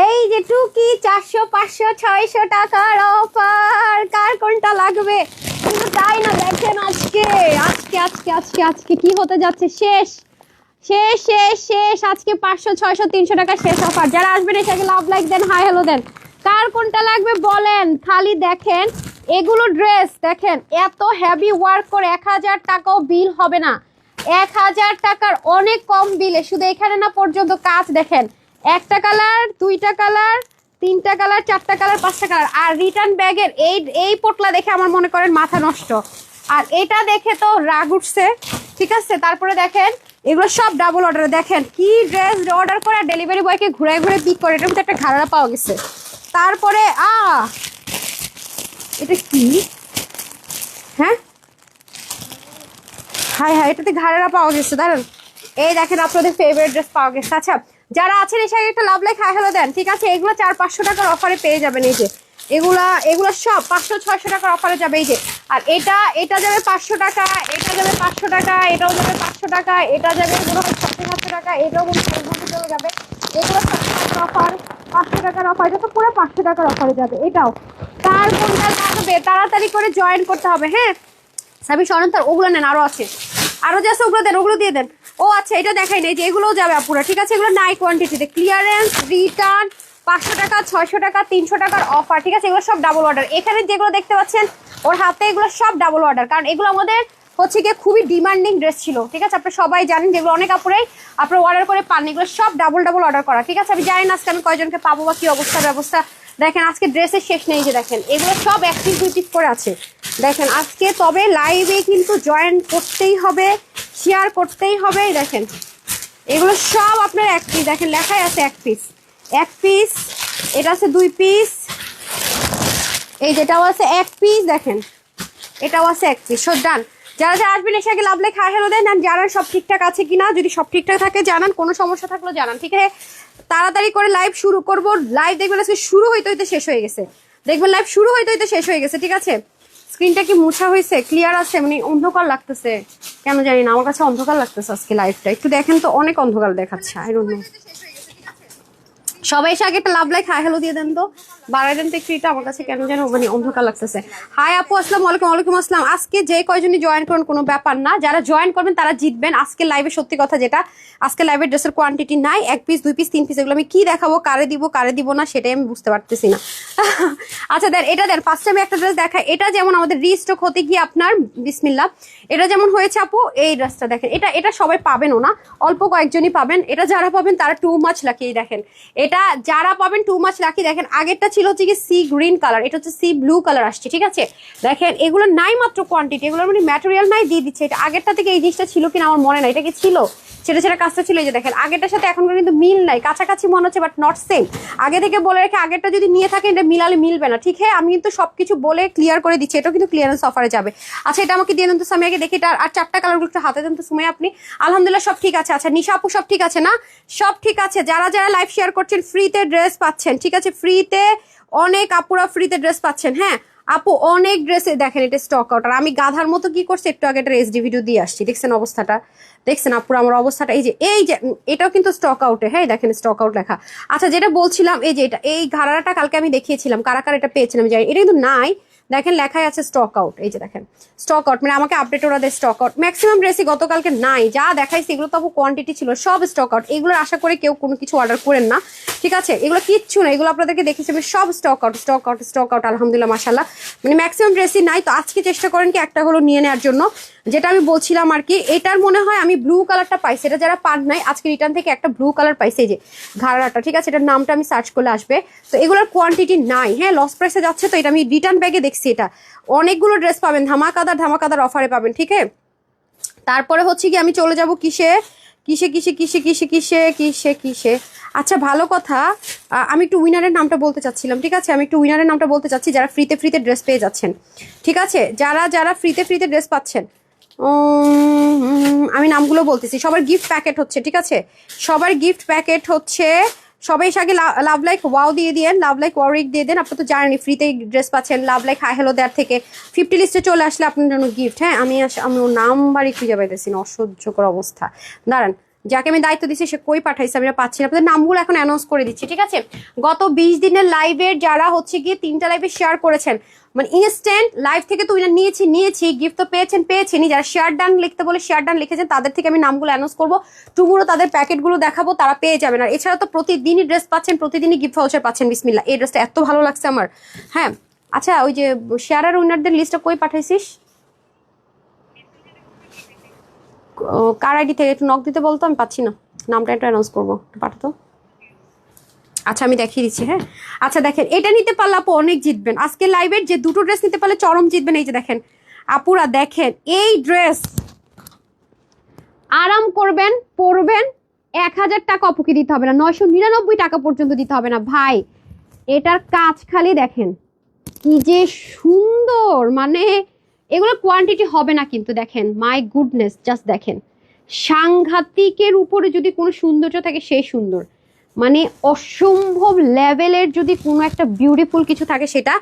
এই যে টুকি 400 500 600 টাকার অফার, কার কোনটা লাগবে? কিন্তু তাই না, দেখেন আজকে আজকে আজকে আজকে আজকে কি হতে যাচ্ছে, শেষ শেষ শেষ শেষ আজকে 500 600 300 টাকা শেষ অফার। যারা আসবেন এসে লাভ লাইক দেন, হাই হ্যালো দেন, কার কোনটা লাগবে বলেন। খালি দেখেন এগুলো ড্রেস, দেখেন এত হেভি ওয়ার্ক করে 1000 টাকাও বিল হবে না। 1000 টাকার অনেক কম বিলে শুধু এখানে না পর্যন্ত কাজ দেখেন, একটা কালার, দুইটা কালার, তিনটা কালার, চারটা কালার, পাঁচটা কালার। আর রিটার্ন ব্যাগের এই পোটলা দেখে আমার মনে করেন মাথা নষ্ট, আর এটা দেখে তো রাগ উঠছে, ঠিক আছে। তারপরে দেখেন এগুলো সব ডাবল অর্ডারে, দেখেন কি ড্রেস অর্ডার করে ডেলিভারি বয়কে ঘুরে ঘুরে পিক করে, এটার মধ্যে একটা ঘাড়া পাওয়া গেছে। তারপরে এটা কি, হ্যাঁ হাই হাই, এটাতে ঘাড়েরা পাওয়া গেছে, দাঁড়ান। এই দেখেন আপনাদের ফেভারিট ড্রেস পাওয়া গেছে। আচ্ছা যারা আছেন এসে একটা লাভ লাইক হাই হ্যালো দেন, ঠিক আছে। এগুলো 400-500 টাকার অফারে পেয়ে যাবেন। এই যে এগুলো সব 500-600 টাকার অফারে যাবে। এই যে আর এটা যাবে 500 টাকা, এটা যাবে 500 টাকা, এটাও যাবে 500 টাকা, এটা যাবে মনে হয় 700 টাকা, এটাও মনে হয় মধ্যে চলে যাবে। এগুলো 700 অফার, 500 টাকার অফার, এটা তো পুরো 500 টাকার অফারে যাবে। এটাও কার কোনটা লাগবে তাড়াতাড়ি করে জয়েন করতে হবে। হ্যাঁ সাবি সরন্তার ওগুলো নেন, আরো আছে, আরো যে আছে ওগুলো দেন, ওগুলো দিয়ে দেন। ও আচ্ছা এটা দেখাই নেই যে এগুলোও যাবে আপুরা, ঠিক আছে। এগুলো নাই কোয়ান্টিটিতে, ক্লিয়ারেন্স, রিটার্ন, 500 টাকা, 600 টাকা, 300 টাকার অফার, ঠিক আছে। এগুলো সব ডাবল অর্ডার। এখানে যেগুলো দেখতে পাচ্ছেন ওর হাতে, এগুলো সব ডাবল অর্ডার, কারণ এগুলো আমাদের হচ্ছে গিয়ে খুবই ডিমান্ডিং ড্রেস ছিল, ঠিক আছে। আপনারা সবাই জানেন যেগুলো অনেক আপুরাই আপনারা অর্ডার করে পান, এগুলো সব ডাবল অর্ডার করা, ঠিক আছে। আমি জানি না আজকে আমি কয়জনকে পাবো বা কি ব্যবস্থা। দেখেন আজকে ড্রেসের শেষ নেই, যে দেখেন এগুলো সব 1 পিস 2 পিস করে আছে। দেখেন আজকে তবে লাইভে কিন্তু জয়েন করতেই হবে, শেয়ার করতেই হবে। দেখেন এগুলো সব আপনার 1 পিস, দেখেন লেখাই আছে 1 পিস, 1 পিস, এটা আছে 2 পিস, এই যেটাও আছে 1 পিস, দেখেন এটাও আছে 1 পিস। সব ডান। যারা যারা আসবেন এসে আগে লাভ লাইক হাই হ্যালো দেন, জানান সব ঠিকঠাক আছে কিনা। যদি সব ঠিকঠাক থাকে জানান, কোনো সমস্যা থাকলেও জানান, ঠিক আছে। তাড়াতাড়ি করে লাইভ শুরু করব। লাইভ দেখবেন আজকে শুরু হইতে হইতে শেষ হয়ে গেছে, দেখবেন লাইভ শুরু হইতে হইতে শেষ হয়ে গেছে, ঠিক আছে। স্ক্রিনটা কি মুছা হয়েছে, ক্লিয়ার আছে, মানে অন্ধকার লাগতেছে কেন জানি না, আমার কাছে অন্ধকার লাগতেছে আজকে লাইভটা। একটু দেখেন তো, অনেক অন্ধকার দেখাচ্ছে, আই ডোন্ট নো। সবাই এসে আগে একটা লাভ লাইক হাই হ্যালো দিয়ে দেন তো, বাড়াই দেন তো একটু, এটা আমার কাছে কেন যেন মানে অন্ধকার লাগতেছে। হাই আপু, আসসালামু আলাইকুম। ওয়ালাইকুম আসসালাম। আজকে যে কয়জনই জয়েন করেন কোনো ব্যাপার না, যারা জয়েন করবেন তারা জিতবেন। আজকে লাইভে সত্যি কথা যেটা, আজকে লাইভে ড্রেসের কোয়ান্টিটি নাই, 1 পিস 2 পিস 3 পিস, এগুলো আমি কি দেখাবো, কারে দিব না সেটাই আমি বুঝতে পারতেছি না। আচ্ছা দেন, এটা দেন। ফার্স্ট আমি একটা ড্রেস দেখাই, এটা যেমন আমাদের রিস্টক হতে গিয়ে আপনার বিসমিল্লাহ, এটা যেমন হয়েছে আপু, এই ড্রেসটা দেখেন, এটা সবাই পাবেনও না, অল্প কয়েকজনই পাবেন। এটা যারা পাবেন তারা টু মাচ লাকি। দেখেন এটা যারা পাবেন টু মাচ লাকি। দেখেন আগেরটা ছিল হচ্ছে কি সি গ্রিন কালার, এটা হচ্ছে সি ব্লু কালার আসছে, ঠিক আছে। দেখেন এগুলো নাই মাত্র কোয়ান্টিটি, এগুলোর মানে ম্যাটেরিয়াল নাই, দিয়ে দিচ্ছে। এটা আগেরটা থেকে এই জিনিসটা ছিল কিনা আমার মনে নাই, এটা কি ছিল, সেটা কাজটা ছিল। এই যে দেখেন আগেরটার সাথে এখনকার কিন্তু মিল নাই, কাছাকাছি মনে হচ্ছে বাট নট সেম। আগে থেকে বলে রেখে আগেরটা যদি নিয়ে থাকেন এটা মিলালে মিলবে না, ঠিক আছে। আমি কিন্তু সবকিছু বলে ক্লিয়ার করে দিচ্ছি, এটাও কিন্তু ক্লিয়ারেন্স অফারে যাবে। আচ্ছা এটা আমাকে দিয়ে দেন তো, আমি আগে দেখি এটা। আর 4টা কালারগুলো একটু হাতে দেন তো সুমাইয়া আপনি। আলহামদুলিল্লাহ সব ঠিক আছে। আচ্ছা নিশা আপু সব ঠিক আছে না? সব ঠিক আছে। যারা যারা লাইভ শেয়ার করছেন ফ্রিতে ড্রেস পাচ্ছেন, ঠিক আছে। ফ্রিতে অনেক আপুরা ফ্রিতে ড্রেস পাচ্ছেন। হ্যাঁ আপু অনেক ড্রেসে দেখেন এটা স্টক আউট। আর আমি গাধার মতো কি করছি, একটু আগে একটা এসডি ভিডিও দিয়ে আসছি, দেখছেন অবস্থাটা, দেখছেন আপুরা আমার অবস্থাটা। এই যে এটাও কিন্তু স্টক আউটে, হ্যাঁ দেখেন স্টক আউট লেখা। আচ্ছা যেটা বলছিলাম, এই যে এই ঘাড়াটা কালকে আমি দেখিয়েছিলাম, কারা কারা এটা পেয়েছিলাম যাই, এটা কিন্তু নাই, দেখেন লেখাই আছে স্টক আউট। এই যে দেখেন স্টক আউট, মানে আমাকে আপডেট ওরা দেয় স্টক আউট। ম্যাক্সিমাম ড্রেসই গতকালকে নাই, যা দেখাইছি এগুলো তো কোয়ান্টিটি ছিল, সব স্টক আউট। এগুলোর আশা করে কেউ কোনো কিছু অর্ডার করেন না, ঠিক আছে। এগুলো কিচ্ছু না, এগুলো আপনাদেরকে দেখেছি আমি, সব স্টক আউট আলহামদুলিল্লাহ মাশাআল্লাহ। মানে ম্যাক্সিমাম ড্রেসই নাই। তো আজকে চেষ্টা করেন কি একটা হলো নিয়ে নেওয়ার জন্য, যেটা আমি বলছিলাম আর কি। এটার মনে হয় আমি ব্লু কালারটা পাইছি, এটা যারা পান নাই আজকে রিটার্ন থেকে একটা ব্লু কালার পাইছি, এই যে ঘাড়াটা, ঠিক আছে। এটার নামটা আমি সার্চ করলে আসবে। তো এগুলোর কোয়ান্টিটি নাই, হ্যাঁ লস প্রাইসে যাচ্ছে। তো এটা আমি রিটার্ন ব্যাগে দেখছি, এটা অনেকগুলো ড্রেস পাবেন, ধামাকাদার অফারে পাবেন, ঠিক আছে। তারপরে হচ্ছে কি আমি চলে যাব কিসে। আচ্ছা ভালো কথা, আমি একটু উইনারের নামটা বলতে চাচ্ছিলাম, ঠিক আছে। আমি একটু উইনারের নামটা বলতে চাচ্ছি, যারা ফ্রিতে ড্রেস পেয়ে যাচ্ছেন, ঠিক আছে। যারা ফ্রিতে ড্রেস পাচ্ছেন, আমি নামগুলো বলতেছি। সবার গিফট প্যাকেট হচ্ছে, ঠিক আছে, সবার গিফট প্যাকেট হচ্ছে। সবাই আগে লাভ লাইক ওয়াও দিয়ে দিন, লাভ লাইক ওয়ারিক দিয়ে দেন। আপনার তো জানেন ফ্রিতে ড্রেস পাচ্ছেন। লাভ লাইক হাই হ্যালো দেওয়ার থেকে 50 লিস্টে চলে আসলে আপনার জন্য গিফট। হ্যাঁ আমি ওর নাম্বারই খুঁজে পাইতেছি না, অসহ্যকর অবস্থা। দাঁড়ান যাকে আমি দায়িত্ব দিচ্ছি সে কই পাঠাইছে আমি পাচ্ছি না। আপনাদের নামগুলো এখন অ্যানাউন্স করে দিচ্ছি, ঠিক আছে? গত 20 দিনের লাইভের যারা হচ্ছে গিয়ে 3টা লাইভে শেয়ার করেছেন, মানে ইনস্ট্যান্ট লাইভ থেকে তো উইনার নিয়েছি, গিফট তো পেয়েছেনই। যারা শেয়ার ডান লিখতে বলে শেয়ার ডান লিখেছেন তাদের থেকে আমি নামগুলো অ্যানাউন্স করবো, টুমুরো তাদের প্যাকেটগুলো দেখাবো, তারা পেয়ে যাবেন। আর এছাড়া তো প্রতিদিনই ড্রেস পাচ্ছেন, প্রতিদিনই গিফট ভাউচার পাচ্ছেন। বিসমিল্লাহ, এই ড্রেসটা এত ভালো লাগছে আমার। হ্যাঁ আচ্ছা, ওই যে শেয়ার আর উইনারদের লিস্টটা কই পাঠাইছিস, কার আইডি থেকে একটু নক দিতে বলতো, আমি পাচ্ছি না, নামটা একটু অ্যানাউন্স করবো, পাঠাতো। আচ্ছা আমি দেখিয়ে দিচ্ছি। হ্যাঁ আচ্ছা দেখেন, এটা নিতে পারলে আপু অনেক জিতবেন। আজকে লাইভের যে দুটো ড্রেস নিতে পারলে চরম জিতবেন। এই যে দেখেন আপুরা, দেখেন এই ড্রেস আরাম করবেন, পরবেন, 1000 টাকা অপুকে দিতে হবে না, 999 টাকা পর্যন্ত দিতে হবে না ভাই। এটার কাজ খালি দেখেন কি যে সুন্দর, মানে এগুলো কোয়ান্টিটি হবে না কিন্তু দেখেন, মাই গুডনেস, জাস্ট দেখেন সাংঘাতিকের উপরে যদি কোনো সৌন্দর্য থাকে সেই সুন্দর, মানে অসম্ভব লেভেলের যদি কোনো একটা বিউটিফুল কিছু থাকে সেটা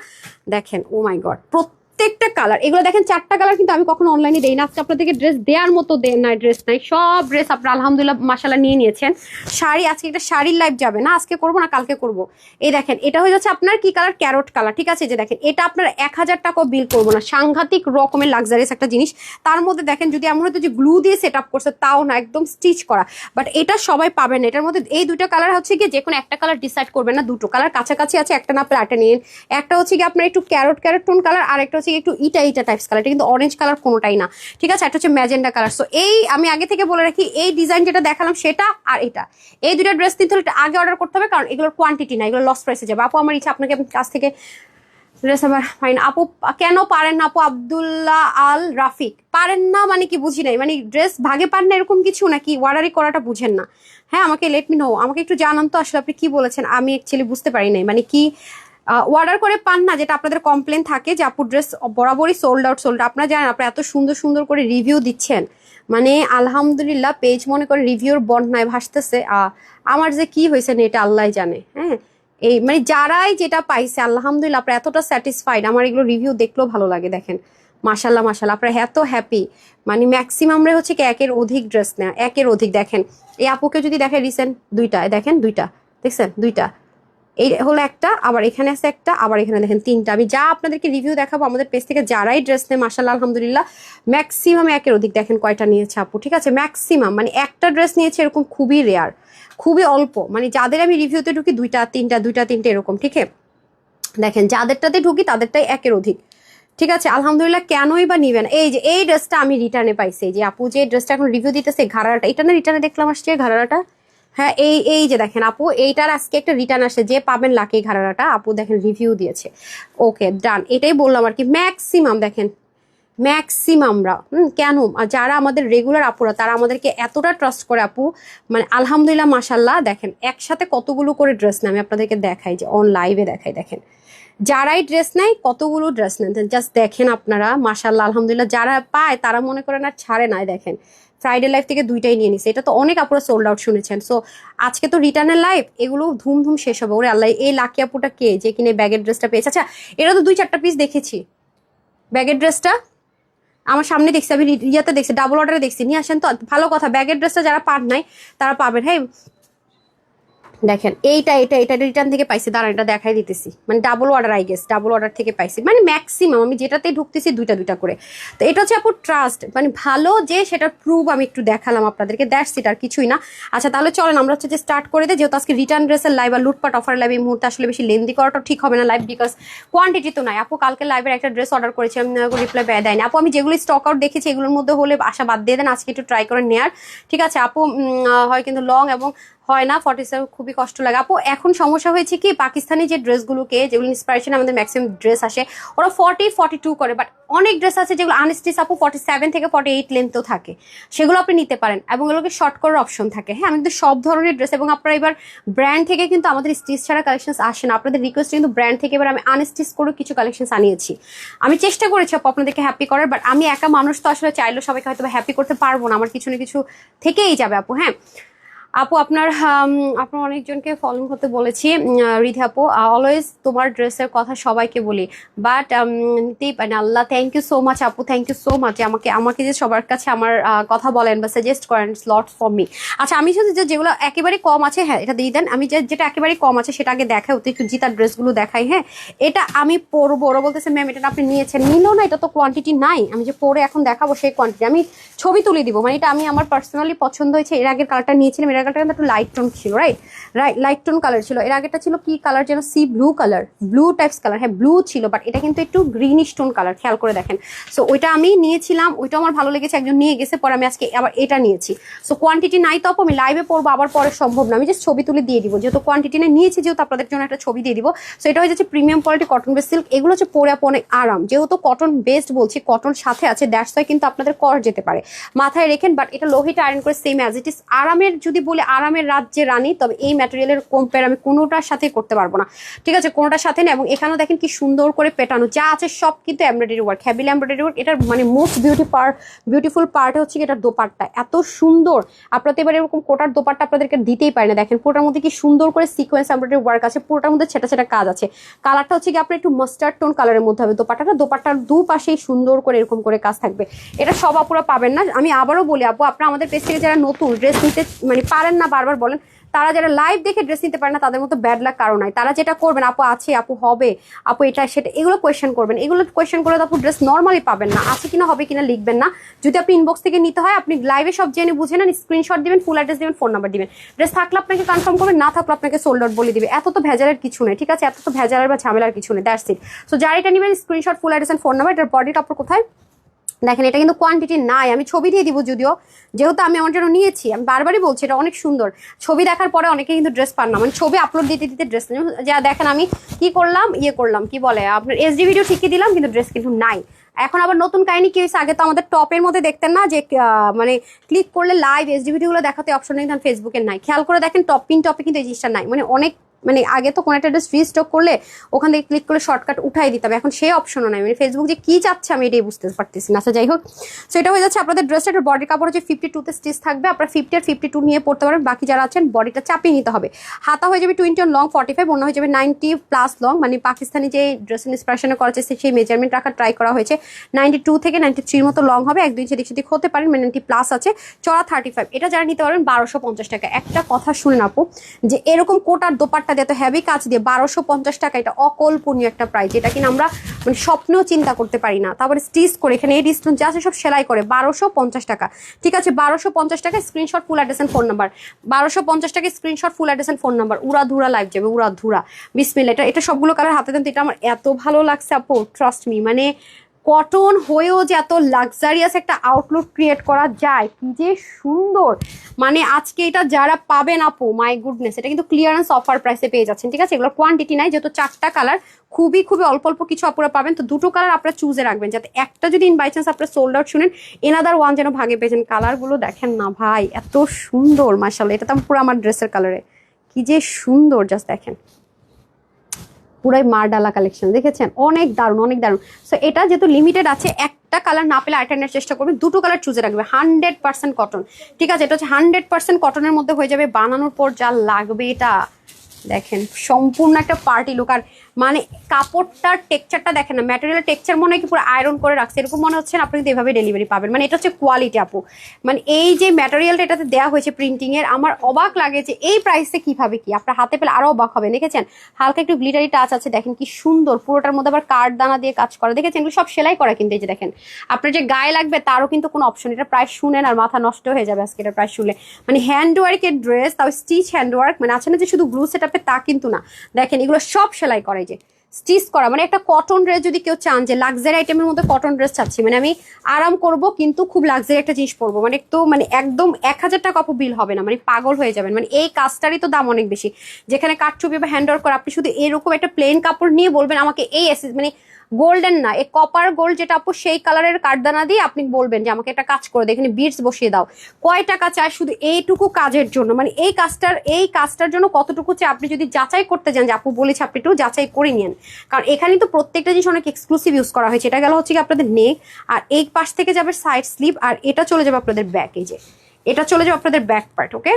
দেখেন। ও মাই গড, প্রত্যেকটা কালার, এগুলো দেখেন 4টা কালার কিন্তু আমি কখনো অনলাইনে দেই না। আজকে আপনাদেরকে ড্রেস দেওয়ার মতো নাই, ড্রেস নাই, সব ড্রেস আপনারা আলহামদুলিল্লাহ মাশাআল্লাহ নিয়ে নিয়েছেন। শাড়ি আজকে একটা শাড়ির লাইভ যাবে না, আজকে করবো না কালকে করব। এই দেখেন এটা হয়ে যাচ্ছে আপনার কি কালার, ক্যারট কালার, ঠিক আছে? যে দেখেন এটা আপনার 1000 টাকাও বিল করবো না, সাংঘাতিক রকমের লাক্সারিয়াস একটা জিনিস। তার মধ্যে দেখেন যদি এমন হতো যে গ্লু দিয়ে সেট আপ করছে, তাও না, একদম স্টিচ করা। বাট এটা সবাই পাবেন না। এটার মধ্যে এই দুটো কালার হচ্ছে কি, যে কোনো একটা কালার ডিসাইড করবেন না, দুটো কালার কাছাকাছি আছে, একটা না প্ল্যাটে নিন। একটা হচ্ছে কি আপনার একটু ক্যারট টোন কালার, আর একটা হচ্ছে একটু ইটা টাইপস কালার, এটা কিন্তু অরেঞ্জ কালার কোনোটাই না, ঠিক আছে? একটা হচ্ছে ম্যাজেন্ডা কালার। সো এই আমি আগে থেকে বলে রাখি, এই ডিজাইন যেটা দেখালাম সেটা আর এটা, এই দুটো ড্রেস নিতে হলে আগে অর্ডার করতে হবে, কারণ এগুলোর কোয়ান্টিটি না, এগুলো লস প্রাইসে যাবে। আপু আমার ইচ্ছা আপনাকে কাছ থেকে ড্রেস আবার ফাইন। আপু কেন পারেন না? আপু আব্দুল্লাহ আল রাফিক, পারেন না মানে কি বুঝি নাই, মানে ড্রেস ভাগে পান না এরকম কিছু নাকি, অর্ডারই করাটা বুঝেন না? হ্যাঁ আমাকে লেট মি নো, আমাকে একটু জানান তো আসলে আপনি কি বলেছেন, আমি অ্যাকচুয়ালি বুঝতে পারি নাই, মানে কি অর্ডার করে পান না, যেটা আপনাদের কমপ্লেন থাকে যে আপু ড্রেস বরাবরই সোল্ড আউট। আপনারা জানেন, আপনারা এত সুন্দর সুন্দর করে রিভিউ দিচ্ছেন, মানে আলহামদুলিল্লাহ পেজ মনে করে রিভিউর বন্যায় ভাসতেছে। আমার যে কি হয়েছে না এটা আল্লাহ জানে। হ্যাঁ এই মানে যারাই যেটা পাইছে আলহামদুলিল্লাহ আপনারা এতটা স্যাটিসফাইড, আমার এগুলো রিভিউ দেখলেও ভালো লাগে। দেখেন মাশাল্লাহ মাশাল্লাহ, আপনারা এত হ্যাপি, মানে ম্যাক্সিমামরে হচ্ছে কি একের অধিক ড্রেস নেয়, একের অধিক। দেখেন এই আপুকে যদি দেখেন রিসেন্ট দুইটা, দেখেন দুইটা, দেখছেন দুইটা, এই হলো একটা, আবার এখানে আছে একটা, আবার এখানে দেখেন 3টা। আমি যা আপনাদেরকে রিভিউ দেখাবো আমাদের পেজ থেকে যারাই ড্রেস নেয় মাশাআল্লাহ আলহামদুলিল্লাহ ম্যাক্সিমাম একের অধিক। দেখেন কয়টা নিয়েছে আপু, ঠিক আছে? ম্যাক্সিমাম মানে একটা ড্রেস নিয়েছে এরকম খুবই রেয়ার, খুবই অল্প, মানে যাদের আমি রিভিউতে ঢুকি দুইটা তিনটা এরকম, ঠিক আছে? দেখেন যাদেরটাতে ঢুকি তাদেরটাই একের অধিক, ঠিক আছে? আলহামদুলিল্লাহ, কেনই বা নিবেন? এই যে এই ড্রেসটা আমি রিটার্নে পাইছি, যে আপু যে ড্রেসটা এখন রিভিউ দিতেছে ঘাড়াটা, এটা না রিটার্নে দেখলাম আসছে ঘাড়াটা। হ্যাঁ এই যে দেখেন আপু, এইটার আজকে একটা রিটার্ন আসে, যে পাবেন লাকি ঘাড়াটা, আপু দেখেন রিভিউ দিয়েছে। ওকে ডান, এটাই বললাম আর কি। ম্যাক্সিমাম দেখেন ম্যাক্সিমামরা কেন যারা আমাদের রেগুলার আপুরা তারা আমাদেরকে এতটা ট্রাস্ট করে আপু, মানে আলহামদুলিল্লাহ মাশাল্লাহ। দেখেন একসাথে কতগুলো করে ড্রেস নেয়, আমি আপনাদেরকে দেখাই, যে অন লাইভে দেখাই। দেখেন যারাই ড্রেস নেয় কতগুলো ড্রেস নেন, জাস্ট দেখেন আপনারা মাশাল্লাহ আলহামদুলিল্লাহ। যারা পায় তারা মনে করেন আর ছাড়ে নাই। দেখেন ফ্রাইডে লাইভ থেকে দুইটাই নিয়ে নিছে, এটা তো অনেক আপুরা সোল্ড আউট শুনেছেন। সো আজকে তো রিটার্নের লাইভ, এগুলো ধুম শেষ হবে। ওরে আল্লাহ, এই লাকি আপুটা কে যে কিনে ব্যাগের ড্রেসটা পেয়েছে? আচ্ছা এটা তো 2-4টা পিস দেখেছি, ব্যাগের ড্রেসটা আমার সামনে দেখছি, আমি ইয়াতে দেখছি, ডাবল অর্ডারে দেখছি, নিয়ে আসেন তো ভালো কথা। ব্যাগের ড্রেসটা যারা পান নাই তারা পাবেন। হ্যাঁ দেখেন এটা রিটার্ন থেকে পাইছি, দাঁড়ান এটা দেখাই দিতেছি, মানে double order, I guess double order থেকে পাইছি, মানে ম্যাক্সিমাম আমি যেটাতে ঢুকতেছি দুইটা করে। তো এটা হচ্ছে আপু ট্রাস্ট, মানে ভালো যে সেটার প্রুফ আমি একটু দেখালাম আপনাদেরকে, দ্যাটস ইট, আর কিছুই না। আচ্ছা তাহলে চলেন আমরা হচ্ছে যে স্টার্ট করে দিই, যেহেতু আজকে রিটার্ন ড্রেসের লাইভ আর লুটপাট অফার লাইভ এই মুহূর্তে আসলে বেশি লেন্দি করাটা ঠিক হবে না লাইভ, বিকজ কোয়ান্টিটি তো নাই। আপু কালকে লাইভের একটা ড্রেস অর্ডার করেছি, আমি রিপ্লাই দেয়নি আপু। আমি যেগুলো স্টক আউট দেখেছি এগুলোর মধ্যে হলে আশা বাদ দিয়ে দেন, আজকে একটু ট্রাই করে নেয়ার, ঠিক আছে আপু? হয় কিন্তু লং এবং হয় না 47, খুবই কষ্ট লাগে আপু। এখন সমস্যা হয়েছে কি, পাকিস্তানি যে ড্রেসগুলোকে, যেগুলো ইন্সপিরেশন আমাদের ম্যাক্সিমাম ড্রেস আসে, ওরা 40-42 করে, বাট অনেক ড্রেস আছে যেগুলো আনস্টিচ আপু 47 থেকে 48 লেন্থও থাকে, সেগুলো আপনি নিতে পারেন, এবং এগুলোকে শর্ট করার অপশন থাকে। হ্যাঁ আমি কিন্তু সব ধরনের ড্রেস, এবং আপনারা এবার ব্র্যান্ড থেকে কিন্তু আমাদের স্টিচ ছাড়া কালেকশন আসে না, আপনাদের রিকোয়েস্ট কিন্তু ব্র্যান্ড থেকে এবার আমি আনস্টিচ করে কিছু কালেকশন আনিয়েছি। আমি চেষ্টা করেছি আপু আপনাদেরকে হ্যাপি করার, বাট আমি একা মানুষ তো আসলে চাইলেও সবাইকে হয়তো হ্যাপি করতে পারবো না, আমার কিছু না কিছু থেকেই যাবে আপু। হ্যাঁ আপু আপনার আপনার অনেকজনকে ফলো করতে বলেছি। রিধি আপু, অলওয়েজ তোমার ড্রেসের কথা সবাইকে বলি, বাট নিতেই পারি না। আল্লাহ, থ্যাংক ইউ সো মাচ আপু, থ্যাংক ইউ সো মাচ আমাকে আমাকে যে সবার কাছে আমার কথা বলেন বা সাজেস্ট করেন, লট ফর মি। আচ্ছা, আমি শুধু যেগুলো একেবারে কম আছে, হ্যাঁ এটা দিয়ে দেন। আমি যেটা একেবারে কম আছে সেটা আগে দেখাই, অতি একটু জিতার ড্রেসগুলো দেখাই। হ্যাঁ, এটা আমি পরবো। ওরা বলতেছে ম্যাম এটা আপনি নিয়েছেন, নিলো না, এটা তো কোয়ান্টিটি নাই। আমি যে পরে এখন দেখাবো সেই কোয়ান্টিটি আমি ছবি তুলে দিব। মানে এটা আমি আমার পার্সোনালি পছন্দ হয়েছে। এর আগের কালারটা নিয়েছিলাম, এর আগেরটা একটু লাইট টোন ছিল, রাইট লাইট টোন কালার ছিল। এর আগেটা ছিল কি কালার যেন, C blue colour, blue types colour. হ্যাঁ ব্লু ছিল, বাট এটা কিন্তু একটু গ্রিনিশ টোন কালার, খেয়াল করে দেখেন। সো ওইটা আমি নিয়েছিলাম, ওইটা আমার ভালো লেগেছে, একজন নিয়ে গেছে, পরে আমি আজকে আবার এটা নিয়েছি। সো কোয়ান্টিটি নাই তো আপু, আমি লাইভে পড়বো আবার পরে সম্ভব না, আমি জাস্ট ছবি তুলে দিয়ে দিব। যেহেতু কোয়ান্টিটি নিয়েছি, যেহেতু আপনাদের জন্য একটা ছবি দিয়ে দিব। সো এটা হয়ে যাচ্ছে premium quality cotton base silk. এগুলো হচ্ছে পরে আপু অনেক আরাম, যেহেতু কটন বেসড বলছি, কটন সাথে আছে, দ্যাটস ওয়াই কিন্তু আপনাদের কর যেতে পারে, মাথায় রেখেন। বাট এটা লোহিটা আয়রন করে সেম অ্যাজ ইট ইস। আরামের যদি বলি আরামের রাজ্যে রানী, তবে এই ম্যাটেরিয়ালের কম্পেয়ার আমি কোনোটার সাথে করতে পারবো না, ঠিক আছে, কোনোটার সাথে না। এবং এখানেও দেখেন কি সুন্দর করে পেটানো, যা আছে সব কিন্তু embroidery work, heavy embroidery work. এটার মানে মোস্ট বিউটিফুল পার্ট হচ্ছে এটার দোপাট্টা, এত সুন্দর। আপনাদের এবার এরকম কোটার দোপাট্টা আপনাদেরকে দিতেই পারে না। দেখেন পুরোটার মধ্যে কি সুন্দর করে সিকোয়েন্স এমব্রয়ডারি ওয়ার্ক আছে, পুরোটার মধ্যে ছেটা ছেটা কাজ আছে। কালারটা হচ্ছে কি আপনার একটু মাস্টার্ড টোন কালারের মধ্যে হবে দোপাট্টার দুপাশেই সুন্দর করে এরকম করে কাজ থাকবে। এটা সব আপুরা পাবেন না। আমি আবারও বলি আপু, আপনারা আমাদের পেজ থেকে যারা নতুন ড্রেস নিতে মানে পারেন না, বারবার বলেন, তারা যারা লাইভ দেখে ড্রেস নিতে পারে না, তাদের মতো ব্যাড লাক কারণ নাই। তারা যেটা করবেন, আপু আছে, আপু হবে, আপু এটা সেটা, এগুলো কোয়েশ্চেন করবেন। এগুলো কোয়েশ্চেন করে তো আপু ড্রেস নর্মালি পাবেন না, আছে কিনা হবে কিনা লিখবেন না। যদি আপনি ইনবক্স থেকে নিতে হয়, আপনি লাইভে সব জেনে বুঝে নেন, স্ক্রিনশট দিবেন, ফুল অ্যাড্রেস দিবেন, ফোন নাম্বার দিবেন। ড্রেস থাকলে আপনাকে কনফার্ম করবেন, না থাকলে আপনাকে সোল্ড আউট বলে দিবে। এত তো ভেজালের কিছু নেই, ঠিক আছে, এত তো ভেজালের বা ঝামেলার কিছু নেই, দ্যাটস ইট। সো যারা এটা নেবেন, screenshot, full address, phone number. এটার বডি টপ কোথায় দেখেন, এটা কিন্তু কোয়ান্টিটি নাই, আমি ছবি দিয়ে দিব যদিও, যেহেতু আমি আমার জন্য নিয়েছি। আমি বারবারই বলছি এটা অনেক সুন্দর। ছবি দেখার পরে অনেকে কিন্তু ড্রেস পান না, মানে ছবি আপলোড দিতে দিতে ড্রেস, যা দেখেন আমি কি করলাম, করলাম কি বলে আপনার এসডি ভিডিও ঠিকই দিলাম, কিন্তু ড্রেস কিন্তু নাই। এখন আবার নতুন কাহিনী কি হয়েছে, আগে তো আমাদের টপের মধ্যে দেখতেন না যে মানে ক্লিক করলে লাইভ এসডি ভিডিওগুলো দেখাতে অপশন নেই, ফেসবুকের নাই। খেয়াল করে দেখেন টপ পিন টপে কিন্তু এই জিনিসটা নাই। মানে অনেক মানে আগে তো কোনো একটা ড্রেস ফ্রি স্টক করলে ওখান থেকে ক্লিক করে শর্টকাট উঠাই দিতে হবে, এখন সেই অপশনও নাই। মানে ফেসবুক যে কি চাচ্ছে আমি এটাই বুঝতে পারতেছি না। আচ্ছা যাই হোক, সো এটা হয়ে যাচ্ছে আপনাদের ড্রেসটার বডি কাপড় হচ্ছে 52 স্টিচ থাকবে। আপনার 50 আর 52 নিয়ে পড়তে পারেন। বাকি যারা আছেন বডিটা চাপিয়ে নিতে হবে। হাতা হয়ে যাবে 20 অন লং 45, অন্য হয়ে যাবে 90+ লং, মানে পাকিস্তানি যে ড্রেসের ইন্সপিরেশনে করা হয়েছে সেই মেজারমেন্ট রাখা ট্রাই করা হয়েছে। 92 থেকে 93 মতো লং হবে, 1-2 ইঞ্চি দিক সেদিক হতে পারেন, 90+ আছে, চড়া 35। এটা যারা নিতে পারবেন 1250 টাকা। একটা কথা শুনেন আপু, যে এরকম কোটার দোপাট্টা দিয়ে তো হেভি কাজ দিয়ে 1250 টাকা, এটা অকল্পনীয় একটা প্রাইস, এটা কিনা আমরা মানে স্বপ্নেও চিন্তা করতে পারি না। তারপরে স্টিচ করে এখানে এই ডিস্টন যা আছে সব সেলাই করে 1250 টাকা, ঠিক আছে, 1250 টাকা। Screenshot, full address and phone number. 1250 টাকা screenshot, full address and phone number. উড়াধুরা লাইভ যাবে, উড়াধুরা। বিসমিল্লাহ। এটা সবগুলো কালার হাতে দেন, এটা আমার এত ভালো লাগছে আপু, ট্রাস্ট মি। মানে কটন হয়েও যে এত লাক্সারিয়াস একটা আউটলুক ক্রিয়েট করা যায়, কি যে সুন্দর। মানে আজকে এটা যারা পাবেন আপু, মাই গুডনেস, এটা কিন্তু ক্লিয়ারেন্স অফার প্রাইসে পেয়ে যাচ্ছেন, ঠিক আছে। এগুলো কোয়ান্টিটি নাই, যেহেতু 4টা কালার, খুবই অল্প অল্প কিছু আপুরা পাবেন। তো 2টো কালার আপনারা চুজে রাখবেন, যাতে একটা যদি ইন বাই চান্স আপনারা সোল্ড আউট শুনেন, এনাদার ওয়ান যেন ভাগে পেয়েছেন। কালারগুলো দেখেন না ভাই, এত সুন্দর, মাশাআল্লাহ। এটা তো পুরো আমার ড্রেসের কালারে, কি যে সুন্দর, জাস্ট দেখেন, পুরাই মারডালা কালেকশন, দেখেছেন, অনেক দারুণ, অনেক দারুণ। সো এটা যেহেতু লিমিটেড আছে, একটা কালার না পেলে আরেকটা নেওয়ার চেষ্টা করবেন। 2টো কালার চুজে রাখবে, 100% কটন, ঠিক আছে। এটা হচ্ছে 100% কটনের মধ্যে হয়ে যাবে, বানানোর পর যা লাগবে এটা দেখেন, সম্পূর্ণ একটা পার্টি লুক। আর মানে কাপড়টার টেক্সচারটা দেখেন না, ম্যাটেরিয়ালের টেক্সচার মনে হয় কি পুরো আয়রন করে রাখছে, এরকম মনে হচ্ছে না। আপনি কিন্তু এভাবে ডেলিভারি পাবেন, মানে এটা হচ্ছে কোয়ালিটি আপু। মানে এই যে ম্যাটেরিয়ালটা এটাতে দেওয়া হয়েছে প্রিন্টিং এর, আমার অবাক লাগে যে এই প্রাইসে কিভাবে কি, আপনার হাতে পেলে আরো অবাক হবে। দেখেছেন হালকা একটু গ্লিটারি টাচ আছে, দেখেন কি সুন্দর, পুরোটার মধ্যে আবার কার্ড দানা দিয়ে কাজ করা, দেখেছেন এগুলো সব সেলাই করা। কিন্তু এই যে দেখেন, আপনার যে গায়ে লাগবে তারও কিন্তু কোনো অপশন, এটা প্রাইস শুনেন আর মাথা নষ্ট হয়ে যাবে আজকে এটা প্রাইস শুনলে। মানে হ্যান্ড ওয়ার্কের ড্রেস, তাও স্টিচ হ্যান্ড ওয়ার্ক, মানে আছে না যে শুধু গ্লু সেটআপে, তা কিন্তু না। দেখেন এগুলো সব সেলাই করা, যে স্টিচ করা। মানে একটা কটন ড্রেস যদি কেউ চান যে লাক্সারি আইটেমের মধ্যে কটন ড্রেস চাচ্ছি, মানে আমি আরাম করব কিন্তু খুব লাক্সারি একটা জিনিস পরবো, মানে একটু মানে একদম 1000 টাকা আপু বিল হবে না, মানে পাগল হয়ে যাবেন। মানে এই কাজটারই তো দাম অনেক বেশি, যেখানে কাটচুপি বা হ্যান্ড ওয়ার্ক করা, আপনি শুধু এরকম একটা প্লেন কাপড় নিয়ে বলবেন আমাকে এই মানে গোল্ডেন না, এই কপার গোল্ড যেটা আপু সেই কালারের কাঠদানা দিয়ে আপনি বলবেন যে আমাকে একটা কাজ করে দাও, এখানে বিটস বসিয়ে দাও, কয় টাকা চায় শুধু এইটুকু কাজের জন্য। মানে এই কাজটার জন্য কতটুকু চাই আপনি যদি যাচাই করতে যান, যে আপু বলেছে আপনি একটু যাচাই করে নিন, কারণ এখানে তো প্রত্যেকটা জিনিস অনেক এক্সক্লুসিভ ইউজ করা হয়েছে। এটা গেল হচ্ছে কি আপনাদের নেক, আর এই পাশ থেকে যাবে সাইড স্লিভ, আর এটা চলে যাবে আপনাদের ব্যাক, এই যে এটা চলে যাবে আপনাদের ব্যাক পার্ট, ওকে।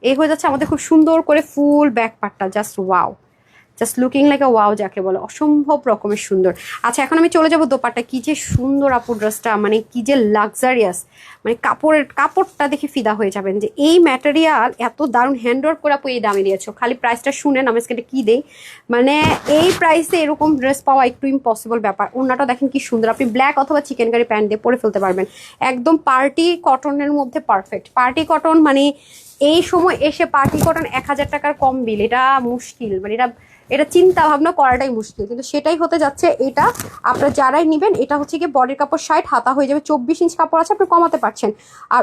এই হয়ে যাচ্ছে আমাদের খুব সুন্দর করে ফুল ব্যাক পার্টটা, just wow, just looking like আ ওয়াও যাকে বলে, অসম্ভব রকমের সুন্দর। আচ্ছা এখন আমি চলে যাব দোপাট্টা। কি যে সুন্দর আপু ড্রেসটা, মানে কি যে লাক্সারিয়াস, মানে কাপড়টা দেখে ফিদা হয়ে যাবেন যে এই ম্যাটেরিয়াল এত দারুণ হ্যান্ডওয়ার্ক করে আপু এই দামে দিয়েছো। খালি প্রাইসটা শুনেন আমি আজকে কি দেই, মানে এই প্রাইসে এরকম ড্রেস পাওয়া একটু ইম্পসিবল ব্যাপার। ওনাটা দেখেন কি সুন্দর, আপনি ব্ল্যাক অথবা চিকেন কারি প্যান্ট দিয়ে পরে ফেলতে পারবেন, একদম পার্টি কটনের মধ্যে পারফেক্ট। পার্টি কটন মানে এই সময় এসে পার্টি কটন 1000 টাকার কম বিল, এটা মুশকিল, মানে এটা চিন্তা ভাবনা করাটাই মুশকিল, কিন্তু সেটাই হতে যাচ্ছে। এটা আপনারা যারাই নেবেন, এটা হচ্ছে কি বডির কাপড় 60, হাতা হয়ে যাবে 24 ইঞ্চ কাপড় আছে, আপনি কমাতে পারছেন। আর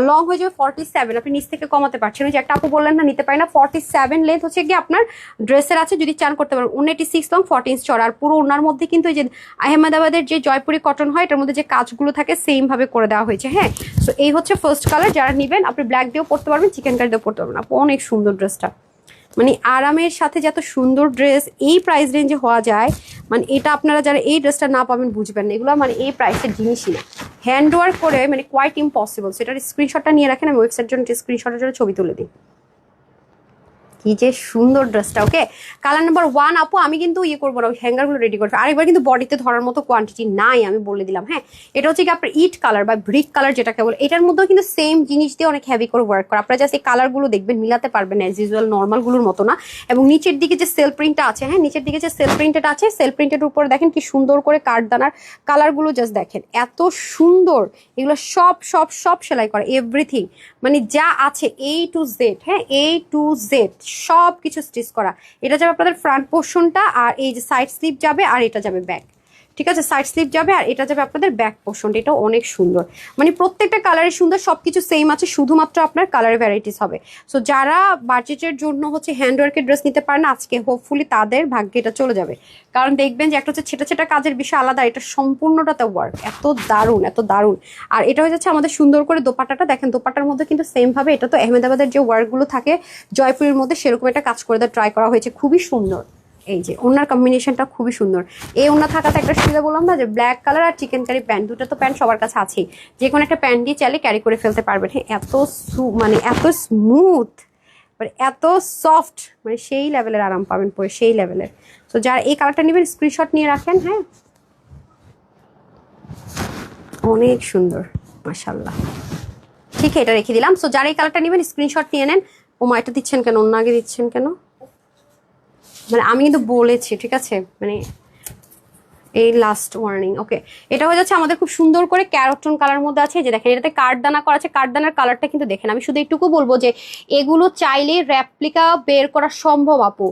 লং হয়ে যাবে 47, আপনি নিচ থেকে কমাতে পারছেন। ওই যে একটা আপু বললেন না নিতে পারি না, 47 লেন্থ হচ্ছে কি আপনার ড্রেসের আছে, যদি চান করতে পারেন। 186 লং 40 ইঞ্চ চড়া। আর পুরো ওনার মধ্যে কিন্তু এই যে আহমেদাবাদের যে জয়পুরি কটন হয়, এটার মধ্যে যে কাজগুলো থাকে সেম ভাবে করে দেওয়া হয়েছে। হ্যাঁ, তো এই হচ্ছে ফার্স্ট কালার। যারা নেবেন আপনি ব্ল্যাক দিয়েও পরতে পারবেন, চিকেন কারি দিয়েও পরতে পারবেন। আপু অনেক সুন্দর ড্রেসটা, মানে আরামের সাথে যত সুন্দর ড্রেস এই প্রাইস রেঞ্জে হওয়া যায়, মানে এটা আপনারা যারা এই ড্রেসটা না পাবেন বুঝবেন না, এগুলো মানে এই প্রাইসের জিনিসই না। হ্যান্ডওয়ার্ক করে মানে কোয়াইট ইম্পসিবল। সেটার স্ক্রিনশটটা নিয়ে রাখেন, আমি ওয়েবসাইটের জন্য স্ক্রিনশটের জন্য ছবি তুলে দিই। কি যে সুন্দর ড্রেসটা। ওকে, কালার নাম্বার 1 আপু আমি কিন্তু ইয়ে করবো না, ওই হ্যাঙ্গারগুলো রেডি করবো আরেকবার, কিন্তু বডিতে ধরার মতো কোয়ান্টিটি নাই, আমি বলে দিলাম। হ্যাঁ, এটা হচ্ছে কি আপনার ইট কালার বা ব্রিক কালার যেটাকে বলে, এটার মধ্যেও কিন্তু সেম জিনিস দিয়ে অনেক হেভি করে ওয়ার্ক করা। আপনারা জাস্ট এই কালারগুলো দেখবেন, মিলাতে পারবেন অ্যাজ ইউজুয়াল নর্মালগুলোর মতো না। এবং নিচের দিকে যে সেল প্রিন্টটা আছে, হ্যাঁ নিচের দিকে যে সেল প্রিন্টেড আছে, সেল প্রিন্টের উপরে দেখেন কি সুন্দর করে কাঠদানার কালারগুলো জাস্ট দেখেন এত সুন্দর। এগুলো সব সব সব সেলাই করা, এভরিথিং মানে যা আছে A to Z, হ্যাঁ A to Z সব কিছু স্টিচ করা। এটা যাবে আপনাদের ফ্রন্ট পোর্শনটা, আর এই যে সাইড স্লিপ যাবে, আর এটা যাবে ব্যাক। ঠিক আছে, সাইড স্লিপ যাবে, আর এটা যাবে আপনাদের ব্যাক পোর্শনটা। এটা অনেক সুন্দর, মানে প্রত্যেকটা কালারে সুন্দর, সবকিছু সেম আছে, শুধুমাত্র আপনার কালারের ভ্যারাইটিস হবে। সো যারা বাজেটের জন্য হচ্ছে হ্যান্ডওয়ার্কের ড্রেস নিতে পারেন আজকে, হোপফুলি তাদের ভাগ্যে এটা চলে যাবে। কারণ দেখবেন যে একটা হচ্ছে ছেটা ছেটা কাজের বিষয় আলাদা, এটা সম্পূর্ণটাতে ওয়ার্ক, এত দারুণ এত দারুণ। আর এটা হয়ে যাচ্ছে আমাদের সুন্দর করে দোপাট্টাটা দেখেন, দোপাট্টার মধ্যে কিন্তু সেম ভাবে, এটা তো আহমেদাবাদের যে ওয়ার্কগুলো থাকে জয়পুরের মধ্যে, সেরকম একটা কাজ করে দেওয়া ট্রাই করা হয়েছে, খুবই সুন্দর। এই যে ওনার কম্বিনেশনটা খুবই সুন্দর। এই ওনা থাকাতে একটা সুবিধা বললাম না, যে ব্ল্যাক কালার আর চিকেন কারি প্যান্ট, দুটো তো প্যান্ট সবার কাছে আছেই, যে কোনো একটা প্যান্ট দিয়ে চাইলে ক্যারি করে ফেলতে পারবেন। হ্যাঁ, এত মানে এত স্মুথ, মানে এত সফট, মানে সেই লেভেলের আরাম পাবেন পরে, সেই লেভেলের। তো যারা এই কালারটা নেবেন স্ক্রিনশট নিয়ে রাখেন। হ্যাঁ, অনেক সুন্দর মাশাআল্লাহ। ঠিক আছে, এটা রেখে দিলাম। সো যারা এই কালারটা নেবেন স্ক্রিনশট নিয়ে নেন। ওমা এটা দিচ্ছেন কেন, অন্য আগে দিচ্ছেন কেন, মানে আমি কিন্তু বলেছি, ঠিক আছে, মানে এই লাস্ট ওয়ার্নিং। ওকে, এটা হয়ে যাচ্ছে আমাদের খুব সুন্দর করে ক্যারোটন কালার মধ্যে আছে, যে দেখেন এটাতে কাঠদানা করা আছে। কাঠদানার কালারটা কিন্তু দেখেন, আমি শুধু একটুকু বলবো যে এগুলো চাইলে রেপ্লিকা বের করা সম্ভব আপু,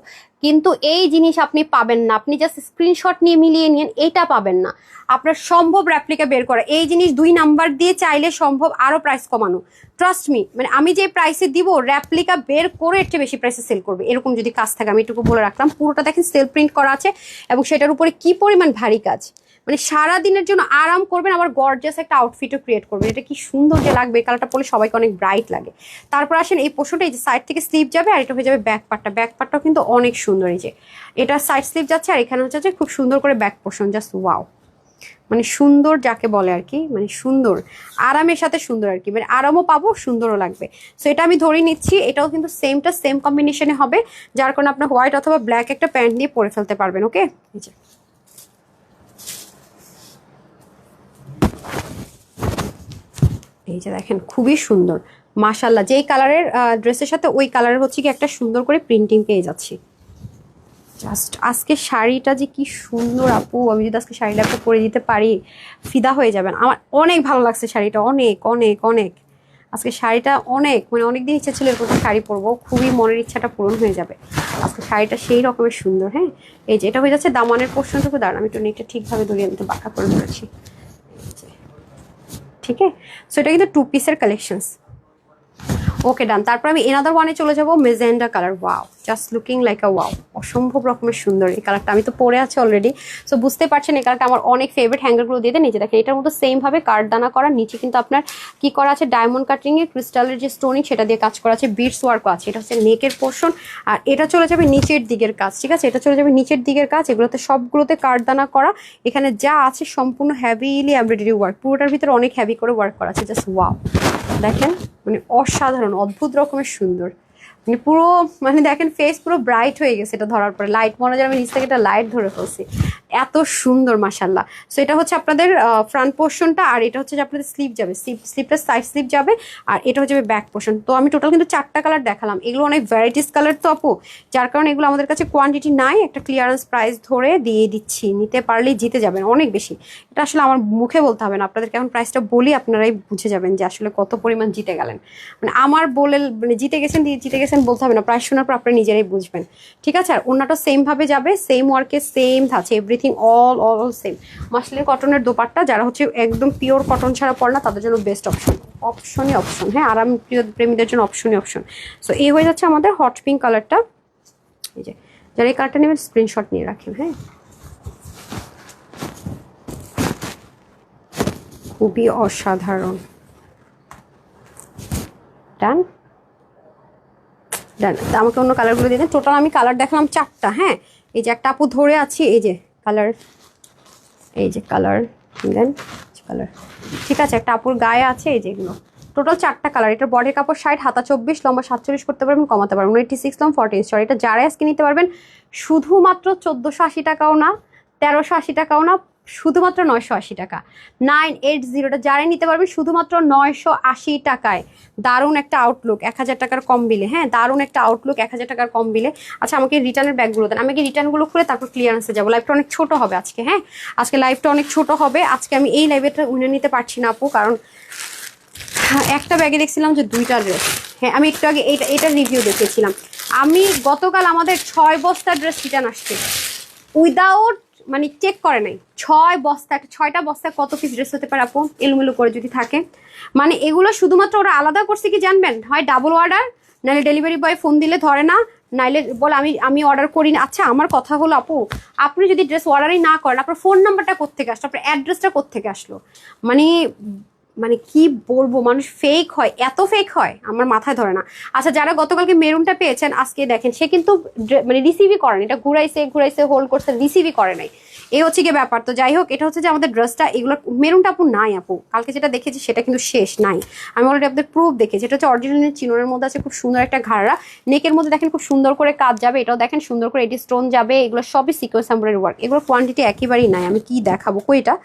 কিন্তু এই জিনিস আপনি পাবেন না। আপনি জাস্ট স্ক্রিনশট নিয়ে মিলিয়ে নিন, এটা পাবেন না। আপনার সম্ভব রেপ্লিকা বের করা, এই জিনিস 2 নাম্বার দিয়ে চাইলে সম্ভব আরো প্রাইস কমানো। ট্রাস্ট মি, মানে আমি যে প্রাইসে দিব রেপ্লিকা বের করে এর চেয়ে বেশি প্রাইসে সেল করবে, এরকম যদি কাজ থাকে। আমি এটুকু বলে রাখলাম, পুরোটা দেখেন সেল প্রিন্ট করা আছে, এবং সেটার উপরে কি পরিমাণ ভারী কাজ, মানে সারা দিনের জন্য আরাম করবেন, আবার গর্জিয়াস একটা আউটফিটও ক্রিয়েট করবেন। এটা কি সুন্দর যে লাগবে, এই কালারটা পরলে সবাইকে অনেক ব্রাইট লাগে। তারপর আসেন এই পোর্শনটা, এই যে সাইড থেকে স্লিপ যাবে, আর এটা হয়ে যাবে ব্যাক পার্টটা। ব্যাক পার্টটাও কিন্তু অনেক সুন্দর, এই যে এটা সাইড স্লিপ যাচ্ছে, আর এখানে হচ্ছে যে খুব সুন্দর করে ব্যাক পোর্শন, জাস্ট ওয়াও, মানে সুন্দর যাকে বলে আর কি, মানে সুন্দর আরামের সাথে সুন্দর আর কি, মানে আরামও পাবো সুন্দরও লাগবে। সো এটা আমি ধরে নিচ্ছি, এটাও কিন্তু সেম কম্বিনেশনে হবে, যার কারণে আপনার হোয়াইট অথবা ব্ল্যাক একটা প্যান্ট দিয়ে পরে ফেলতে পারবেন। ওকে, এই যে দেখেন খুবই সুন্দর মাশাআল্লাহ। যেই কালারের ড্রেসের সাথে ওই কালারের হচ্ছে কি একটা সুন্দর করে প্রিন্টিং পেয়ে যাচ্ছি। জাস্ট আজকে শাড়িটা যে কি সুন্দর আপু, আমি যদি আজকে শাড়িটা একটা পরে দিতে পারি ফিদা হয়ে যাবেন। আমার অনেক ভালো লাগছে শাড়িটা, অনেক অনেক অনেক। আজকে শাড়িটা অনেক, মানে অনেকদিন ইচ্ছা ছিল এরকম শাড়ি পরবো, খুবই মনের ইচ্ছাটা পূরণ হয়ে যাবে। আজকে শাড়িটা সেই রকমের সুন্দর। হ্যাঁ, এই যে এটা হয়ে যাচ্ছে দামানের পোর্শনটুকু, দাঁড়ান আমি একটু নেকটা ঠিকভাবে ধরিয়ে নিতে, বাঁকা করে ধরেছি। ঠিক আছে, সো এটা কিন্তু 2 পিসের কালেকশনস। ওকে ডান। তারপর আমি এনাদার ওয়ানে চলে যাবো, magenta colour. Wow, just looking like আ ওয়াও, অসম্ভব রকমের সুন্দর এই কালারটা। আমি তো পরে আছি অলরেডি, সো বুঝতে পারছেন এই কালারটা আমার অনেক ফেভারিট। হ্যাঙ্গারগুলো দিয়ে দেন, নিচে দেখেন এটার মধ্যে সেম ভাবে কাঠদানা করা, নিচে কিন্তু আপনার কি করা আছে, ডায়মন্ড কাটিং এর ক্রিস্টালের যে স্টোনিং সেটা দিয়ে কাজ করা আছে, বিটস ওয়ার্কও আছে। এটা হচ্ছে নেকের পোর্শন, আর এটা চলে যাবে নিচের দিকের কাজ। ঠিক আছে, এটা চলে যাবে নিচের দিকের কাজ, এগুলোতে সবগুলোতে কাঠদানা করা। এখানে যা আছে সম্পূর্ণ হ্যাভিলি এমব্রয়ডারি ওয়ার্ক, পুরোটার ভিতরে অনেক হ্যাভি করে ওয়ার্ক করা আছে। জাস্ট ওয়াও, দেখেন মানে অসাধারণ অদ্ভুত রকমের সুন্দর। মানে পুরো মানে দেখেন ফেস পুরো ব্রাইট হয়ে গেছে এটা ধরার পরে, লাইট মনে হয় আমি নিচ থেকে একটা লাইট ধরে ফেলছি, এত সুন্দর মাশাল্লাহ। সো এটা হচ্ছে আপনাদের ফ্রন্ট পোর্শনটা, আর এটা হচ্ছে যে আপনাদের স্লিপ যাবে, স্লিপটা সাইড স্লিপ যাবে, আর এটা হচ্ছে ব্যাক পোর্শন। তো আমি টোটাল কিন্তু 4টা কালার দেখালাম, এগুলো অনেক ভ্যারাইটিস কালার তো আপু, যার কারণে এগুলো আমাদের কাছে কোয়ান্টিটি নাই, একটা ক্লিয়ারেন্স প্রাইস ধরে দিয়ে দিচ্ছি, নিতে পারলেই জিতে যাবেন অনেক বেশি। এটা আসলে আমার মুখে বলতে হবে না, আপনাদেরকে এখন প্রাইসটা বলি আপনারাই বুঝে যাবেন যে আসলে কত পরিমাণ জিতে গেলেন। মানে আমার বলে মানে জিতে গেছেন বলতে হবে না, প্রাইস শোনার পর আপনারা নিজেরাই বুঝবেন, ঠিক আছে। আর ওনাটা সেম ভাবে যাবে, সেম ওয়ার্কে সেম থাকছে, এভরিথিং অল সেম। মাসলিন কটনের দোপাট্টা, যারা হচ্ছে একদম পিওর কটন ছাড়া পড়ে না তাদের জন্য বেস্ট অপশন, হ্যাঁ, আরাম প্রিয় প্রেমীদের জন্য অপশন। সো এই হয়ে যাচ্ছে আমাদের হট পিঙ্ক কালারটা। এই যে যারা এই কালারটা নেবেন স্ক্রিনশট নিয়ে রাখেন, হ্যাঁ, খুবই অসাধারণ। ডান, আমাকে অন্য কালারগুলো দিয়ে দেন। টোটাল আমি কালার দেখালাম 4টা, হ্যাঁ। এই যে একটা আপু ধরে আছি, এই যে কালার, এই যে কালার দেন, কালার, ঠিক আছে। একটা আপুর গায়ে আছে, এই যে এগুলো টোটাল 4টা কালার। এটার বডির কাপড় 60, হাতা 24, লম্বা 47 করতে পারবেন, কমাতে পারবেন 86, লম্বা 40 সরি। এটা যারা আজকে নিতে পারবেন শুধুমাত্র 1480 টাকাও না, 1380 টাকাও না, শুধুমাত্র 980 টাকা, 980টা যারাই নিতে পারবেন শুধুমাত্র 980 টাকায়। দারুণ একটা আউটলুক 1000 টাকার কম বিলে, হ্যাঁ, দারুণ একটা আউটলুক 1000 টাকার কম বিলে। আচ্ছা আমাকে রিটার্নের ব্যাগগুলো দেন, আমাকে রিটার্নগুলো খুলে তারপর ক্লিয়ারেন্সে যাবো। লাইভটা অনেক ছোট হবে আজকে, হ্যাঁ, আজকে লাইভটা অনেক ছোট হবে। আজকে আমি এই লাইভটা উঠে নিতে পারছি না আপু, কারণ একটা ব্যাগে দেখছিলাম যে 2টা ড্রেস, হ্যাঁ, আমি একটু আগে এইটার রিভিউ দেখিয়েছিলাম। আমি গতকাল আমাদের 6 বস্তা ড্রেস রিটার্ন আসছে উইদাউট মানে চেক করে নাই। 6টা বস্তা কত পিস ড্রেস হতে পারে আপু এলোমেলো করে যদি থাকে? মানে এগুলো শুধুমাত্র ওরা আলাদা করছে কি জানবেন, হয় ডাবল অর্ডার, নাহলে ডেলিভারি বয় ফোন দিলে ধরে না, নাইলে বলে আমি অর্ডার করি না। আচ্ছা আমার কথা হলো আপু, আপনি যদি ড্রেস অর্ডারই না করেন, আপনার ফোন নাম্বারটা কোত্থেকে আসলো, আপনার অ্যাড্রেসটা কোত্থেকে আসলো? মানে মানে কি বলবো, মানুষ ফেক হয়, এত ফেক হয় আমার মাথায় ধরে না। আচ্ছা যারা গতকালকে মেরুনটা পেয়েছেন আজকে দেখেন সে কিন্তু মানে রিসিভই করেন, এটা ঘুরাইছে হোল্ড করছে, রিসিভই করে নাই, এই হচ্ছে গিয়ে ব্যাপার। তো যাই হোক, এটা হচ্ছে যে আমাদের ড্রেসটা, এগুলো মেরুনটা আপু নাই আপু, কালকে যেটা দেখেছি সেটা কিন্তু শেষ নাই, আমি অলরেডি আপনাদের প্রুফ দেখেছি। এটা হচ্ছে অরিজিনাল চিনোনের মধ্যে আছে, খুব সুন্দর একটা ঘাড়া, নেকের মধ্যে দেখেন খুব সুন্দর করে কাজ যাবে, এটাও দেখেন সুন্দর করে এটি স্টোন যাবে, এগুলো সবই সিকোয়েন্স এমব্রয়ডারি ওয়ার্ক, এগুলো কোয়ান্টিটি একেবারেই নাই। আমি কি দেখাবো কই, এটা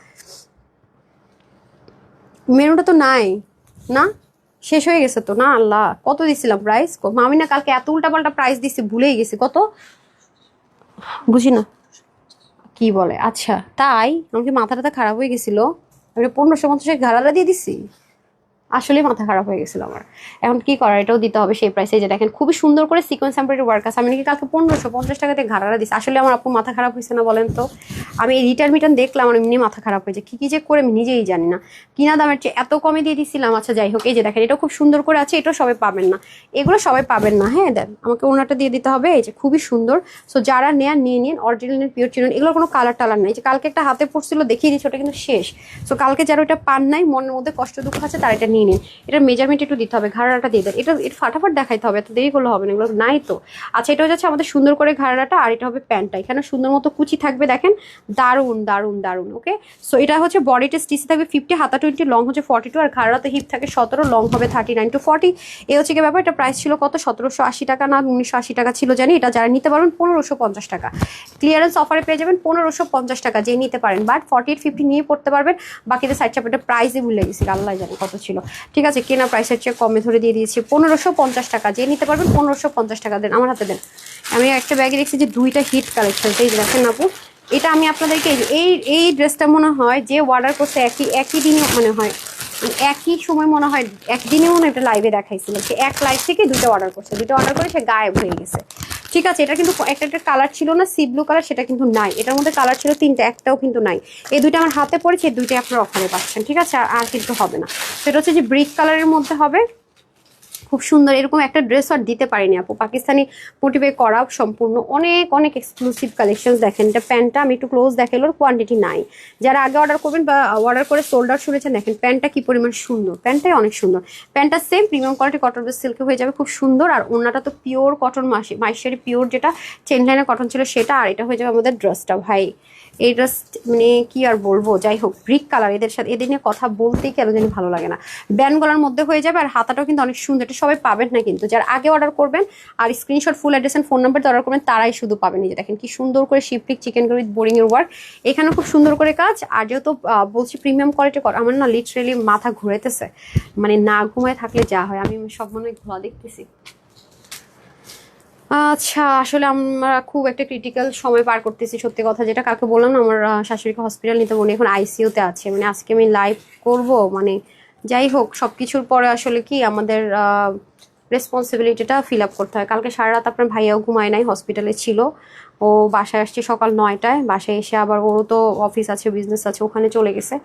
মেরুনটা তো নাই না, শেষ হয়ে গেছে তো না। আল্লাহ কত দিছিলাম প্রাইস, আমি না কালকে এত উল্টাপাল্টা প্রাইস দিছি ভুলেই গেছি, কত বুঝি না কি বলে। আচ্ছা তাই আমার কি মাথাটা খারাপ হয়ে গেছিল, আমি 1550 ঘাড়ালা দিয়ে দিছি, আসলে মাথা খারাপ হয়ে গেছিল আমার। এখন কি করার, এটাও দিতে হবে সেই প্রাইসে। যে দেখেন খুবই সুন্দর করে সিকোয়েন্স এমব্রয়ডারি ওয়ার্ক আছে, আমি নাকি কালকে 1550 টাকাতে ঘাড়ারা দিচ্ছি। আসলে আমার আপু মাথা খারাপ হয়েছে না বলেন তো? আমি এই রিটার্ন দেখলাম আমার এমনি মাথা খারাপ হয়েছে, কি যে করে আমি নিজেই জানি না, কিনা দামের চেয়ে এত কমে দিয়ে দিছিলাম। আচ্ছা যাই হোক, এই যে দেখেন এটাও খুব সুন্দর করে আছে, এটাও সবাই পাবেন না, এগুলো সবাই পাবেন না, হ্যাঁ। দেন আমাকে ওনাটা দিয়ে দিতে হবে, এই যে খুবই সুন্দর। সো যারা নেন নিয়ে নিন, অরিজিনাল পিওর চিনুন, এগুলোর কোনো কালার টালার নাই। যে কালকে একটা হাতে পড়ছিল দেখিয়ে দিচ্ছি, ওটা কিন্তু শেষ। সো কালকে যারা ওটা পান নাই, মনের মধ্যে কষ্ট দুঃখ আছে, তারা এটা নিয়ে নিন। এটা মেজারমেন্ট একটু দিতে হবে, ঘাড়াটা দিয়ে দেন, এটা ফাটাফাট দেখাইতে হবে, এত দেরি করলে হবে না, এগুলো নাই তো। আচ্ছা এটা হচ্ছে আমাদের সুন্দর করে ঘাড়াটা, আর এটা হবে প্যান্টটা, এখানে সুন্দর মতো কুচি থাকবে দেখেন, দারুন দারুন দারুন। ওকে, সো এটা হচ্ছে বডিটা স্টিচ থাকবে 50, হাতা 20, লং হচ্ছে 42, আর ঘাড়াতে হিপ থাকে 17, লং হবে 39 to 40। এই হচ্ছে কি ব্যাপার। এটা প্রাইস ছিল কত, 1780 টাকা না 1980 টাকা ছিল জানি। এটা যারা নিতে পারবেন 1550 টাকা, ক্লিয়ারেন্স অফারে পেয়ে যাবেন 1550 টাকা, যে নিতে পারেন। বাট 48-50 নিয়ে পড়তে পারবেন, বাকিতে সাইড চাপ। এটা প্রাইসই ভুলে গেছি, আল্লাহ জানে কত ছিল, ঠিক আছে। কেনা প্রাইসের চেয়ে কমে ধরে দিয়ে দিয়েছি 1550 টাকা, যে নিতে পারবেন 1550 টাকা দেন, আমার হাতে দেন। আমি একটা ব্যাগে দেখছি যে 2টা হিট কালেকশন, এই দেখেন আপু, এটা আমি আপনাদেরকে এই ড্রেসটা মনে হয় যে অর্ডার করছে একই দিনে মনে হয়, একই সময় মনে হয় একদিনে মনে হয় একটা লাইভে দেখাইছিল, সে এক লাইভ থেকে 2টা অর্ডার করছে, 2টা অর্ডার করে সে গায়েব হয়ে গেছে, ঠিক আছে। এটা কিন্তু একটা কালার ছিল না, সি ব্লু কালার, সেটা কিন্তু নাই। এটার মধ্যে কালার ছিল 3টা, একটাও কিন্তু নাই। এই 2টা আমার হাতে পড়েছে, এই 2টাই আপনার অফারে পাচ্ছেন, ঠিক আছে। আর কিন্তু হবে না, সেটা হচ্ছে যে ব্রিক কালারের মধ্যে হবে, খুব সুন্দর। এরকম একটা ড্রেস আর দিতে পারিনি আপু, পাকিস্তানি মোটিভে করা সম্পূর্ণ, অনেক অনেক এক্সক্লুসিভ কালেকশন। দেখেন এটা প্যান্টটা আমি একটু ক্লোজ দেখালোর, কোয়ান্টিটি নাই। যারা আগে অর্ডার করবেন বা অর্ডার করে সোল্ড আউট শুনেছেন, দেখেন প্যান্টটা কি পরিমাণ সুন্দর, প্যান্টটাই অনেক সুন্দর। প্যান্টটা same premium quality cotton base সিল্কে হয়ে যাবে, খুব সুন্দর। আর ওনাটা তো পিওর কটন, মাইশারি পিওর যেটা চেন লাইনের কটন ছিল সেটা, আর এটা হয়ে যাবে আমাদের ড্রেসটা। ভাই এই ড্রেস মানে কি আর বলবো, যাই হোক ব্রিক কালার, এদের নিয়ে কথা বলতেই কেন জানি ভালো লাগে না। ব্যান্ড গলার মধ্যে হয়ে যাবে, আর হাতাটাও কিন্তু অনেক সুন্দর, একটা সবাই পাবেন না, কিন্তু যারা আগে অর্ডার করবেন আর screenshot full address and phone number order করবেন তারাই শুধু পাবেন। এই যে দেখেন কি সুন্দর করে শিপলিক চিকেন কারি উইথ বোরিং এর ওয়ার্ক, এখানে খুব সুন্দর করে কাজ। আর যেহেতু বলছি প্রিমিয়াম কোয়ালিটি, আমার না লিটারেলি মাথা ঘুরাইতেছে, মানে না ঘুমায় থাকলে যা হয়, আমি সব মনে হয় ঘোরা দেখতেছি। আচ্ছা, আসলে আমরা খুব একটা ক্রিটিক্যাল সময় পার করতেছি, সত্যি কথা যেটা কাকে বললাম না, আমার শাশুড়িকে হসপিটাল নিতে, উনি এখন আইসিইউতে আছে। মানে আজকে আমি লাইভ করব, মানে যাই হোক সব কিছুর পরে আসলে কি আমাদের রেসপন্সিবিলিটিটা ফিল আপ করতে হয়। কালকে সারা রাত আপনার ভাইয়াও ঘুমায় নাই, হসপিটালে ছিল। ও বাসায় আসছে সকাল 9টায়, বাসায় এসে আবার ওরও তো অফিস আছে, বিজনেস আছে, ওখানে চলে গেছে।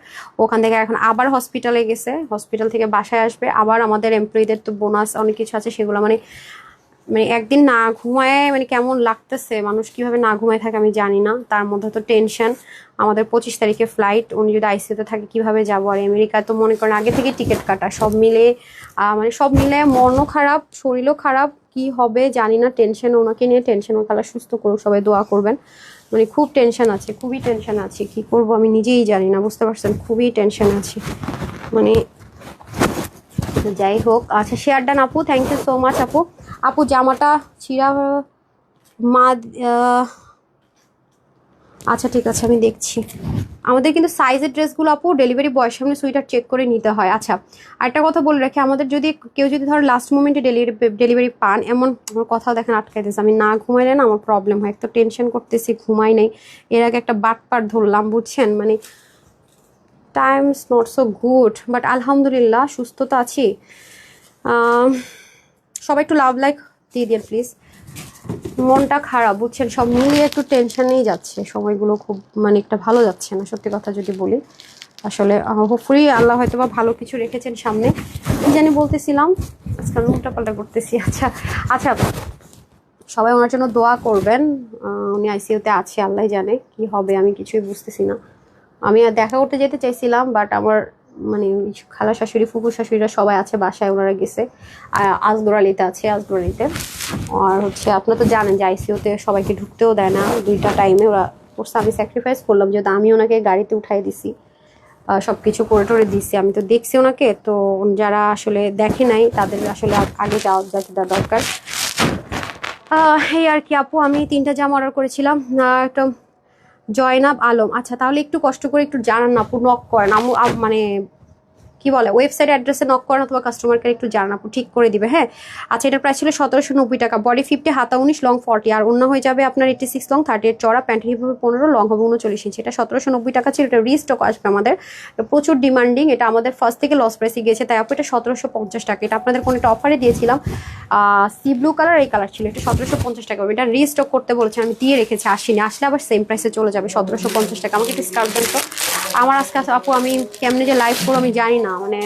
ওখান থেকে এখন আবার হসপিটালে গেছে, হসপিটাল থেকে বাসায় আসবে, আবার আমাদের এমপ্লয়ীদের তো বোনাস অনেক কিছু আছে সেগুলো, মানে মানে একদিন না ঘুমায় মানে কেমন লাগতেছে, মানুষ কিভাবে না ঘুমায় থাকে আমি জানি না। তার মধ্যে তো টেনশন, আমাদের 25 তারিখে ফ্লাইট, উনি যদি আইসিইউতে থাকে কিভাবে যাবো। আর আমেরিকায় তো মনে করেন আগে থেকে টিকিট কাটা, সব মিলে মানে সব মিলে মনও খারাপ, শরীরও খারাপ, কি হবে জানি না। টেনশন, ওনাকে নিয়ে টেনশন, ওকে আল্লাহ সুস্থ করুক, সবাই দোয়া করবেন। মানে খুব টেনশন আছে, খুবই টেনশন আছে, কি করব আমি নিজেই জানি না, বুঝতে পারছেন, খুবই টেনশন আছে মানে। যাই হোক, আচ্ছা শেয়ার ডান আপু, থ্যাংক ইউ সো মাচ আপু। আপু জামাটা ছিঁড়া মা, আচ্ছা ঠিক আছে আমি দেখছি। আমাদের কিন্তু সাইজের ড্রেসগুলো আপু ডেলিভারি বয়ের সামনে সুইটার চেক করে নিতে হয়। আচ্ছা আরেকটা কথা বলে রাখি, আমাদের যদি কেউ যদি ধরো লাস্ট মোমেন্টে ডেলিভারি পান, এমন আমার কথাও দেখেন আটকাই দিয়েছে, আমি না ঘুমাইলে না আমার প্রবলেম হয়, একটু টেনশন করতেছি, ঘুমাই নাই। এর আগে একটা বাটপার ধরলাম, বুঝছেন, মানে Times not so good, but আলহামদুলিল্লাহ সুস্থ তো আছি। সবাই একটু লাভ লাইক দিয়ে দিন প্লিজ, মনটা খারাপ বুঝছেন, সব মিলিয়ে একটু টেনশনেই যাচ্ছে সময়গুলো, খুব মানে একটা ভালো যাচ্ছে না সত্যি কথা যদি বলি। আসলে হোপফুলি আল্লাহ হয়তো বা ভালো কিছু রেখেছেন সামনে। কি জানি বলতেছিলাম, আজকাল উল্টা পাল্টা করতেছি। আচ্ছা আচ্ছা, সবাই ওনার জন্য দোয়া করবেন, উনি আইসিইউতে আছে, আল্লাহ জানে কি হবে, আমি কিছুই বুঝতেছি না। আমি দেখা করতে যেতে চাইছিলাম, বাট আমার মানে খালা শাশুড়ি, ফুফু শাশুড়িরা সবাই আছে বাসায়, ওনারা গেছে আজগোড়ালিতে আছে, আজগোড়ালিতে। আর হচ্ছে আপনারা তো জানেন যে আইসিইউতে সবাইকে ঢুকতেও দেয় না, 2টা টাইমে ওরা করছে। আমি স্যাক্রিফাইস করলাম, যেহেতু আমি ওনাকে গাড়িতে উঠাই দিছি, সব কিছু করে টরে দিছি, আমি তো দেখছি ওনাকে। তো যারা আসলে দেখে নাই তাদের আসলে আগে যাওয়া দরকার। এই আর কি আপু, আমি 3টা জামা অর্ডার করেছিলাম, একটা জয়নাব আলম। আচ্ছা তাহলে একটু কষ্ট করে একটু জানান না আপু, নক করেন মানে কি বলে ওয়েবসাইট অ্যাড্রেসে নক করেন অথবা কাস্টমার কেয়ার একটু জানান আপু, ঠিক করে দিবে। হ্যাঁ আচ্ছা, এটার প্রাইস ছিল 1790 টাকা, বডি 50, হাতা 19, লং 40, আর অন্য হয়ে যাবে আপনার 86 লং, 38 চড়া, প্যান্টের হিপ হবে 15, লং হবে 39 ইঞ্চি। এটা 1790 টাকা ছিল, এটা রিস্টক আসবে আমাদের, প্রচুর ডিমান্ডিং, এটা আমাদের ফার্স্ট থেকে লস প্রাইসে গিয়েছে, তাই আপু এটা 1750 টাকা। এটা আপনাদের কোনো একটা অফারে দিয়েছিলাম, সি ব্লু কালার, এই কালার ছিল, এটা 1750 টাকা। এটা রিস্টক করতে বলেছে, আমি দিয়ে রেখেছি, আসিনি, আসলে আবার সেম প্রাইসে চলে যাবে 1750 টাকা। আমাকে একটু স্কার্ফ দেন তো। আমার আজকে আপু আমি কেমনে যে লাইভ করবো আমি জানি না, মানে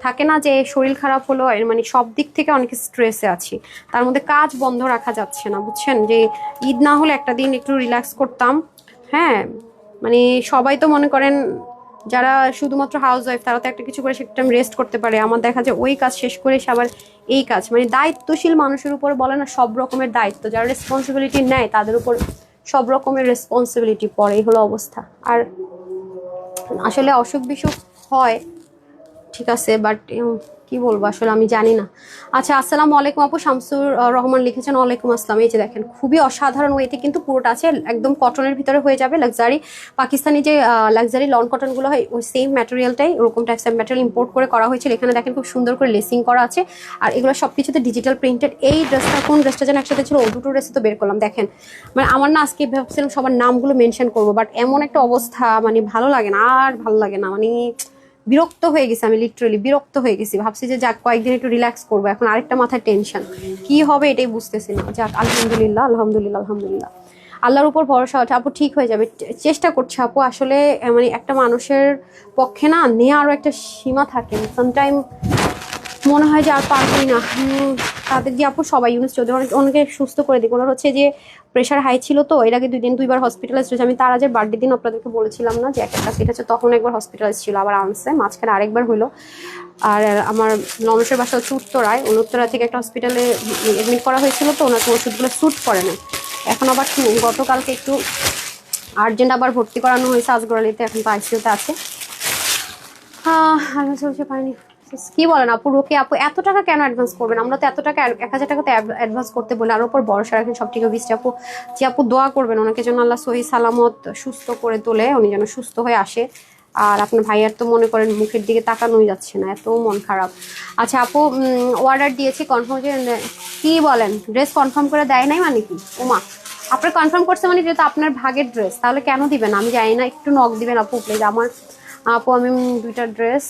থাকে না যে শরীর খারাপ হলো, মানে সব দিক থেকে অনেক স্ট্রেসে আছি, তার মধ্যে কাজ বন্ধ রাখা যাচ্ছে না, বুঝছেন, যে ঈদ না হলে একটা দিন একটু রিল্যাক্স করতাম। হ্যাঁ মানে সবাই তো মনে করেন যারা শুধুমাত্র হাউস ওয়াইফ তারা তো একটা কিছু করে সেটা রেস্ট করতে পারে, আমার দেখা যায় ওই কাজ শেষ করে এসে আবার এই কাজ, মানে দায়িত্বশীল মানুষের উপর বলে না সব রকমের দায়িত্ব, যারা রেসপন্সিবিলিটি নেয় তাদের উপর সব রকমের রেসপন্সিবিলিটি পড়ে, এই হলো অবস্থা। আর আসলে অসুখ বিসুখ হয় ঠিক আছে, বাট কি বলবো আসলে আমি জানি না। আচ্ছা আসসালামু আলাইকুম আপু, শামসুর রহমান লিখেছেন, ওয়ালাইকুম আসসালাম। এই যে দেখেন খুবই অসাধারণ ওয়েতে কিন্তু পুরোটা আছে, একদম কটনের ভিতরে হয়ে যাবে, লাক্সারি পাকিস্তানি যে লাক্সারি লন কটনগুলো হয় ওই সেম ম্যাটেরিয়ালটাই, ওরকম টাইপসের ম্যাটেরিয়াল ইম্পোর্ট করে করা হয়েছিল। এখানে দেখেন খুব সুন্দর করে লেসিং করা আছে, আর এগুলো সব কিছুতে ডিজিটাল প্রিন্টেড। এই ড্রেসটা কোন ড্রেসটা যেন একসাথে ছিল, ও দুটো ড্রেসে তো বের করলাম। দেখেন মানে আমার না আজকে ভাবছিলাম সবার নামগুলো মেনশন করবো, বাট এমন একটা অবস্থা, মানে ভালো লাগে না, আর ভালো লাগে না, মানে বিরক্ত হয়ে গেছি, আমি লিটারালি বিরক্ত হয়ে গেছি। ভাবছি যে যাক কয়েকদিন একটু রিল্যাক্স করবো, এখন আরেকটা মাথায় টেনশন, কি হবে এটাই বুঝতেছি না। যাক আলহামদুলিল্লাহ আলহামদুলিল্লাহ আলহামদুলিল্লাহ, আল্লাহর উপর ভরসা হচ্ছে আপু, ঠিক হয়ে যাবে, চেষ্টা করছে আপু। আসলে মানে একটা মানুষের পক্ষে না নেওয়া আরও একটা সীমা থাকে, সামটাইম মনে হয় যে আর পারবই না। তাদের যে আপু সবাই ইউনুস চৌধুরী অনেকে সুস্থ করে দিই, ওনার হচ্ছে যে প্রেশার হাই ছিল, তো এর আগে 2 বার হসপিটালাইজ হয়েছে। আমি তার আজ বার্থডে দিন আপনাদেরকে বলেছিলাম না যে একটা সিট আছে, তখন একবার হসপিটালাইজ ছিল, আবার আনছে, মাঝখানে আরেকবার হলো। আর আমার ননসের বাসা হচ্ছে উত্তরায়, উত্তরা থেকে একটা হসপিটালে এডমিট করা হয়েছিল, তো ওনাকে ওষুধগুলো স্যুট করে না। এখন আবার গতকালকে একটু আর্জেন্ট আবার ভর্তি করানো হয়েছে আজগোড়ালিতে, এখন তো আইসিইউতে আছে। আমি চলছে পারিনি, কি বলেন আপু? রোকে আপু এত টাকা কেন অ্যাডভান্স করবেন? আমরা তো এত টাকা 1000 টাকা তো অ্যাডভান্স করতে বলি, আর উপর ভরসা রাখেন সব ঠিক বৃষ্টি আপু। যে আপু দোয়া করবেন ওনাকে যেন আল্লাহ সহি সালামত সুস্থ করে তোলে, উনি যেন সুস্থ হয়ে আসে। আর আপনার ভাইয়ার তো মনে করেন মুখের দিকে তাকানোই যাচ্ছে না, এত মন খারাপ। আচ্ছা আপু, অর্ডার দিয়েছি কনফার্ম, যে কি বলেন ড্রেস কনফার্ম করে দেয় নাই মানে কি? ওমা, আপনার কনফার্ম করছে মানে যেহেতু আপনার ভাগের ড্রেস, তাহলে কেন দিবেন? আমি জানি না, একটু নক দিবেন আপু প্লিজ। আমার আপু আমি 2টা ড্রেস,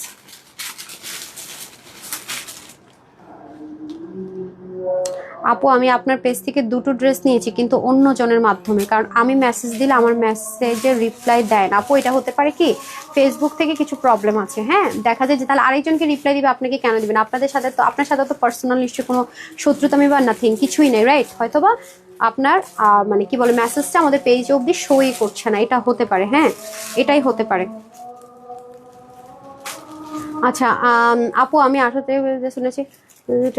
আপু আমি আপনার পেজ থেকে 2টো ড্রেস নিয়েছি কিন্তু অন্য জনের মাধ্যমে, কারণ আমি মেসেজ দিলে আমার মেসেজের রিপ্লাই দেয় না। আপু এটা হতে পারে কি ফেসবুক থেকে কিছু প্রবলেম আছে, হ্যাঁ দেখা যায় যে তাহলে আরেকজনকে রিপ্লাই দিবে, আপনাকে কেন দিবেন? আপনাদের সাথে তো, আপনার সাথে তো পার্সোনাল নিশ্চয়ই কোনো শত্রুতামি বা নাথিং, কিছুই নেই, রাইট? হয়তোবা আপনার মানে কি বলে মেসেজটা আমাদের পেজ অবধি শোই করছে না, এটা হতে পারে, হ্যাঁ এটাই হতে পারে। আচ্ছা আপু আমি 18 থেকে শুনেছি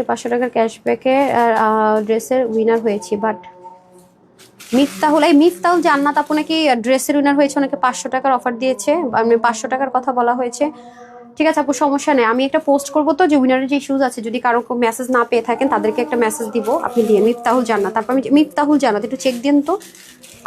500 টাকার ক্যাশব্যাকে ড্রেসের উইনার হয়েছি, বাট মিফতাহুল, এই মিফতাহুল জান্নাত আপু নাকি ড্রেসের উইনার হয়েছে, ওনাকে 500 টাকার অফার দিয়েছে, আমি 500 টাকার কথা বলা হয়েছে। ঠিক আছে আপু সমস্যা নেই, আমি একটা পোস্ট করবো তো যে উইনারের যে ইস্যুজ আছে, যদি কারো মেসেজ না পেয়ে থাকেন তাদেরকে একটা মেসেজ দিব, আপনি দিয়ে মিফতাহুল জান্নাত, তারপর আমি মিফতাহুল জান্নাত একটু চেক দিন তো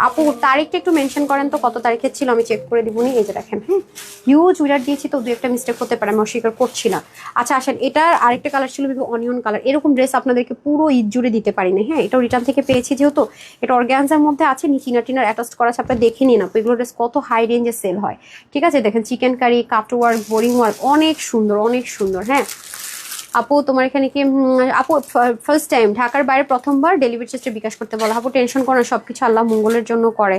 আপু, তারিখটা একটু মেনশন করেন তো কত তারিখের ছিল, আমি চেক করে দিবনি। এই যে দেখেন, হ্যাঁ হিউজ উইনার দিয়েছি তো, 2-1টা মিস্টেক হতে পারে, আমি অস্বীকার করছি না। আচ্ছা আসেন, এটার আরেকটা কালার ছিল অনিয়ন কালার, এরকম ড্রেস আপনাদেরকে পুরো ঈদ জুড়ে দিতে পারিনি, হ্যাঁ এটাও রিটার্ন থেকে পেয়েছি যেহেতু, এটা অর্গ্যানজার মধ্যে আছে, নিচিনার টিনার অ্যাটাচ করা আছে, আপনারা দেখে নিন আপু, এগুলো ড্রেস কত হাই রেঞ্জে সেল হয়। ঠিক আছে দেখেন, chicken curry, cut work, boring work, অনেক সুন্দর অনেক সুন্দর। হ্যাঁ আপু তোমার এখানে কি আপু ফার্স্ট টাইম ঢাকার বাইরে প্রথমবার ডেলিভারি চার্জটা বিকাশ করতে বলা। আপু টেনশন করো না, সবকিছু আল্লাহ মঙ্গলের জন্য করে।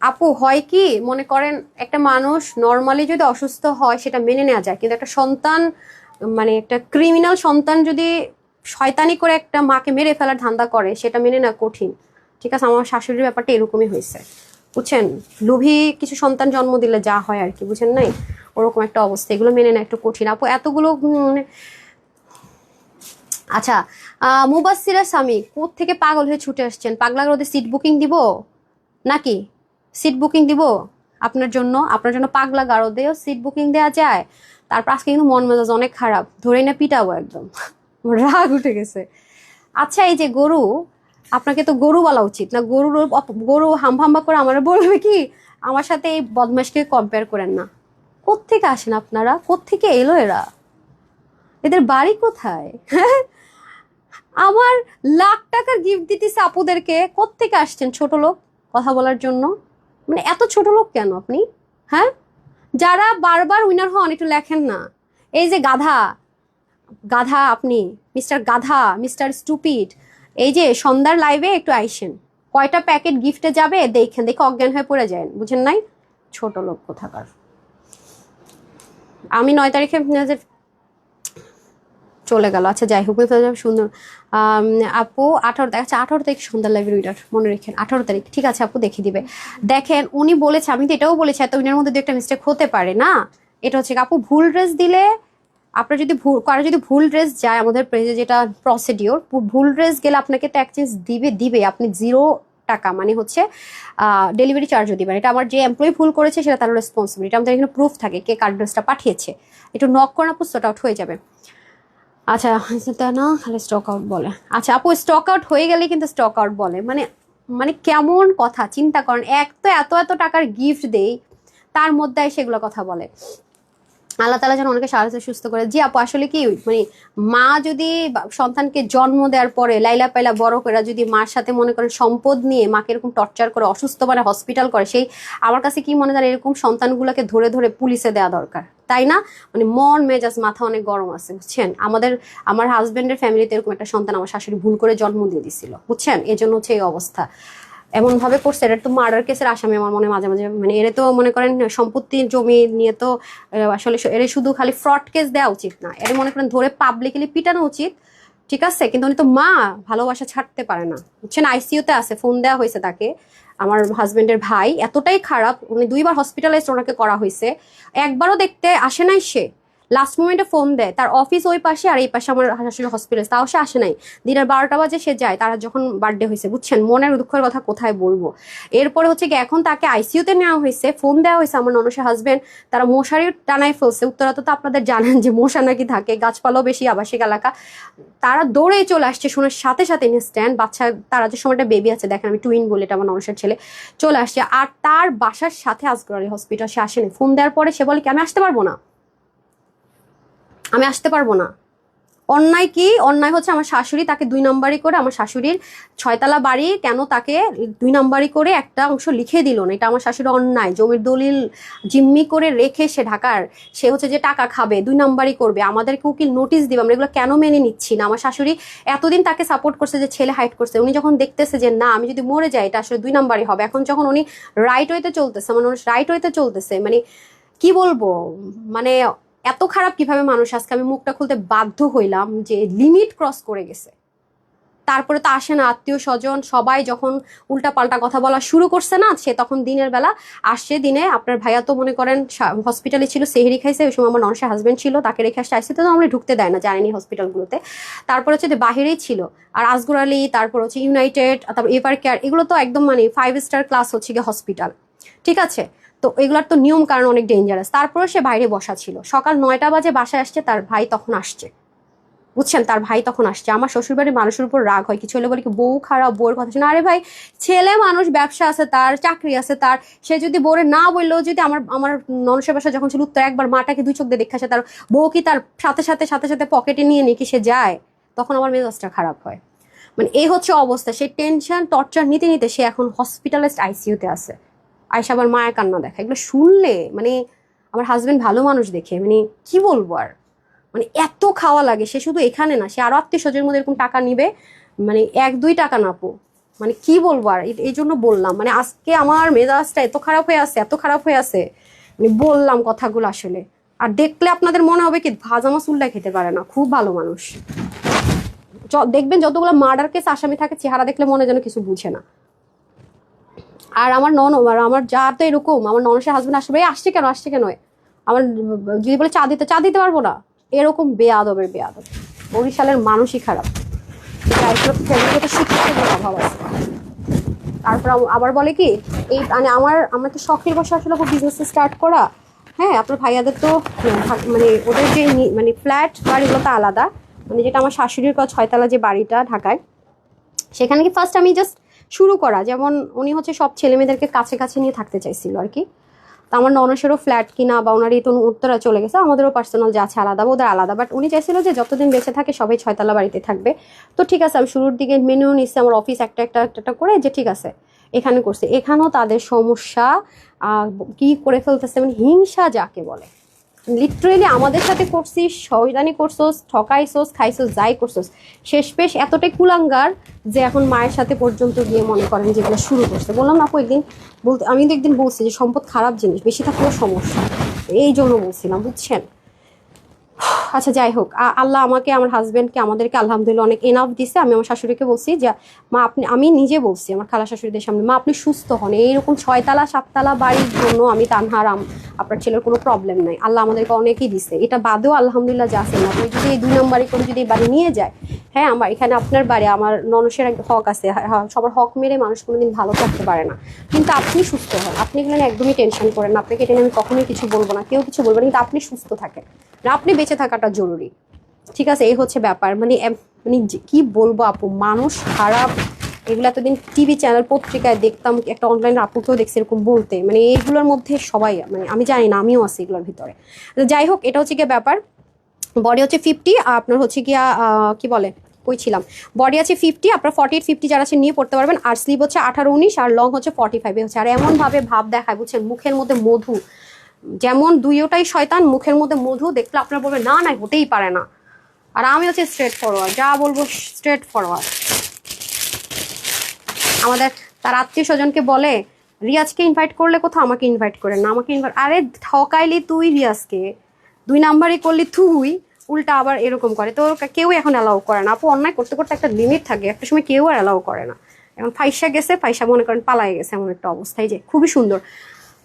আপু হয় কি মনে করেন একটা মানুষ নর্মালি যদি অসুস্থ হয় সেটা মেনে নেওয়া যায়, কিন্তু একটা সন্তান মানে একটা ক্রিমিনাল সন্তান যদি শয়তানি করে একটা মাকে মেরে ফেলার ধান্দা করে, সেটা মেনে নেওয়া কঠিন। ঠিক আছে, আমার শাশুড়ির ব্যাপারটা এরকমই হয়েছে, বুঝছেন? লোভী কিছু সন্তান জন্ম দিলে যা হয় আর কি, বুঝেন নাই, ওরকম একটা অবস্থা, এগুলো মেনে নেওয়া একটু কঠিন আপু, এতগুলো আচ্ছা মুবাসসিরা স্বামী থেকে পাগল হয়ে ছুটে আসছেন, পাগলা রোদে সিট বুকিং দিব নাকি? সিট বুকিং দিব আপনার জন্য, আপনার জন্য পাগলা গারদেও সিট বুকিং দেওয়া যায়। তারপর আজকে কিন্তু মন মেজাজ অনেক খারাপ, ধরেই না পিটাবো একদম, রাগ উঠে গেছে। আচ্ছা এই যে গরু, আপনাকে তো গরু বলা উচিত না, গরু হাম্বা করে আমার বলবে কি, আমার সাথে এই বদমাশকে কম্পেয়ার করেন না। কোত্থেকে আসেন আপনারা, কোত্থেকে এলো এরা, এদের বাড়ি কোথায়? আমার লাখ টাকার গিফট দিতেছে আপুদেরকে, কোত্থেকে আসছেন ছোট লোক কথা বলার জন্য? মানে এত ছোট লোক কেন আপনি? হ্যাঁ যারা বারবার উইনার হন একটু লেখেন না। এই যে গাধা, গাধা আপনি, মিস্টার গাধা, মিস্টার স্টুপিড, এই যে সন্ধ্যার লাইভে একটু আইসেন, কয়টা প্যাকেট গিফটে যাবে দেখেন, দেখে অজ্ঞান হয়ে পড়ে যায়, বুঝেন নাই? ছোট লোক কোথাকার। আমি 9 তারিখে চলে গেল, আচ্ছা যাই হোক সুন্দর। আপু 18 তারিখ, আচ্ছা 18 তারিখ সন্ধ্যার লাইভের উইনার মনে রেখেন, 18 তারিখ, ঠিক আছে আপু দেখে দিবে। দেখেন উনি বলেছে, আমি তো এটাও বলেছি, এত উইনার মধ্যে 2-একটা মিস্টেক হতে পারে না, এটা হচ্ছে আপু ভুল ড্রেস দিলে, আপনার যদি কারো যদি ভুল ড্রেস যায় আমাদের পেজে, যেটা প্রসিডিওর, ভুল ড্রেস গেলে আপনাকে তো এক্সচেঞ্জ দিবে, আপনি 0 টাকা মানে হচ্ছে ডেলিভারি চার্জও দিবেন, এটা আমার যে এমপ্লয়ি ভুল করেছে সেটা তার রেসপন্সিবিলিটি, আমাদের এখানে প্রুফ থাকে কে কার ড্রেসটা পাঠিয়েছে, একটু নক করেন আপু, সর্ট আউট হয়ে যাবে। আচ্ছা তা না খালি স্টক আউট বলে, আচ্ছা আপু স্টক আউট হয়ে গেলে কিন্তু স্টক আউট বলে, মানে মানে কেমন কথা চিন্তা করেন, এক তো এত এত টাকার গিফট দেই, তার মধ্যে সেগুলো কথা বলে। আল্লাহ তাআলা যেন অনেকে সাহায্য সুস্থ করে। জি আপু আসলে কি মানে মা যদি সন্তানকে জন্ম দেওয়ার পরে লাইলা পাইলা বড় করে যদি মার সাথে মনে করেন সম্পদ নিয়ে মাকে এরকম টর্চার করে, অসুস্থ মানে হসপিটাল করে, সেই আমার কাছে কি মনে হয় এরকম সন্তানগুলোকে ধরে ধরে পুলিশে দেওয়া দরকার, তাই না? মানে মন মেজাজ মাথা অনেক গরম আছে, বুঝছেন? আমার হাজবেন্ডের ফ্যামিলিতে এরকম একটা সন্তান আমার শাশুড়ি ভুল করে জন্ম দিয়ে দিছিল, বুঝছেন? এই জন্য হচ্ছে এই অবস্থা, এমন ভাবে করছে। এটা তো মার্ডার কেসের আসামি আমার মনে মাঝে মাঝে, মানে এর তো মনে করেন সম্পত্তি জমি নিয়ে তো আসলে এর শুধু খালি ফ্রড কেস দেওয়া উচিত না, এর মনে করেন ধরে পাবলিকলি পিটানো উচিত, ঠিক আছে? কিন্তু উনি তো মা, ভালোবাসা ছাড়তে পারে না, বুঝছেন? আইসিইউতে আছে, ফোন দেওয়া হয়েছে তাকে, আমার হাজবেন্ডের ভাই এতটাই খারাপ, উনি 2বার হসপিটালাইজড ওনাকে করা হয়েছে, একবারও দেখতে আসে নাই সে, লাস্ট মোমেন্টে ফোন দেয়, তার অফিস ওই পাশে আর এই পাশে আমার শাশুড়ি হসপিটাল, তাও সে আসে নাই। দিনের 12টা বাজে সে যায়, তারা যখন বার্থডে হয়েছে, বুঝছেন মনের দুঃখের কথা কোথায় বলবো। এরপরে হচ্ছে কি এখন তাকে আইসিইউতে নেওয়া হয়েছে, ফোন দেওয়া হয়েছে আমার ননসের হাজবেন্ড, তারা মশারি টানাই ফেলছে। উত্তরাতে তো আপনাদের জানেন যে মশা নাকি থাকে, গাছপালাও বেশি, আবাসিক এলাকা। তারা দৌড়ে চলে আসছে শোনার সাথে সাথে ইনস্ট্যান্ট, বাচ্চা তারা যে সময়টা বেবি আছে, দেখেন আমি টুইন বলি, এটা আমার ননসের ছেলে, চলে আসছে। আর তার বাসার সাথে আসগর আলী হসপিটাল, সে আসেনি। ফোন দেওয়ার পরে সে বলে কি আমি আসতে পারবো না, আমি আসতে পারবো না। অন্যায় কি? অন্যায় হচ্ছে আমার শাশুড়ি তাকে 2 নম্বরই করে, আমার শাশুড়ির 6তলা বাড়ি কেন তাকে 2 নম্বরই করে একটা অংশ লিখে দিল না, এটা আমার শাশুড়ি অন্যায়। জমির দলিল জিম্মি করে রেখে সে ঢাকার, সে হচ্ছে যে টাকা খাবে, 2 নম্বরই করবে, আমাদেরকে উকিল নোটিশ দিবে, আমরা এগুলো কেন মেনে নিচ্ছি না। আমার শাশুড়ি এতদিন তাকে সাপোর্ট করছে যে ছেলে হাইট করছে, উনি যখন দেখতেছে যে না আমি যদি মরে যাই এটা আসলে 2 নম্বরই হবে, এখন যখন উনি রাইট ওয়েতে চলতেছে, মানে রাইট ওয়েতে চলতেছে, মানে কি বলবো, মানে এত খারাপ কিভাবে মানুষ, আজকে আমি মুখটা খুলতে বাধ্য হইলাম যে লিমিট ক্রস করে গেছে। তারপরে তো আসে না আত্মীয় স্বজন, সবাই যখন উল্টা পাল্টা কথা বলা শুরু করছে না, সে তখন দিনের বেলা আসছে। দিনে আপনার ভাইয়া তো মনে করেন হসপিটালে ছিল, সেহরি খাইছে, ওই সময় আমার ননসের হাজবেন্ড ছিল, তাকে রেখে আসছে। আইসিতে তো আমরা ঢুকতে দেয় না, জানেনি হসপিটালগুলোতে। তারপর হচ্ছে যে বাহিরেই ছিল। আর আসগর আলী, তারপর হচ্ছে ইউনাইটেড, তারপর এভার কেয়ার, এগুলো তো একদম মানে 5 স্টার ক্লাস হচ্ছে গিয়ে হসপিটাল, ঠিক আছে। তো এগুলার তো নিয়ম কারণ অনেক ডেঞ্জারাস। তারপরে সে বাইরে বসা ছিল, সকাল 9টা বাজে বাসায় আসছে, তার ভাই তখন আসছে, বুঝছেন, তার ভাই তখন আসছে। আমার শ্বশুরবাড়ির মানুষের উপর রাগ হয়, কিছু হলে বলে কি বউ খারাপ, বউয়ের কথা শুনে। আরে ভাই, ছেলে মানুষ, ব্যবসা আছে তার, চাকরি আছে তার, সে যদি বউরে না বললেও, যদি আমার আমার ননসের বাসা যখন ছিল উত্তর, একবার মাটাকে 2 চোখ দিয়ে দেখে আসে, তার বউ কি তার সাথে সাথে সাথে সাথে পকেটে নিয়ে নিয়ে কি সে যায়, তখন আমার মেজাজটা খারাপ হয়। মানে এই হচ্ছে অবস্থা। সে টেনশন টর্চার নিতে নিতে সে এখন হসপিটালাইজড আইসিইউতে আছে। আয়সা আবার মায়ের কান্না দেখা, এগুলো শুনলে মানে আমার হাজবেন্ড ভালো মানুষ দেখে মানে কি বলবো আর, মানে এত খাওয়া লাগে। সে শুধু এখানে না, সে আরো আত্মীয় স্বজনের মধ্যে এরকম টাকা নিবে, মানে 1-2 টাকা না পো, মানে কি বলবো আর। এই জন্য বললাম, মানে আজকে আমার মেজাজটা এত খারাপ হয়ে আছে, এত খারাপ হয়ে আছে, মানে বললাম কথাগুলো আসলে। আর দেখলে আপনাদের মনে হবে কি ভাজা মাছ উল্টা খেতে পারে না, খুব ভালো মানুষ। দেখবেন যতগুলো মার্ডার কেস আসামি থাকে, চেহারা দেখলে মনে যেন কিছু বুঝে না। আর আমার আমার যা তো এরকম, আমার ননসের হাজবেন্ড আসবে, আসছে কেন আসছে কেন, আমার যদি বলে চা দিতে পারবো না, এরকম বেয়াদবের বেয়াদব। বরিশালের মানুষই খারাপ, শিক্ষকের অভাব আছে। তারপর আবার বলে কি এই মানে আমার তো শখের বসে আসলে বিজনেস স্টার্ট করা। হ্যাঁ, আপনার ভাইয়াদের তো মানে ওদের যে মানে ফ্ল্যাট বাড়িগুলো তো আলাদা, মানে যেটা আমার শাশুড়ির 6তলা যে বাড়িটা ঢাকায়, সেখানে কি ফার্স্ট আমি জাস্ট শুরু করা, যেমন উনি হচ্ছে সব ছেলে মেয়েদেরকে কাছে কাছে নিয়ে থাকতে চাইছিল আর কি। তো আমার ননসেরও ফ্ল্যাট কিনা বা ওনারই তো উত্তরা চলে গেছে, আমাদেরও পার্সোনাল যা আছে আলাদা, ওদের আলাদা, বাট উনি চাইছিল যে যতদিন বেঁচে থাকে সবাই 6তলা বাড়িতে থাকবে। তো ঠিক আছে, আমি শুরুর দিকে মেনেও নিচ্ছি, আমার অফিস একটা একটা একটা করে যে ঠিক আছে এখানে করছে। এখানেও তাদের সমস্যা কি করে ফেলতেছে, মানে হিংসা যাকে বলে, লিটারেলি আমাদের সাথে করছিস, শয়তানি করছোস, ঠকাইছোস, খাইছোস, যাই করছোস, শেষ পেশ এতটাই কুলাঙ্গার যে এখন মায়ের সাথে পর্যন্ত গিয়ে মনে করেন যেগুলো শুরু করছে। বললাম না আপু একদিন বলতে, আমি তো একদিন বলছি যে সম্পদ খারাপ জিনিস, বেশি থাকলেও সমস্যা, এই জন্য বলছিলাম, বুঝছেন। আচ্ছা যাই হোক, আল্লাহ আমাকে, আমার হাজবেন্ডকে, আমাদেরকে আলহামদুলিল্লাহ অনেক এনাফ দিছে। আমি আমার শাশুড়িকে বলছি যে মা আপনি, আমি নিজে বলছি আমার খালা শাশুড়িদের সামনে, মা আপনি সুস্থ হন, এইরকম 6তলা 7তলা বাড়ির জন্য আমি তানহারাম, আপনার ছেলের কোনো প্রবলেম নাই, আল্লাহ আমাদেরকে অনেকই দিছে, এটা বাদেও আলহামদুলিল্লাহ যা আছে না। আপনি যদি এই 2 নম্বরই করে যদি এই বাড়ি নিয়ে যায়, হ্যাঁ আমার এখানে আপনার বাড়ি, আমার ননসের একটা হক আছে, সবার হক মেরে মানুষ কোনোদিন ভালো থাকতে পারে না, কিন্তু আপনি সুস্থ হন, আপনি এগুলো একদমই টেনশন করেন না, আপনাকে এটা আমি কখনোই কিছু বলবো না, কেউ কিছু বলবো না, কিন্তু আপনি সুস্থ থাকেন, আপনি বেঁচে থাকাটা জরুরি, ঠিক আছে। এই হচ্ছে ব্যাপার, মানে মানে কি বলবো আপু, মানুষ খারাপ। এগুলো এতদিন টিভি চ্যানেল পত্রিকায় দেখতাম, একটা অনলাইনে আপুকেও দেখছি এরকম বলতে, মানে এইগুলোর মধ্যে সবাই, মানে আমি জানি না, আমিও আছি এগুলোর ভিতরে। যাই হোক, এটা হচ্ছে গিয়ে ব্যাপার। বডি হচ্ছে 50, আপনার হচ্ছে গিয়া কি বলে কইছিলাম, বডি আছে 50, আপনার 48-50 যারা আছে নিয়ে পড়তে পারবেন। আর স্লিভ হচ্ছে 18-19 আর লং হচ্ছে 45 হচ্ছে। আর এমন ভাবে ভাব দেখায়, বুঝছেন, মুখের মধ্যে মধু, যেমন দুইটাই শয়তান, মুখের মধ্যে মধু, দেখলে আপনার বলবে না না হতেই পারে না। আর আমি হচ্ছে স্ট্রেট ফরওয়ার্ড, যা বলবো স্ট্রেট ফরওয়ার্ড। আমাদের তার আত্মীয় স্বজনকে বলে রিয়াজকে ইনভাইট করলে কোথাও আমাকে ইনভাইট করে না, আমাকে ইনভাইট, আরে ঠকাইলি তুই রিয়াজকে, 2 নাম্বারই করলি তুই, উল্টা আবার এরকম করে। তো কেউ এখন অ্যালাউ করে না আপু, অন্যায় করতে করতে একটা লিমিট থাকে, একটা সময় কেউ আর অ্যালাউ করে না। এখন ফাইসা গেছে, ফাইসা মনে করেন পালাই গেছে, এমন একটা অবস্থায় যে খুবই সুন্দর।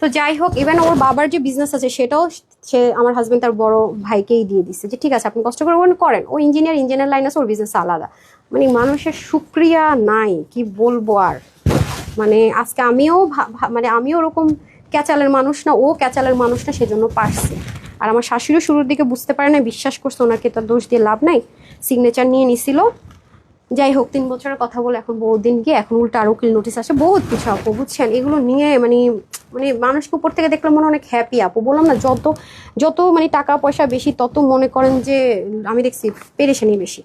তো যাই হোক, ইভেন ওর বাবার যে বিজনেস আছে সেটাও সে আমার হাজবেন্ড তার বড় ভাইকেই দিয়ে দিচ্ছে যে ঠিক আছে আপনি কষ্ট করে করেন। ও ইঞ্জিনিয়ার লাইন আছে, ওর বিজনেস আলাদা। মানে মানুষের শুক্রিয়া নাই, কি বলবো আর। মানে আজকে আমিও মানে আমিও ওরকম ক্যাচালের মানুষ না, ও ক্যাচালের মানুষ না, সেজন্য পারছি। আর আমার শাশুড়িও শুরুর দিকে বুঝতে পারে না, বিশ্বাস করছে, ওনাকে তার দোষ দিয়ে লাভ নাই, সিগনেচার নিয়ে নিছিল। যাই হোক 3 বছরের কথা বলে এখন বহুত দিন গিয়ে এখন উল্টা আর উকিল নোটিশ আসে, বহুত কিছু আপু বুঝছেন। এগুলো নিয়ে মানে মানে মানুষকে উপর থেকে দেখলে মনে অনেক হ্যাপি আপু, বললাম না, যত যত মানে টাকা পয়সা বেশি তত মনে করেন যে আমি দেখছি পেরেশানি বেশি।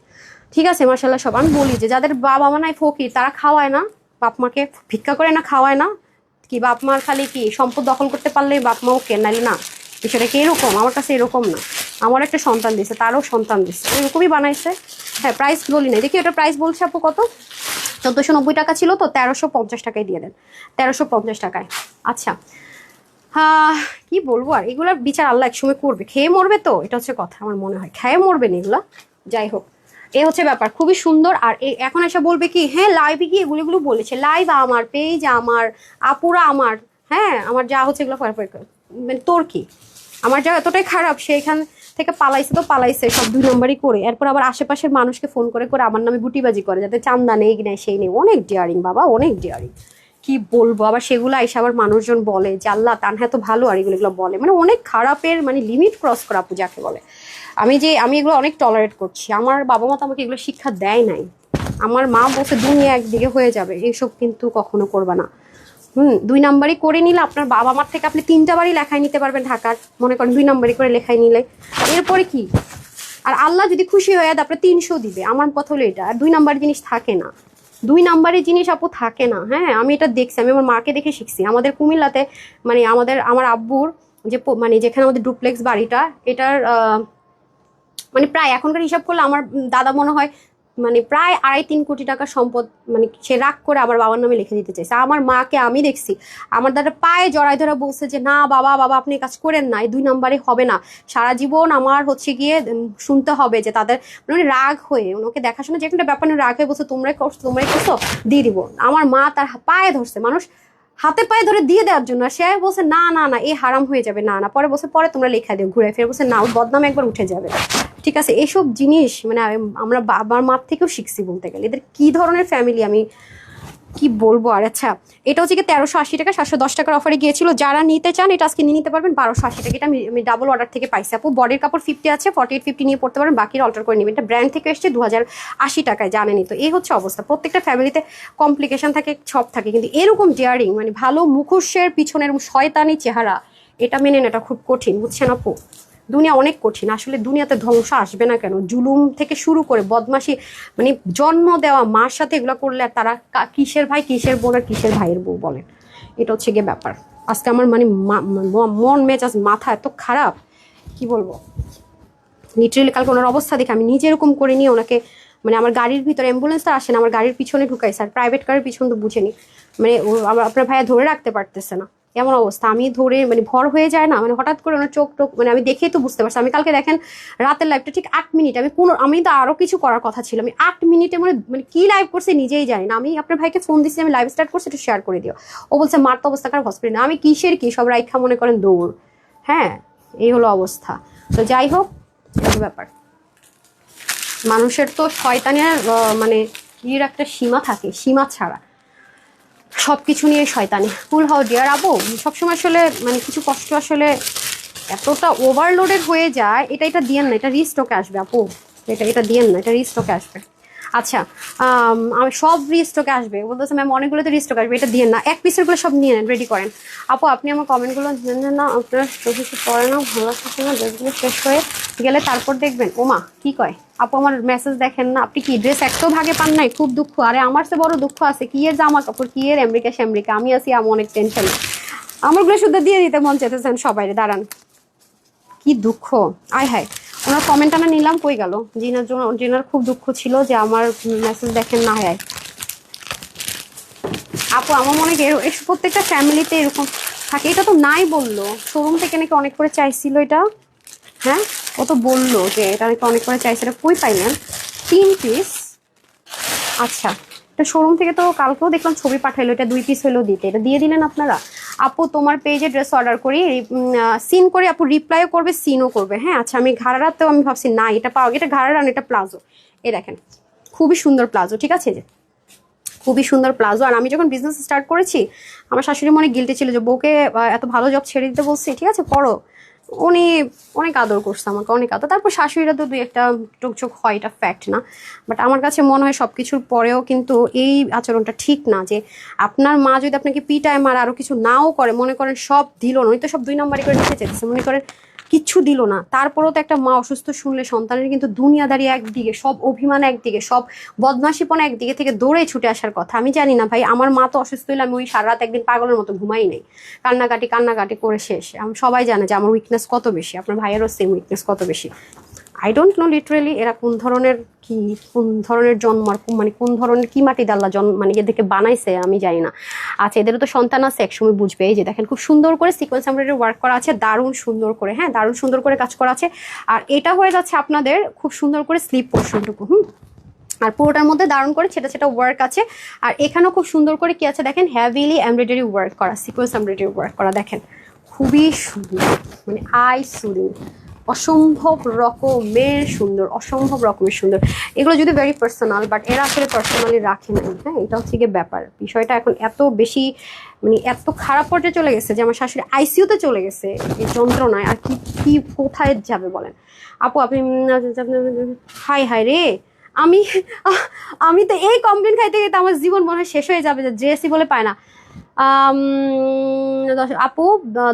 ঠিক আছে মাশাল্লাহ সব। আমি বলি যে যাদের বাবা মা নাই ফকির, তারা খাওয়ায় না, বাপ মাকে ভিক্ষা করে না, খাওয়ায় না কি, বাপ মার খালি কি সম্পদ দখল করতে পারলে বাপ মাও কে, নাইলে না। বিষয়টা কি এরকম? আমার কাছে এরকম না। আমার একটা সন্তান দিছে, তারও সন্তান দিচ্ছে, এরকমই বানাইছে। হ্যাঁ প্রাইস বলি নাই, দেখি এটা প্রাইস বলছে আপু কত, 1490 টাকা ছিল তো, 1350 টাকায় দিয়ে দেন, 1350 টাকায়। আচ্ছা কি বলবো আর, এগুলোর বিচার আল্লাহ একসময় করবে, খেয়ে মরবে তো, এটা হচ্ছে কথা। আমার মনে হয় খেয়ে মরবে না এগুলা। যাই হোক এ হচ্ছে ব্যাপার, খুবই সুন্দর। আর এখন এসে বলবে কি হ্যাঁ লাইভে গিয়ে এগুলো বলেছে, লাইভ আমার, পেজ আমার, আপুরা আমার, হ্যাঁ আমার যা হচ্ছে এগুলো মানে তোর কি, আমার যা এতটাই খারাপ, সেইখান থেকে পালাইছে তো পালাইছে সব 2 নম্বরই করে। এরপর আবার আশেপাশের মানুষকে ফোন করে করে আমার নামে গুটিবাজি করে, যাতে চান্দা নেই নেই সেই নেই। অনেক ডিয়ারিং বাবা, অনেক ডিয়ারিং, কি বলবো। আবার সেগুলো এসে আবার মানুষজন বলে যে আল্লাহ তানহা তো ভালো, আর এগুলো বলে মানে অনেক খারাপের, মানে লিমিট ক্রস করা আপু যাকে বলে। আমি এগুলো অনেক টলারেট করছি। আমার বাবা মা তো আমাকে এগুলো শিক্ষা দেয় নাই। আমার মা বলছে দুনিয়া একদিকে হয়ে যাবে, এইসব কিন্তু কখনো করবা না। 2 নাম্বারই করে নিলে আপনার বাবা মার থেকে আপনি 3টা বারই লেখায় নিতে পারবেন ঢাকার, মনে করেন 2 নাম্বারই করে লেখায় নিলে, এরপরে কি। আর আল্লাহ যদি খুশি হয়ে তারপরে 300 দিবে, আমার কথা হলো এটা। আর 2 নাম্বার জিনিস থাকে না, 2 নাম্বারের জিনিস আপু থাকে না। হ্যাঁ আমি এটা দেখছি, আমি আমার মাকে দেখে শিখছি। আমাদের কুমিল্লাতে মানে আমার আব্বুর যে মানে যেখানে আমাদের ডুপ্লেক্স বাড়িটা, এটার মানে প্রায় এখনকার হিসাব করলে আমার দাদা মনে হয় মানে প্রায় 2.5-3 কোটি টাকা সম্পদ মানে সে রাগ করে আমার বাবার নামে লিখে দিতে চাইছে। আমার মাকে আমি দেখছি আমার দাদা পায়ে জড়াই ধরে বলছে যে না বাবা আপনি কাজ করেন না, এই 2 নাম্বারে হবে না, সারা জীবন আমার হচ্ছে গিয়ে শুনতে হবে যে তাদের মানে রাগ হয়ে ওনাকে দেখাশোনা যে একটা ব্যাপার রাগ হয়ে বলছে তোমরাই করছো দিয়ে দিব। আমার মা তার পায়ে ধরছে, মানুষ হাতে পায়ে ধরে দিয়ে দেওয়ার জন্য, সে বলছে না না না এ হারাম হয়ে যাবে, না না পরে বলছে পরে তোমরা লেখা দিও, ঘুরে ফিরে বলছে না ওর বদনাম একবার উঠে যাবে। ঠিক আছে এইসব জিনিস মানে আমরা বাবার মার থেকেও শিখছি বলতে গেলে। এদের কি ধরনের ফ্যামিলি আমি কি বলবো আর। আচ্ছা এটা হচ্ছে কি 1380 টাকা, 710 টাকার অফারে গিয়েছিল। যারা নিতে চান এটা আজকে নিয়ে নিতে পারবেন 1280 টাকা। এটা আমি ডাবল অর্ডার থেকে পাইছি আপু। বডির কাপড় 50 আছে, 48-50 নিয়ে পড়তে পারেন, বাকির অল্টার করে নেবেন। এটা ব্র্যান্ড থেকে এসছে 2080 টাকায়, জানেনই তো। এই হচ্ছে অবস্থা, প্রত্যেকটা ফ্যামিলিতে কমপ্লিকেশন থাকে, সব থাকে, কিন্তু এরকম ডিয়ারিং মানে ভালো মুখোশের পিছনের শয়তানি চেহারা, এটা মেনে নেওয়াটা খুব কঠিন বুঝছেন আপু। দুনিয়া অনেক কঠিন আসলে। দুনিয়াতে ধ্বংস আসবে না কেন? জুলুম থেকে শুরু করে বদমাশি, মানে জন্ম দেওয়া মার সাথে এগুলো করলে আর তারা কিসের ভাই কিসের বোন আর কিসের ভাইয়ের বউ বলেন? এটা হচ্ছে গিয়ে ব্যাপার। আজকে আমার মানে মন মেজাজ মাথা এত খারাপ কি বলবো। লিটারেলি কালকে ওনার অবস্থা দেখে আমি নিজে এরকম করে নিয়ে ওনাকে মানে আমার গাড়ির ভিতরে অ্যাম্বুলেন্স তো আসে না, আমার গাড়ির পিছনে ঢুকাইছে। আর প্রাইভেট কারের পিছনে তো বুঝেনি, মানে আপনার ভাইয়া ধরে রাখতে পারতেছে না, এমন অবস্থা। আমি ধরে মানে ভর হয়ে যায় না, মানে হঠাৎ করে ওনার চোখ টোক মানে আমি দেখেই তো বুঝতে পারছি। আমি কালকে দেখেন রাতের লাইভটা ঠিক 8 মিনিট, আমি তো আরো কিছু করার কথা ছিল, আমি 8 মিনিটে মানে কি লাইভ করছে নিজেই জানি না। আমি আপনার ভাইকে ফোন দিচ্ছি, আমি লাইভ স্টার্ট করছি, একটু শেয়ার করে দিও। ও বলছে মার তো অবস্থা খারাপ, হসপিটালে। আমি কিসের কি সব রাইখা মনে করেন দৌড়। হ্যাঁ এই হলো অবস্থা। তো যাই হোক ব্যাপার, মানুষের তো শয়তানের মানে ইয়ের একটা সীমা থাকে, সীমা ছাড়া সবকিছু নিয়ে শয়তানি। কুল হাউ ডিয়ার আপু, সবসময় আসলে মানে কিছু কষ্ট আসলে এতটা ওভারলোডেড হয়ে যায়। এটা দিয়েন না, এটা রিস্টকে আসবে আপু, এটা দিয়েন না, এটা রিস্টকে আসবে। আচ্ছা আমি সব রিস্টকে আসবে বলতেছে ম্যাম, অনেকগুলো তো রিস্টকে আসবে, এটা দিয়েন না, 1 পিসেরগুলো সব নিয়ে নেন, রেডি করেন। আপু আপনি আমার কমেন্টগুলো জানেন না, আপনার কিছু পড়ে না, ভালো লাগছে না, ড্রেসগুলো শেষ হয়ে গেলে তারপর দেখবেন। ওমা কি কয় আপু, আমার মেসেজ দেখেন না আপনি? কি ড্রেস একটাও ভাগে পান নাই? খুব দুঃখ। আরে আমার সে বড় দুঃখ আছে, কি এর জামা কাপড়, কি এর আমেরিকা শ্যামরিকা, আমি আছি আমি অনেক টেনশনে। আমারগুলো শুদ্ধ দিয়ে দিতে মন চাইতেছেন সবাই, দাঁড়ান কি দুঃখ। আয় হায় ওনার কমেন্ট আনা নিলাম, কই গেল? জিনার খুব দুঃখ ছিল যে আমার মেসেজ দেখেন না। হয় আপু আমার মনে হয় প্রত্যেকটা ফ্যামিলিতে এরকম থাকে। এটা তো নাই বললো, শোরুম থেকে নাকি অনেক করে চাইছিল এটা। হ্যাঁ ও তো বললো যে এটা নাকি অনেক করে চাইছে, এটা কই পাইলেন? 3 পিস। আচ্ছা এটা শোরুম থেকে তো কালকেও দেখলাম ছবি পাঠাইলো, এটা 2 পিস হলেও দিতে, এটা দিয়ে দিলেন আপনারা। আপু তোমার পেজে ড্রেস অর্ডার করি, সিন করে আপু রিপ্লাইও করবে, সিনও করবে। হ্যাঁ আচ্ছা, আমি ঘাড়ারাতেও আমি ভাবছি না এটা পাওয়া, এটা ঘাড়ারা না, এটা প্লাজো। এই দেখেন খুবই সুন্দর প্লাজো, ঠিক আছে, যে খুবই সুন্দর প্লাজো। আর আমি যখন বিজনেস স্টার্ট করেছি আমার শাশুড়ি মনে গিল্টি ছিল যে বউকে এত ভালো জব ছেড়ে দিতে বলছি, ঠিক আছে করো। উনি অনেক আদর করছে আমাকে, অনেক আদর। তারপর শাশুড়িরা তো দুই একটা টুকচোক হয়, এটা ফ্যাক্ট না, বাট আমার কাছে মনে হয় সব কিছুর পরেও কিন্তু এই আচরণটা ঠিক না। যে আপনার মা যদি আপনাকে পিটায় মার আরও কিছু নাও করে, মনে করেন সব দিল না, উনি তো সব 2 নম্বরই করে নিতে চাইছে, মনে করেন কিচ্ছু দিল না, তারপরেও তো একটা মা অসুস্থ শুনলে সন্তানের কিন্তু দুনিয়াদারি একদিকে, সব অভিমান একদিকে, সব বদমাশিপনা একদিকে থেকে দৌড়ে ছুটে আসার কথা। আমি জানি না ভাই, আমার মা তো অসুস্থ হইলে আমি ওই সারা রাত একদিন পাগলের মতো ঘুমাই নাই, কান্নাকাটি করে শেষ। সবাই জানে যে আমার উইকনেস কত বেশি, আপনার ভাইয়েরও সেম উইকনেস কত বেশি। আই ডোন্ট নো লিটারেলি এরা কোন ধরনের জন্ম, আর মানে কোন ধরনের কি মাটি দাল্লা জন্ম, মানে এদেরকে বানাইছে আমি জানি না। আচ্ছা এদেরও তো সন্তান আছে, একসময় বুঝবে। এই যে দেখেন খুব সুন্দর করে সিকোয়েন্স এমব্রয়ডারি ওয়ার্ক করা আছে, দারুণ সুন্দর করে, হ্যাঁ দারুণ সুন্দর করে কাজ করা আছে। আর এটা হয়ে যাচ্ছে আপনাদের খুব সুন্দর করে স্লিপ পোর্শনটুকু, আর পুরোটার মধ্যে দারুণ করে সেটা ওয়ার্ক আছে। আর এখানেও খুব সুন্দর করে কি আছে দেখেন, হ্যাভিলি এমব্রয়ডারি ওয়ার্ক করা, সিকোয়েন্স এমব্রয়ডারি ওয়ার্ক করা, দেখেন খুবই সুন্দর, মানে আই সুদিং, অসম্ভব রকমের সুন্দর, অসম্ভব রকমের সুন্দর। এগুলো যদি ভেরি পার্সোনাল, বাট এরা আসলে পার্সোনালি রাখে নাই। হ্যাঁ এটা হচ্ছে গিয়ে ব্যাপার, বিষয়টা এখন এত বেশি মানে এত খারাপ পর্যায়ে চলে গেছে যে আমার শাশুড়ি আইসিইউতে চলে গেছে এই যন্ত্রণায়। আর কি কোথায় যাবে বলেন আপু আপনি, হাই রে, আমি আমি তো এই কমপ্লেন খাইতে খাইতে আমার জীবন মনে হয় শেষ হয়ে যাবে, যে ড্রেসই বলে পায় না। আপু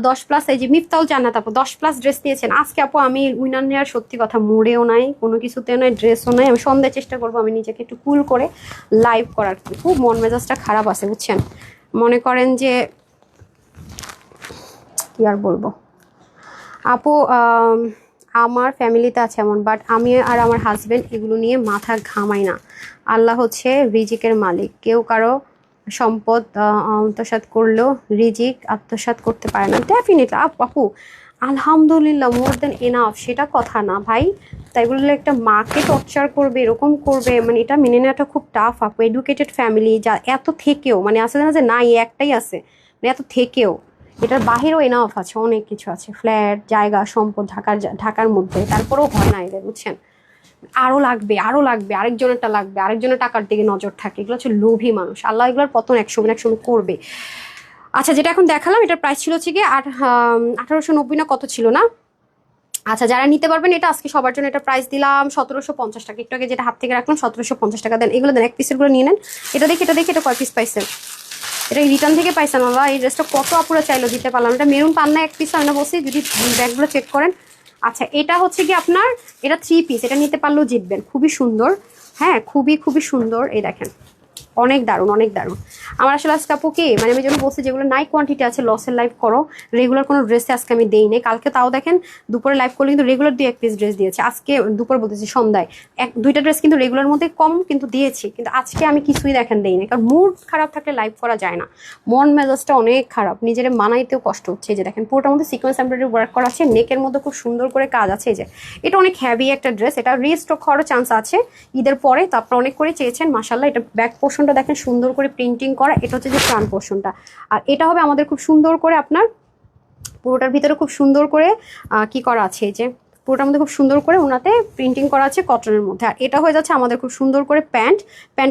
10+, এই যে মিফতাউল জান্নাত আপু 10+ ড্রেস নিয়েছেন আজকে। আপু আমি উইনার নেওয়ার সত্যি কথা মুডেও নাই, কোনো কিছুতেও নাই, ড্রেসও নাই। আমি সন্ধ্যায় চেষ্টা করবো আমি নিজেকে একটু কুল করে লাইভ করার, খুব মন মেজাজটা খারাপ আছে বুঝছেন। মনে করেন যে কি আর বলবো আপু, আমার ফ্যামিলিতে আছে এমন, বাট আমি আর আমার হাজবেন্ড এগুলো নিয়ে মাথা ঘামাই না। আল্লাহ হচ্ছে রিজিকের মালিক, কেউ কারো সম্পদ আত্মসাৎ করলেও রিজিক আত্মসাৎ করতে পারে না। ডেফিনেটলি আপু আলহামদুলিল্লাহ মোর দেন এনাফ, সেটা কথা না ভাই। তাই বললে একটা মাকে টর্চার করবে, এরকম করবে, মানে এটা মেনে নেওয়াটা খুব টাফ আপু। এডুকেটেড ফ্যামিলি যা এত থেকেও, মানে আসলে না যে নাই একটাই আছে, মানে এত থেকেও এটার বাহিরেও এনাফ আছে, অনেক কিছু আছে, ফ্ল্যাট, জায়গা, সম্পদ ঢাকার মধ্যে, তারপরেও হয় না এদের বুঝছেন। আরো লাগবে, আরেকজনেরটা লাগবে, আরেকজনের টাকার দিকে নজর থাকে, এগুলো হচ্ছে লোভী মানুষ। আল্লাহ এগুলোর পতন একসময় করবে। আচ্ছা যেটা এখন দেখালাম এটার প্রাইস ছিল হচ্ছে গিয়ে 1890 না কত ছিল না। আচ্ছা যারা নিতে পারবেন এটা আজকে সবার জন্য এটা প্রাইস দিলাম 1750 টাকা। একটু আগে যেটা হাত থেকে রাখলাম 1750 টাকা দেন। এগুলো দেন, এক পিসের গুলো নিয়ে নেন। এটা দেখি এটা কয় পিস পাইছেন, এটা রিটার্ন থেকে পাইছেন আল্লাহ। এই ড্রেসটা কত আপুরা চাইলো, দিতে পারলাম। এটা মেরুন পান না, এক পিস আমি না বলছি, যদি ব্যাগগুলো চেক করেন। আচ্ছা এটা হচ্ছে কি আপনার, এটা 3 পিস, এটা নিতে পারলেও জিতবেন, খুবই সুন্দর। হ্যাঁ খুবই সুন্দর, এই দেখেন অনেক দারুণ, অনেক দারুণ। আমার আসলে আজকে আপু কি মানে আমি যখন বলছি যেগুলো নাই কোয়ান্টিটি আছে লসের লাইভ করো, রেগুলার কোনো ড্রেসে আজকে আমি দেই নাই। কালকে তাও দেখেন দুপুরে লাইভ করলে কিন্তু রেগুলার 2-1 পিস ড্রেস দিয়েছে। আজকে দুপুর বলতেছি সন্ধ্যায় 1-2টা ড্রেস কিন্তু রেগুলার মধ্যে কম কিন্তু দিয়েছি, কিন্তু আজকে আমি কিছুই দেখেন দেই না, কারণ মুড খারাপ থাকলে লাইভ করা যায় না। মন মেজাজটা অনেক খারাপ, নিজের মানাইতেও কষ্ট হচ্ছে। যে দেখেন পুরোটার মধ্যে সিকোয়েন্স এমব্রয়ডারি ওয়ার্ক করা আছে, নেকের মধ্যে খুব সুন্দর করে কাজ আছে। যে এটা অনেক হ্যাভি একটা ড্রেস, এটা রিস্টক হওয়ারও চান্স আছে ঈদের পরে, তো আপনারা অনেক করে চেয়েছেন মাশাআল্লাহ। এটা ব্যাক পোর্শনটা দেখেন সুন্দর করে প্রিন্টিং করা, এটা হচ্ছে যে ফ্রন্ট পোর্শনটা। আর এটা হবে আমাদের খুব সুন্দর করে আপনার পুরোটার ভিতরে খুব সুন্দর করে কি করা আছে, এই যে পুরোটার মধ্যে খুব সুন্দর করে ওনাতে প্রিন্টিং করা আছে কটনের মধ্যে। আর এটা হয়ে যাচ্ছে আমাদের খুব সুন্দর করে প্যান্ট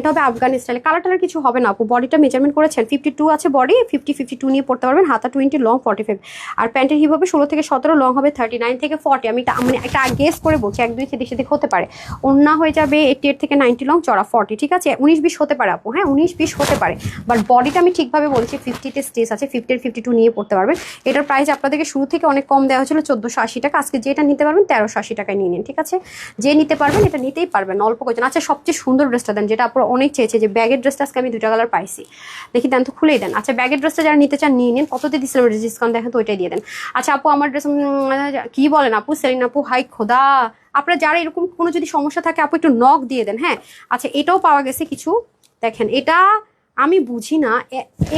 হবে আফগানি স্টাইলে। কালার টালার কিছু হবে না আপু, বডিটা মেজারমেন্ট করেছেন 52 আছে বডি, 50-52 নিয়ে পড়তে পারবেন, হাতা 20, লং 45। আর প্যান্টের হিপ হবে 16 থেকে 17, লং হবে 39 থেকে 40। আমি মানে একটা গেস করে বলছি, 1-2 সেদিক হতে পারে। ওড়না হয়ে যাবে 88 থেকে 90 লং, চড়া 40, ঠিক আছে। 19-20 হতে পারে আপু, হ্যাঁ 19-20 হতে পারে, বাট বডিটা আমি ঠিকভাবে বলছি 50-তে স্টেজ আছে, 50-52 নিয়ে পড়তে পারবেন। এটার প্রাইস আপনাদেরকে শুরু থেকে অনেক কম দেওয়া হয়েছিল 1480 টাকা, আজকে যেটা নিতে পারবেন 1380 টাকায় নিয়ে নিন, ঠিক আছে। যে নিতে পারবেন এটা নিতেই পারবেন, অল্প কয়েকজন। আচ্ছা সবচেয়ে সুন্দর ড্রেসটা দেন, যেটা আপনারা অনেক চেয়েছে, যে ব্যাগের ড্রেসটা আজকে আমি 2টা কালার পাইছি, দেখি দেন তো, খুলেই দেন। আচ্ছা ব্যাগের ড্রেসটা যারা নিতে চান নিয়ে নিন, কততে দিচ্ছিলাম ডিসকাউন্ট দেখেন তো, ওইটাই দিয়ে দেন। আচ্ছা আপু আমার ড্রেস কি বলেন আপু, সেলিন আপু হাই খোদা, আপনারা যারা এরকম কোনো যদি সমস্যা থাকে আপু একটু নক দিয়ে দেন, হ্যাঁ। আচ্ছা এটাও পাওয়া গেছে কিছু, দেখেন এটা আমি বুঝি না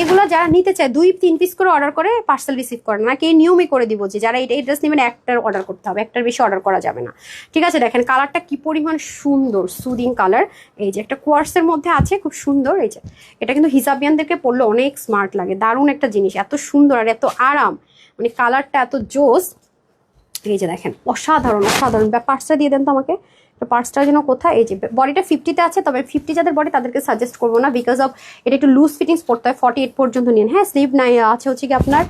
এগুলো যারা নিতে চায় 2-3 পিস করে অর্ডার করে পার্সেল রিসিভ করে না, কি নিয়মই করে দিব যে যারা এই ড্রেস নেবেন একটার অর্ডার করতে হবে, একটার বেশি অর্ডার করা যাবে না। ঠিক আছে, দেখেন কালারটা কি পরিমাণ সুন্দর, সুদিং কালার। এই যে একটা কোয়ার্সের মধ্যে আছে, খুব সুন্দর। এই যে এটা কিন্তু হিজাবিয়ানদেরকে পরলে অনেক স্মার্ট লাগে, দারুণ একটা জিনিস, এত সুন্দর আর এত আরাম, মানে কালারটা এত জোস। এই যে দেখেন অসাধারণ অসাধারণ। পার্সটা দিয়ে দেন তো আমাকে, পার্সটার জন্য কোথায়? এই যে বডিটা 50-তে আছে, তবে 50 যাদের বডি তাদেরকে সাজেস্ট করবো না, বিকজ অফ এটা একটু লুজ ফিটিংস পড়তে হয়। 48 পর্যন্ত নিন। হ্যাঁ, স্লিভ নাই আছে হচ্ছে কি আপনার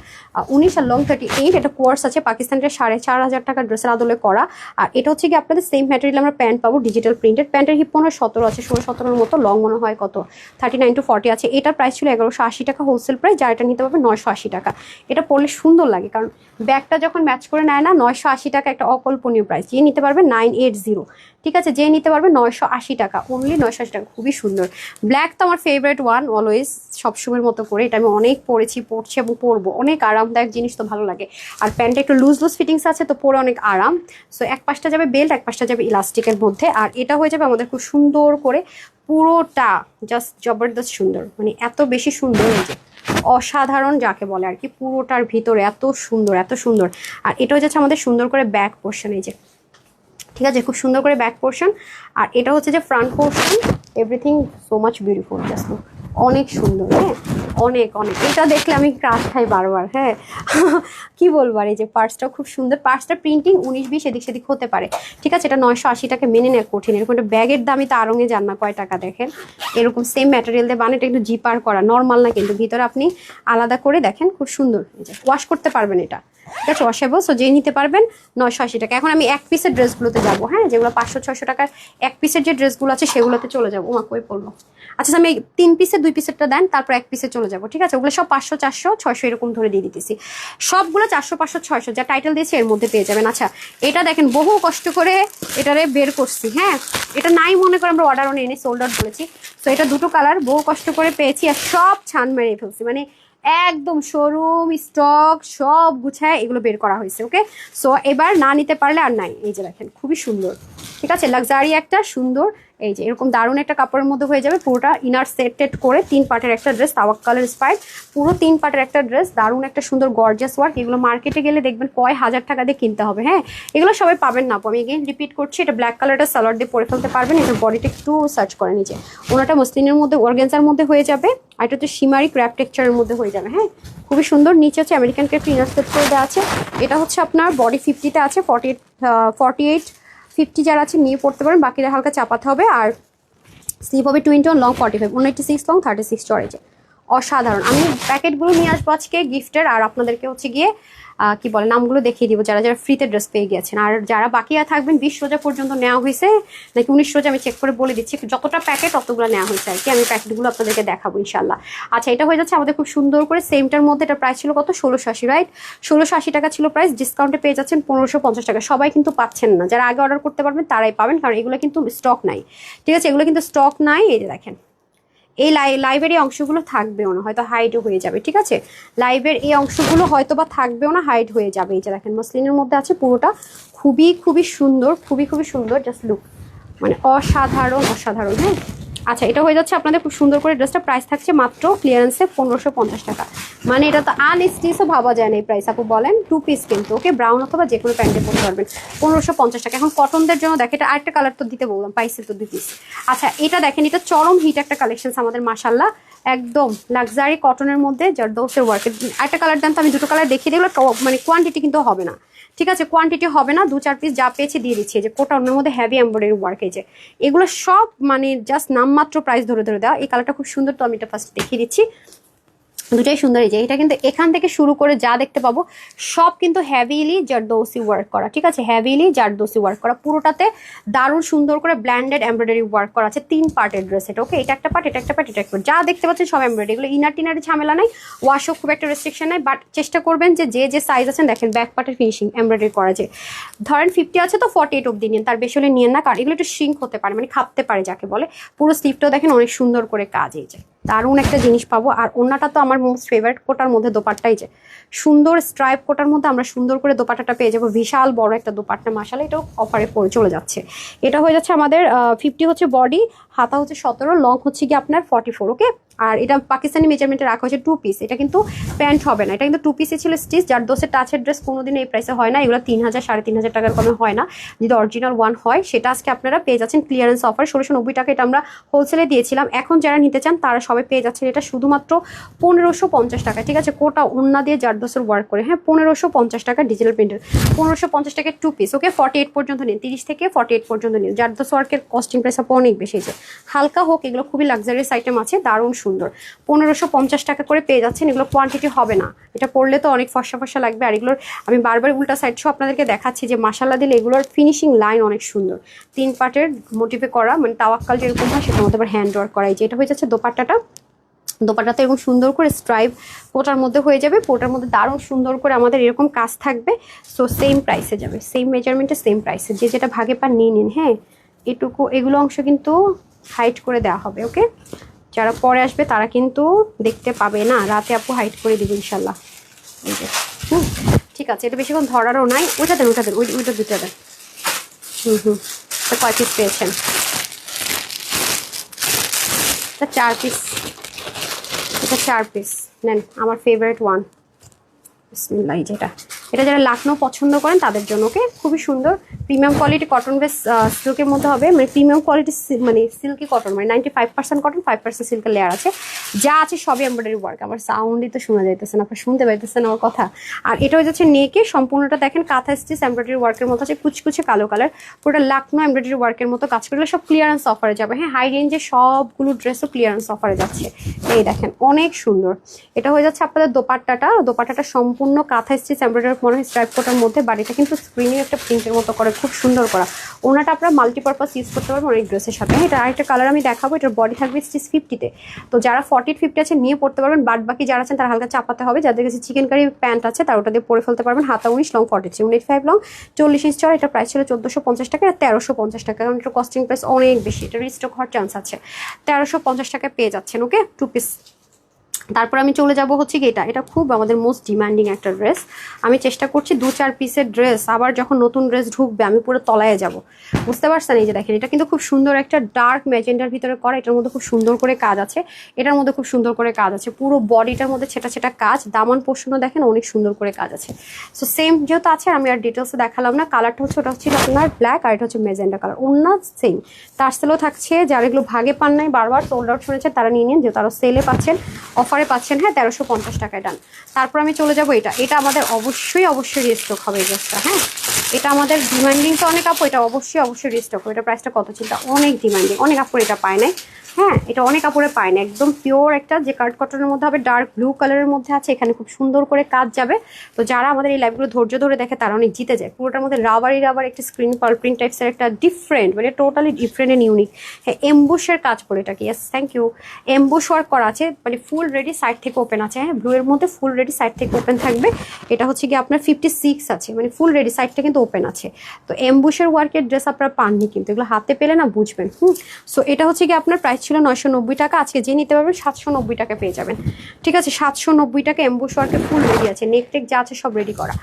19 আর লং 38। এটা কোর্স আছে পাকিস্তানের 4,500 টাকা ড্রেসের আদলে করা। আর এটা হচ্ছে কি আপনাদের সেম ম্যাটেরিয়াল আমরা প্যান্ট পাবো, ডিজিটাল প্রিন্টেড। প্যান্টের হিপ মনে হয় 17 আছে, 16-17 মতো, লং মনে হয় কত 39 to 40 আছে। এটার প্রাইস ছিল 1180 টাকা হোলসেল প্রাইস, যার এটা নিতে পারবে 980 টাকা। এটা পরলে সুন্দর লাগে, কারণ ব্যাগটা যখন ম্যাচ করে নেয় না, 980 টাকা একটা অকল্পনীয় প্রাইস। যে নিতে পারবে 980, ঠিক আছে, যে নিতে পারবে 980 টাকা, অনলি 980 টাকা, খুবই সুন্দর। ব্ল্যাক তো আমার ফেভারিট ওয়ান অলওয়েজ, সবসময়ের মতো করে। এটা আমি অনেক পরেছি, পরছি এবং পরবো, অনেক আরামদায়ক জিনিস, তো ভালো লাগে। আর প্যান্টটা একটু লুজ লুজ ফিটিংস আছে, তো পরে অনেক আরাম। সো এক পাশটা যাবে বেল্ট, এক পাশটা যাবে ইলাস্টিকের মধ্যে। আর এটা হয়ে যাবে আমাদের খুব সুন্দর করে পুরোটা জাস্ট জবরদস্ত সুন্দর, মানে এত বেশি সুন্দর, এই যে অসাধারণ যাকে বলে আর কি, পুরোটার ভিতরে এত সুন্দর এত সুন্দর। আর এটা হচ্ছে আমাদের সুন্দর করে ব্যাক পোর্শন, এই যে ঠিক আছে, খুব সুন্দর করে ব্যাক পোর্শন। আর এটা হচ্ছে যে front portion, everything so much beautiful, just অনেক সুন্দর। হ্যাঁ, অনেক অনেক, এটা দেখলে আমি ক্রাশ খাই বারবার। হ্যাঁ কি বলবো। আর এই যে পার্সটাও খুব সুন্দর, পার্সটা প্রিন্টিং 19-20 এদিক সেদিক হতে পারে, ঠিক আছে। এটা 980 টাকা মেনে নেওয়া কঠিন। এরকম একটা ব্যাগের দামই তো আরঙে যান না কয় টাকা, দেখেন এরকম সেম ম্যাটেরিয়াল দিয়ে বানানো। এটা একটু জিপার করা, নর্মাল না কিন্তু, ভিতরে আপনি আলাদা করে দেখেন, খুব সুন্দর। এই যে ওয়াশ করতে পারবেন, এটা ঠিক আছে ওয়াশেবল। সো যে নিতে পারবেন 980 টাকা। এখন আমি এক পিসের ড্রেসগুলোতে যাবো, হ্যাঁ, যেগুলো 500-600 টাকার এক পিসের যে ড্রেসগুলো আছে সেগুলোতে চলে যাবো। ওমা কই পড়লো। আচ্ছা, আমি 3 পিসের 2 পিসেরটা দেন, তারপর এক পিসে চলে যাবো, ঠিক আছে। ওগুলো সব 500, 400, 600 এরকম ধরে দিয়ে দিতেছি। সবগুলো 400, 500, 600 যা টাইটেল দিয়েছে এর মধ্যে পেয়ে যাবেন। আচ্ছা, এটা দেখেন বহু কষ্ট করে এটারে বের করছি। হ্যাঁ, এটা নাই মনে করে আমরা অর্ডারও নিয়ে সোল্ড আউট বলেছি। তো এটা দুটো কালার বহু কষ্ট করে পেয়েছি, আর সব ছান মেরে ফেলছি, মানে একদম শোরুম স্টক সব গুছায় এগুলো বের করা হয়েছে। ওকে, সো এবার না নিতে পারলে আর নাই। এই যে দেখেন খুবই সুন্দর, ঠিক আছে, লাক্সারি একটা সুন্দর। এই যে এরকম দারুণ একটা কাপড়ের মধ্যে হয়ে যাবে, পুরোটা ইনার সেটেড করে 3 পার্টের একটা ড্রেস, তাওয়াক্কাল ইন্সপায়ার্ড, পুরো 3 পার্টের একটা ড্রেস, দারুণ একটা সুন্দর গর্জিয়াস ওয়ার্ক। এগুলো মার্কেটে গেলে দেখবেন কয় হাজার টাকা দিয়ে কিনতে হবে। হ্যাঁ, এগুলো সবাই পাবেন না, আমি এগেইন রিপিট করছি। এটা ব্ল্যাক কালারটা সালোয়ার দিয়ে পরে ফেলতে পারবেন। এটা বডিটা একটু সার্চ করে নিচে, ওনাটা মসলিনের মধ্যে অর্গানজার মধ্যে হয়ে যাবে, আর এটা হচ্ছে শিমারি ক্র্যাপ টেক্সচারের মধ্যে হয়ে যাবে। হ্যাঁ, খুবই সুন্দর। নিচে হচ্ছে আমেরিকান ক্রেপ ইনার সেট করে দেওয়া আছে। এটা হচ্ছে আপনার বডি 50-তে আছে, 48, 50 যারা আছে নিয়ে পড়তে পারেন, বাকিরা হালকা চাপাতে হবে। আর স্লিভ হবে 21, লং 45, 196 লং, 36 চড়েছে, অসাধারণ। আমি প্যাকেটগুলো নিয়ে আসবো আজকে গিফটের, আর আপনাদেরকে হচ্ছে গিয়ে কি বলে নামগুলো দেখিয়ে দিব যারা যারা ফ্রিতে ড্রেস পেয়ে গেছেন। আর যারা বাকি থাকবেন 20 রোজা পর্যন্ত নেওয়া হয়েছে নাকি 19 রোজা, আমি চেক করে বলে দিচ্ছি, যতটা প্যাকেট ততগুলো নেওয়া হয়েছে আর কি। আমি প্যাকেটগুলো আপনাদেরকে দেখাবো ইনশাল্লাহ। আচ্ছা, এটা হয়ে যাচ্ছে আমাদের খুব সুন্দর করে সেমটার মধ্যে। এটা প্রাইস ছিল কত? 1680, রাইট? 1680 টাকা ছিল প্রাইস, ডিসকাউন্টে পেয়ে যাচ্ছেন 1550 টাকা। সবাই কিন্তু পাচ্ছেন না, যারা আগে অর্ডার করতে পারবেন তারাই পাবেন, কারণ এগুলো কিন্তু স্টক নাই, ঠিক আছে, এগুলো কিন্তু স্টক নাই। এই যে দেখেন এই লাইভের এই অংশগুলো থাকবেও না, হয়তো হাইডও হয়ে যাবে, ঠিক আছে, লাইভের এই অংশগুলো হয়তো বা থাকবেও না, হাইড হয়ে যাবে। এই যে দেখেন মসলিনের মধ্যে আছে পুরোটা, খুবই খুবই সুন্দর, খুবই খুবই সুন্দর, জাস্ট লুক, মানে অসাধারণ অসাধারণ। হ্যাঁ, আচ্ছা, এটা হয়ে যাচ্ছে আপনাদের খুব সুন্দর করে ড্রেসটা প্রাইস থাকছে মাত্র ক্লিয়ারেন্সে 1550 টাকা। মানে এটা তো আনস্টিচও ভাবা যায় না এই প্রাইস। আপু বলেন 2 পিস কিন্তু, ওকে, ব্রাউন অথবা যে কোনো প্যান্টে পরতে পারবেন, 1550 টাকা। এখন কটনদের জন্য দেখে এটা আরেকটা কালার তো দিতে বললাম, পাইছে তো 2 পিস। আচ্ছা, এটা দেখেন, এটা চরম হিট একটা কালেকশন আমাদের, মাশাল্লাহ, একদম লাক্সারি কটনের মধ্যে জারদৌসের ওয়ার্কের। একটা কালার দেন তো, আমি দুটো কালার দেখিয়ে দিই, মানে কোয়ান্টিটি কিন্তু হবে না, ঠিক আছে, কোয়ান্টিটি হবে না, 2-4 পিস যা পেয়েছি দিয়ে দিচ্ছি। যে কোটানের মধ্যে হেভি এমব্রয়ডারি ওয়ার্ক, এই যে এগুলো সব মানে জাস্ট নামমাত্র প্রাইস ধরে ধরে দেওয়া। এই কালারটা খুব সুন্দর, তো আমি এটা ফার্স্ট দেখিয়ে দিচ্ছি, দুটাই সুন্দর। এই যে এটা কিন্তু এখান থেকে শুরু করে যা দেখতে পাবো সব কিন্তু হেভিলি জারদৌসি ওয়ার্ক করা, ঠিক আছে, হেভিলি জারদৌসি ওয়ার্ক করা, পুরোটাতে দারুণ সুন্দর করে ব্ল্যান্ডেড এমব্রয়ডারি ওয়ার্ক করা আছে। 3 পার্টের ড্রেস এটা, ওকে, এটা একটা পার্ট, এটা একটা পার্ট, এটা একটা পার্ট, যা দেখতে পাচ্ছেন সব এমব্রয়ডারি। এগুলো ইনার টিনারে ঝামেলা নাই, ওয়াশও খুব একটা রেস্ট্রিকশন নাই, বাট চেষ্টা করবেন যে যে সাইজ আছেন দেখেন ব্যাক পার্টের ফিনিশিং এমব্রয়ডারি করা যায়। ধরেন 50 আছে তো 48 অব্দি নিন, তার বেশি হলে নিয়েন না, কারণ এগুলো একটু শ্রিঙ্ক হতে পারে, মানে খাপতে পারে যাকে বলে। পুরো স্লিভটাও দেখেন অনেক সুন্দর করে কাজ, এই যে দারুণ একটা জিনিস পাবো। আর ওন্নাটা তো আমার মোস্ট ফেভারিট, কোটার মধ্যে দোপাট্টাই যে সুন্দর স্ট্রাইপ কোটার মধ্যে আমরা সুন্দর করে দোপাট্টাটা পেয়ে যাবো, বিশাল বড় একটা দোপাট্টা মাশাআল্লাহ। এটাও অফারে পড়ে চলে যাচ্ছে। এটা হয়ে যাচ্ছে আমাদের 50 হচ্ছে বডি, হাতা হচ্ছে 17, লং হচ্ছে কি আপনার 44। ওকে, আর এটা পাকিস্তানি মেজারমেন্টে রাখা হয়েছে 2 পিস। এটা কিন্তু প্যান্ট হবে না, এটা কিন্তু 2 পিসে ছিল স্টিচ। যার দোষের টাচের ড্রেস কোনোদিন এই প্রাইসে হয় না, এগুলো 3000 3,500 টাকার কমে হয় না। যদি অরিজিনাল ওয়ান হয় সেটা আজকে আপনারা পেয়ে যাচ্ছেন ক্লিয়ারেন্স অফার 1690 টাকা। এটা আমরা হোলসেলে দিয়েছিলাম, এখন যারা নিতে চান তারা সবাই পেয়ে যাচ্ছেন এটা শুধুমাত্র 1550 টাকা। ঠিক আছে, কোটা ওন্না দিয়ে জারদোসের ওয়ার্ক করে, হ্যাঁ 1550 টাকা ডিজিটাল প্রিন্টের, 1550 টাকা 2 পিস। ওকে, 48 পর্যন্ত নিন, 30 থেকে 48 পর্যন্ত নিন। জারদোস ওয়ার্কের কস্টিং প্রাইস অনেক বেশি, যে হালকা হোক, এগুলো খুবই লাক্সারিয়াস আইটেম আছে, দারুণ সুন্দর। 1550 টাকা করে পেয়ে যাচ্ছেন। এগুলো কোয়ান্টিটি হবে না, এটা পড়লে তো অনেক ফর্সা ফর্সা লাগবে। আর এগুলোর আমি বারবার উল্টা সাইড শো আপনাদেরকে দেখাচ্ছি যে মাশাআল্লাহ দিলে এগুলোর ফিনিশিং লাইন অনেক সুন্দর, 3 পার্টের মোটিভে করা, মানে তাওয়াক্কাল যেরকম হয় সেটার মধ্যে আবার হ্যান্ড ওয়ার্ক করা। এই যে এটা হয়ে যাচ্ছে দোপাট্টাটা, দোপাট্টাতে এরকম সুন্দর করে স্ট্রাইপ কোটার মধ্যে হয়ে যাবে, কোটার মধ্যে দারুণ সুন্দর করে আমাদের এরকম কাজ থাকবে। সো সেম প্রাইসে যাবে, সেম মেজারমেন্টে সেম প্রাইসে, যে যেটা ভাগে পান নিয়ে নিন। হ্যাঁ, এটুকু এগুলো অংশ কিন্তু হাইট করে দেওয়া হবে। ওকে, যারা পরে আসবে তারা কিন্তু দেখতে পাবে না, রাতে আপু হাইট করে দেবে ইনশাল্লাহ। এই যে ঠিক আছে, এটা বেশিক্ষণ ধরারও নাই। ওইটা দেন, ওইটা দেন, ওইটা দুটো দেন। তো কয় পিস পেয়েছেন? এটা 4 পিস, এটা 4 পিস নেন। আমার ফেভারিট ওয়ান, বিসমিল্লাহ। যেটা এটা যারা লাকনো পছন্দ করেন তাদের জন্য। ওকে, খুবই সুন্দর প্রিমিয়াম কোয়ালিটি কটন বেস সিল্কের মধ্যে হবে, মানে প্রিমিয়াম কোয়ালিটি মানে সিল্কি কটন, মানে 95% কটন, 5% সিল্কের লেয়ার আছে। যা আছে সবই এমব্রয়ডারি ওয়ার্ক। আমার সাউন্ডই তো শোনা যাইতেছে না, আপনার শুনতে পাইতেছেন আমার কথা? আর এটা হয়ে যাচ্ছে নেকে সম্পূর্ণটা দেখেন কাঁথা স্টিচ এমব্রয়ডারি ওয়ার্কের মতো আছে, কুচকুচে কালো কালার, পুরোটা লাকনো এমব্রয়ডারি ওয়ার্কের মতো কাজ করলে সব ক্লিয়ারেন্স অফারে যাবে। হ্যাঁ, হাই রেঞ্জের সবগুলো ড্রেসও ক্লিয়ারেন্স অফারে যাচ্ছে। এই দেখেন অনেক সুন্দর। এটা হয়ে যাচ্ছে আপনাদের দোপাট্টাটা, দোপাট্টাটা সম্পূর্ণ কাঁথা স্টিচ এমব্রয়ডারি মনে হয় স্ট্রাইপ কোটার মধ্যে, বাড়িটা কিন্তু স্ক্রিনে একটা প্রিন্টের মতো করে, খুব সুন্দর করা। ওনাটা আপনারা মাল্টিপারপাস ইউজ করতে পারবেন অনেক ড্রেসের সাথে। এটা আরেকটা কালার আমি দেখাবো, এটার বডি থাকবে স্টিচ 50-তে। তো যারা 40-50 আছে নিয়ে পড়তে পারবেন, বাদ বাকি যারা আছেন তারা হালকা চাপাতে হবে। যাদের কাছে চিকেন কারি প্যান্ট আছে তারা ওটা দিয়ে পরে ফেলতে পারবেন। হাতা 19, লং 43, 185 লং, 40 ইঞ্চ চড়। এটা প্রাইস ছিল 1450 টাকা, 1350 টাকা, কারণ এটা কস্টিং প্রাইস অনেক বেশি, এটা রিস্টক হওয়ার চান্স আছে। 1350 টাকায় পেয়ে যাচ্ছেন। ওকে, 2 পিস। তারপর আমি চলে যাব হচ্ছে কি, এটা খুব আমাদের মোস্ট ডিমান্ডিং একটা ড্রেস। আমি চেষ্টা করছি 2-4 পিসের ড্রেস, আবার যখন নতুন ড্রেস ঢুকবে আমি পুরো তলায় যাব, বুঝতে পারছেন? এই যে দেখেন, এটা কিন্তু খুব সুন্দর একটা ডার্ক ম্যাজেন্ডার ভিতরে করা, এটার মধ্যে খুব সুন্দর করে কাজ আছে, এটার মধ্যে খুব সুন্দর করে কাজ আছে, পুরো বডিটার মধ্যে ছেটা ছেটা কাজ, দামান পোর্শনও দেখেন অনেক সুন্দর করে কাজ আছে। সো সেম যেহেতু আছে আমি আর ডিটেলসে দেখালাম না। কালারটা হচ্ছে, ওটা হচ্ছে আপনার ব্ল্যাক, আর এটা হচ্ছে মেজেন্ডা কালার। অন্য সেম টার্সেলও থাকছে, যারা এগুলো ভাগে পান নাই, বারবার সোল্ড আউট শুনেছেন তারা নিয়ে নিন, যেহেতু আরও সেলে পাচ্ছেন, অফারে পাচ্ছেন। হ্যাঁ, 1350 টাকায় ডান। তারপর আমি চলে যাবো এটা আমাদের অবশ্যই রিস্টক হবে এই ড্রেসটা। হ্যাঁ, এটা আমাদের ডিমান্ডিং তো অনেক আপু, এটা অবশ্যই রিস্টক হবে। এটা প্রাইসটা কত ছিল? অনেক ডিমান্ডিং, অনেক আপুর এটা পায় নাই। হ্যাঁ, এটা অনেক কাপড়ে পায় না, একদম পিওর একটা যে কার্ড কটনের মধ্যে হবে, ডার্ক ব্লু কালারের মধ্যে আছে, এখানে খুব সুন্দর করে কাজ যাবে। তো যারা আমাদের এই লাইভগুলো ধৈর্য ধরে দেখে তারা অনেক জিতে যায়। পুরোটার মধ্যে রাবার একটা স্ক্রিন পার্ল প্রিন্ট টাইপসের একটা ডিফারেন্ট, মানে টোটালি ডিফারেন্ট এন্ড ইউনিক। হ্যাঁ, এমবুশের কাজ বলে এটাকে, yes thank you. Emboss work করা আছে, মানে ফুল রেডি, সাইড থেকে ওপেন আছে। হ্যাঁ, ব্লু এর মধ্যে ফুল রেডি, সাইড থেকে ওপেন থাকবে। এটা হচ্ছে কি আপনার 56 আছে, মানে ফুল রেডি, সাইডটা কিন্তু ওপেন আছে। তো এমবুশের ওয়ার্কের ড্রেস আপনারা পাননি, কিন্তু এগুলো হাতে পেলে না বুঝবেন। সো এটা হচ্ছে কি আপনার প্রাইস ছিল 990 টাকা, আজকে যে নিতে পারবেন 790 টাকা পেয়ে যাবেন। ঠিক আছে, 790 টাকা এমবুশ ওয়ার্কের ফুল রেডি আছে, নেক টেক যা আছে সব রেডি করা।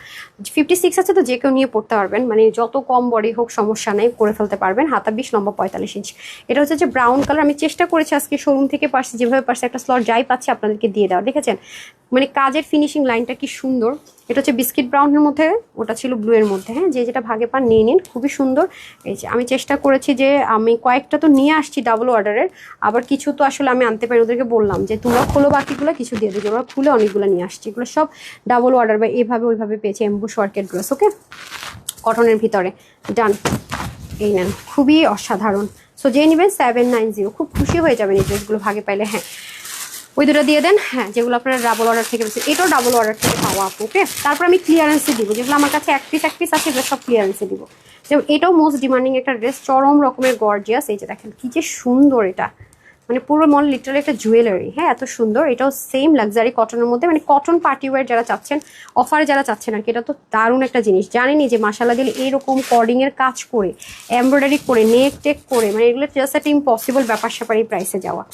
56 আছে, তো যে কেউ নিয়ে পড়তে পারবেন, মানে যত কম বডি হোক সমস্যা নেই, করে ফেলতে পারবেন। হাতা 20, লম্বা 45 ইঞ্চ। এটা হচ্ছে যে ব্রাউন কালার। আমি চেষ্টা করেছি আজকে শোরুম থেকে পারছি, যেভাবে পারছি একটা স্লট যাই পাচ্ছি আপনাদেরকে দিয়ে দেওয়া। দেখেছেন মানে কাজের ফিনিশিং লাইনটা কি সুন্দর। এটা হচ্ছে বিস্কিট ব্রাউনের মধ্যে, ওটা ছিল ব্লু এর মধ্যে। হ্যাঁ, যে যেটা ভাগে পান নিয়ে নিন, খুবই সুন্দর। এই যে আমি চেষ্টা করেছি যে আমি কয়েকটা তো নিয়ে আসছি ডাবল অর্ডারের, আবার কিছু তো আসলে আমি আনতে পারি, ওদেরকে বললাম যে তোমরা খোলো বাকিগুলো, কিছু দিয়ে দিই। ওরা খুলে অনেকগুলো নিয়ে আসছি, এগুলো সব ডাবল অর্ডার বা এভাবে ওইভাবে পেয়েছি এমবুশ ওয়ার্কের ড্রেস। ওকে, কটনের ভিতরে ডান। এই নেন, খুবই অসাধারণ। সো যে নেবেন 790, খুব খুশি হয়ে যাবেন এই ড্রেসগুলো ভাগে পাইলে। হ্যাঁ, ওই দুটো দিয়ে দেন। হ্যাঁ, যেগুলো আপনারা ডাবল অর্ডার থেকে পেয়েছেন, এটাও ডাবল অর্ডার থেকে পাওয়া আপু। ওকে, তারপর আমি ক্লিয়ারেন্সে দিব, যেগুলো আমার কাছে এক পিস আছে এগুলো সব ক্লিয়ারেন্সে দিব। যেমন এটাও মোস্ট ডিমান্ডিং একটা ড্রেস, চরম রকমের গর্জিয়াস। এই যে দেখেন কি যে সুন্দর, এটা মানে পুরো মল লিটারালি একটা জুয়েলারি, হ্যাঁ এত সুন্দর। এটাও সেম লাক্সারি কটনের মধ্যে, মানে কটন পার্টি ওয়্যার যারা চাচ্ছেন, অফারে যারা চাচ্ছেন আর কি, এটা তো দারুণ একটা জিনিস। জানেনই যে মাশাআল্লাহ দিলে এইরকম কর্ডিং এর কাজ করে, এমব্রয়ডারি করে, নেক টেক করে, মানে এগুলো জাস্ট একটা ইম্পসিবল ব্যাপার স্যাপার এই প্রাইসে যাওয়া।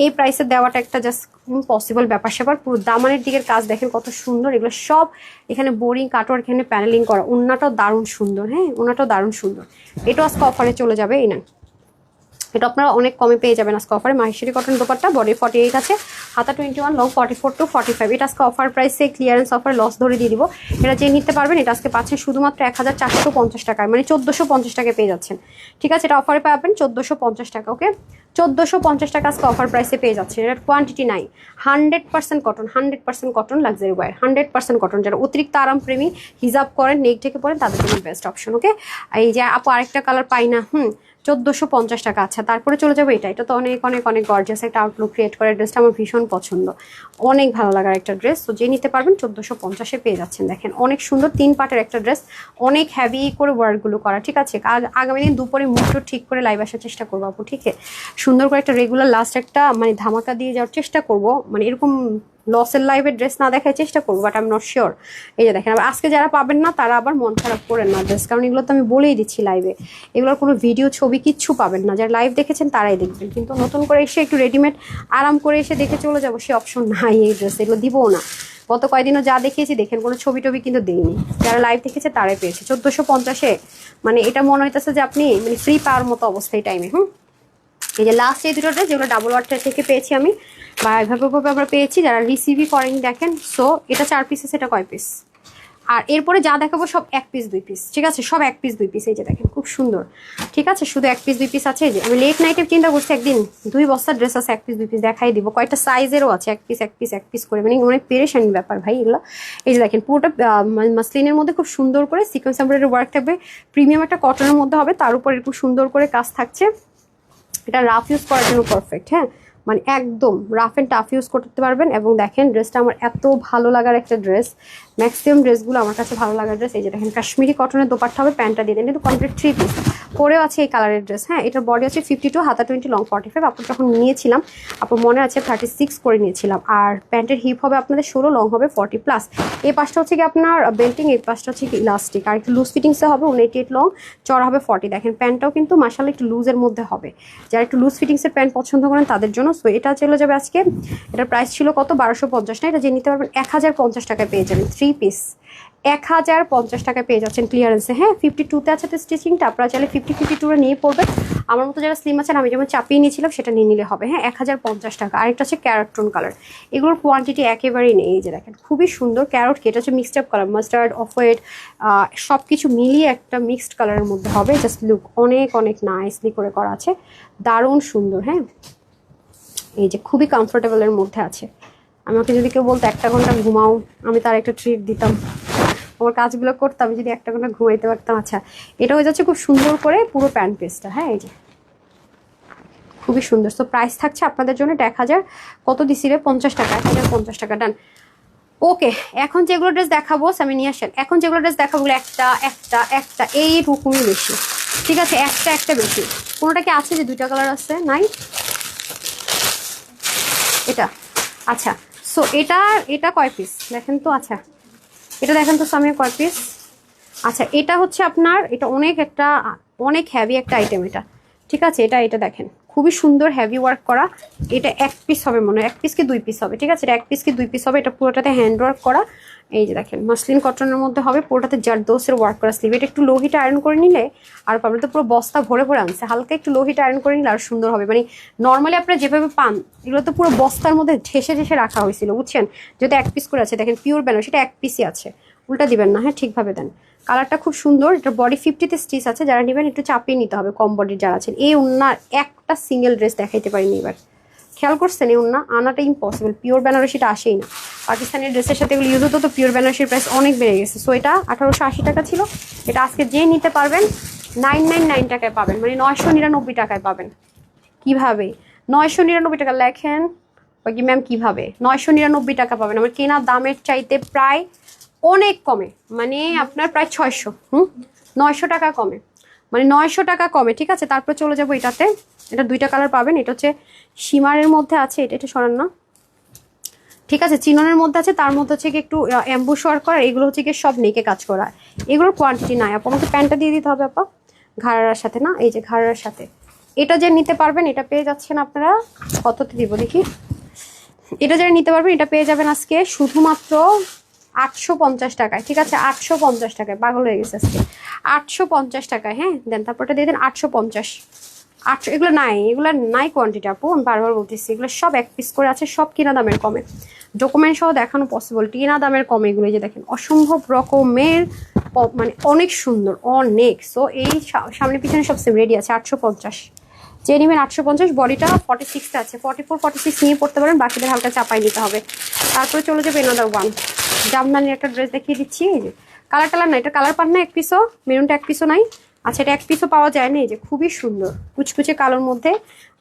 এই প্রাইসে দেওয়াটা একটা জাস্ট ইম্পসিবল ব্যাপার স্যাপার। পুরো দামানের দিকের কাজ দেখেন কত সুন্দর, এগুলো সব এখানে বোরিং কাটওয়ার্ক, এখানে প্যানেলিং করা। ওন্নাটাও দারুণ সুন্দর, হ্যাঁ ওন্নাটাও দারুণ সুন্দর। এটাও আজকে অফারে চলে যাবে। এই না, এটা আপনারা অনেক কমে পেয়ে যাবেন আজকে অফারে। মাহেশ্বরী কটন দোপাট্টা, বডি 48 আছে, হাতা 21, লং 44 to 45। এটা আজকে অফার প্রাইসে ক্লিয়ারেন্স অফার লস ধরে দিয়ে দিব। এটা যে নিতে পারবেন এটা আজকে পাচ্ছেন শুধুমাত্র 1450 টাকায়, মানে 1450 টাকায় পেয়ে যাচ্ছেন। ঠিক আছে, এটা অফারে পাবেন 1450 টাকা। ওকে, 1450 টাকা আজকে অফার প্রাইসে পেয়ে যাচ্ছে। এটার কোয়ান্টিটি নাই। 100% cotton, 100% cotton luxury wear, 100% cotton. যারা অতিরিক্ত আরাম প্রেমী, হিজাব করেন, নেক ঢেকে পড়েন, তাদের জন্য বেস্ট অপশন। ওকে, এই যে আপু আরেকটা কালার পাই না, 1450 টাকা। আচ্ছা, তারপরে চলে যাবো এটা তো অনেক অনেক অনেক গর্জিয়াস একটা আউটলুক ক্রিয়েট করে। ড্রেসটা আমার ভীষণ পছন্দ, অনেক ভালো লাগার একটা ড্রেস। তো যে নিতে পারবেন 1450-এ পেয়ে যাচ্ছেন। দেখেন অনেক সুন্দর 3 পার্টের একটা ড্রেস, অনেক হ্যাভি করে ওয়ার্কগুলো করা। ঠিক আছে, আগামী দিন দুপুরে মুখটা ঠিক করে লাইভ আসার চেষ্টা করবো আপু। ঠিক আছে, সুন্দর করে একটা রেগুলার লাস্ট একটা মানে ধামাকা দিয়ে যাওয়ার চেষ্টা করব। মানে এরকম লসের লাইভের ড্রেস না দেখার চেষ্টা করবো, but I am not sure. এই যে দেখেন, আজকে যারা পাবেন না তারা আবার মন খারাপ করেন না ড্রেস, কারণ এগুলো তো আমি বলেই দিচ্ছি লাইভে, এগুলোর কোনো ভিডিও ছবি কিচ্ছু পাবেন না। যারা লাইভ দেখেছেন তারাই দেখবেন, কিন্তু নতুন করে এসে একটু রেডিমেড আরাম করে এসে দেখে চলে যাবো সে অপশন নাই এই ড্রেস, এগুলো দিবও না। গত কয়েকদিনও যা দেখিয়েছি দেখেন, কোনো ছবি টবি কিন্তু দেইনি। যারা লাইভ দেখেছে তারাই পেয়েছে 1450-এ। মানে এটা মনে হইতেছে যে আপনি মানে ফ্রি পাওয়ার মতো অবস্থা এই টাইমে। এই যে লাস্ট এই দুটো ড্রেস যেগুলো ডাবল ওয়াটার থেকে পেয়েছি আমি, বা এভাবে আমরা পেয়েছি, যারা রিসিভই করেন দেখেন। সো এটা 4 পিস, এটা কয় পিস? আর এরপরে যা দেখাবো সব 1 পিস 2 পিস। ঠিক আছে, সব 1 পিস 2 পিস। এই যে দেখেন খুব সুন্দর। ঠিক আছে, শুধু 1 পিস 2 পিস আছে। এই যে আমি লেট নাইটে চিন্তা করছি একদিন 2 বস্তার ড্রেস আছে 1 পিস 2 পিস দেখাই দিব। কয়েকটা সাইজেরও আছে 1 পিস 1 পিস 1 পিস করে, মানে অনেক পেরেশানি ব্যাপার ভাই এগুলো। এই যে দেখেন পুরোটা মাসলিনের মধ্যে খুব সুন্দর করে সিকোয়েন্স এমব্রয়ডারি ওয়ার্ক থাকবে, প্রিমিয়াম একটা কটনের মধ্যে হবে, তার উপর এরকম সুন্দর করে কাজ থাকছে। এটা রাফ ইউজ করার জন্য পারফেক্ট, হ্যাঁ মানে একদম রাফ অ্যান্ড টাফ ইউজ করতে পারবেন। এবং দেখেন ড্রেসটা আমার এত ভালো লাগার একটা ড্রেস, ম্যাক্সিমাম ড্রেসগুলো আমার কাছে ভালো লাগার ড্রেস। এই যে দেখেন কাশ্মীরি কটনের দোপাট্টা হবে, প্যান্টটা দিয়ে দেন, কিন্তু কমপ্লিট 3 পিস পরেও আছে এই কালারের ড্রেস। হ্যাঁ, এটার বডি আছে 52, হাতা 20, লং 45। আপনার যখন নিয়েছিলাম আপনার মনে আছে 36 করে নিয়েছিলাম। আর প্যান্টের হিপ হবে আপনাদের 16, লং হবে 40+। এই পাশটা হচ্ছে কি আপনার বেল্টিং, এই পাশটা হচ্ছে কি ইলাস্টিক, আর একটু লুজ ফিটিংসে হবে 188 লং, চড়া হবে 40। দেখেন প্যান্টটাও কিন্তু মাশাআল্লাহ একটু লুজের মধ্যে হবে, যারা একটু লুজ ফিটিংসের প্যান্ট পছন্দ করেন তাদের জন্য। সো এটা চলে যাবে আজকে। এটার প্রাইস ছিল কত? 1250 না, এটা যে নিতে পারবেন 1050 টাকায় পেয়ে যাবেন 3 পিস। 1050 টাকায় পেয়ে যাচ্ছেন ক্লিয়ারেন্সে। হ্যাঁ, 52-তে আছে তো স্টিচিংটা, আপনারা চাইলে 52 নিয়ে পড়বেন। আমার মতো যারা স্লিম আছেন, আমি যেমন চাপিয়ে নিয়েছিলাম সেটা নিয়ে নিলে হবে। হ্যাঁ, 1050 টাকা। আরেকটা হচ্ছে ক্যারট টোন কালার, এগুলোর কোয়ান্টিটি একেবারেই নেই। এই যে দেখেন খুবই সুন্দর ক্যারট, এটা হচ্ছে mixed up colour, mustard, off white, সব কিছু মিলিয়ে একটা মিক্সড কালারের মধ্যে হবে। জাস্ট লুক অনেক অনেক নাইসলি করে করা আছে, দারুণ সুন্দর। হ্যাঁ, এই যে খুবই কমফোর্টেবলের মধ্যে আছে। আমাকে যদি কেউ বলতো 1 ঘন্টা ঘুমাও, আমি তার একটা ট্রিট দিতাম, আমার কাজগুলো করতাম যদি 1 ঘন্টা ঘুমাইতে পারতাম। আচ্ছা, এটা হয়ে যাচ্ছে খুব সুন্দর করে পুরো প্যান্ট পিসটা। হ্যাঁ, এই যে খুবই সুন্দর। তো প্রাইস থাকছে আপনাদের জন্য 1000 কত দিছি রে, 50 টাকা, 1050 টাকা। ডান। ওকে, এখন যেগুলো ড্রেস দেখাবো আমি নিয়ে আসেন। এখন যেগুলো ড্রেস দেখাবো একটা একটা একটা এই রকমই বেশি। ঠিক আছে, একটা বেশি। কোনোটা কি আছে যে 2টা কালার আছে? নাই। এটা আচ্ছা, সো এটা কয় পিস দেখেন তো। আচ্ছা, এটা দেখেন তো সামনে কয় পিস। আচ্ছা, এটা হচ্ছে আপনার, এটা অনেক হ্যাভি একটা আইটেম এটা। ঠিক আছে, এটা দেখেন খুবই সুন্দর হ্যাভি ওয়ার্ক করা। এটা 1 পিস হবে মনে হয়, 1 পিস কি 2 পিস হবে। ঠিক আছে, এটা 1 পিস কি 2 পিস হবে। এটা পুরোটাতে হ্যান্ড ওয়ার্ক করা। এই যে দেখেন মাসলিন কটনের মধ্যে হবে, পুরোটাতে জারদোসের ওয়ার্ক করা স্লিভ। এটা একটু লো হিটে আয়রন করে নিলে আর পাবেন, তো পুরো বস্তা ভরে ভরে আনছে, হালকা একটু লো হিটে আয়রন করে নিলে আর সুন্দর হবে। মানে নর্মালি আপনারা যেভাবে পান এগুলো তো পুরো বস্তার মধ্যে ঠেসে রাখা হয়েছিল, বুঝছেন। যেটা 1 পিস করে আছে দেখেন পিওর ব্যানার, সেটা 1 পিসই আছে, উল্টা দিবেন না। হ্যাঁ, ঠিকভাবে দেন। কালারটা খুব সুন্দর। এটা বডি 50-তে স্টিচ আছে, যারা নেবেন একটু চাপিয়ে নিতে হবে কম বডির যারা আছেন। এই ওনার একটা সিঙ্গেল ড্রেস দেখাইতে পারিনি এবার, খেয়াল করছেন? এই ওনা আনাটা ইম্পসিবল, পিওর বেনারসিটা আসেই না। পাকিস্তানের ড্রেসের সাথে এগুলো ইউজ হতো, তো পিওর বেনারসির প্রাইস অনেক বেড়ে গেছে। সো এটা 1880 টাকা ছিল, এটা আজকে যে নিতে পারবেন 999 টাকায় পাবেন, মানে 999 টাকায় পাবেন। কিভাবে 999 টাকা লেখেন ওই কি ম্যাম, কিভাবে 999 টাকা পাবেন? আমার কেনা দামের চাইতে প্রায় অনেক কমে, মানে আপনার প্রায় 600 900 টাকা কমে। মানে 900 টাকা কমে, ঠিক আছে। তারপর চলে যাবো এটাতে, এটা 2টা কালার পাবেন। এটা হচ্ছে শিমারের মধ্যে আছে, এটা সরান না, ঠিক আছে। চিননের মধ্যে আছে, তার মধ্যে হচ্ছে কি একটু অ্যাম্বুশ ওয়ার্ক করা, এগুলো হচ্ছে কি সব নেকে কাজ করা। এগুলোর কোয়ান্টিটি নাই আপা, আমাকে প্যান্টটা দিয়ে দিতে হবে আপা ঘাড়ার সাথে, না এই যে ঘাড়ার সাথে। এটা যে নিতে পারবেন এটা পেয়ে যাচ্ছেন আপনারা কততে দিব দেখি, এটা যারা নিতে পারবেন এটা পেয়ে যাবেন আজকে শুধুমাত্র 850 টাকায়, ঠিক আছে। 850 টাকায়, পাগল হয়ে গেছে আজকে। 850 টাকায়, হ্যাঁ দেন, তারপরটা দিয়ে দেন 850। 800 এগুলো নাই, এগুলো নাই কোয়ান্টিটি আপু, আমি বারবার বলতেছি এগুলো সব 1 পিস করে আছে, সব কিনা দামের কমে, ডকুমেন্ট সহ দেখানো পসিবল, কিনা দামের কমে এগুলো। যে দেখেন অসম্ভব রকমের মানে অনেক সুন্দর, অনেক। সো এই সামনে পিছনে সব সেম রেডি আছে। 850 যে নেবেন 850, বডিটা 46 আছে, 44 46 নিয়ে পড়তে পারেন, বাকিদের হালকা চাপাই নিতে হবে। তারপরে চলে যাবে এনাদার ওয়ান, জামদানির একটা ড্রেস দেখিয়ে দিচ্ছি। এই যে কালার টালার না, এটা কালার পান না 1 পিসও, মেরুনটা 1 পিসও নাই। আচ্ছা এটা 1 পিসও পাওয়া যায় না। এই যে খুবই সুন্দর কুচকুচে কালোর মধ্যে,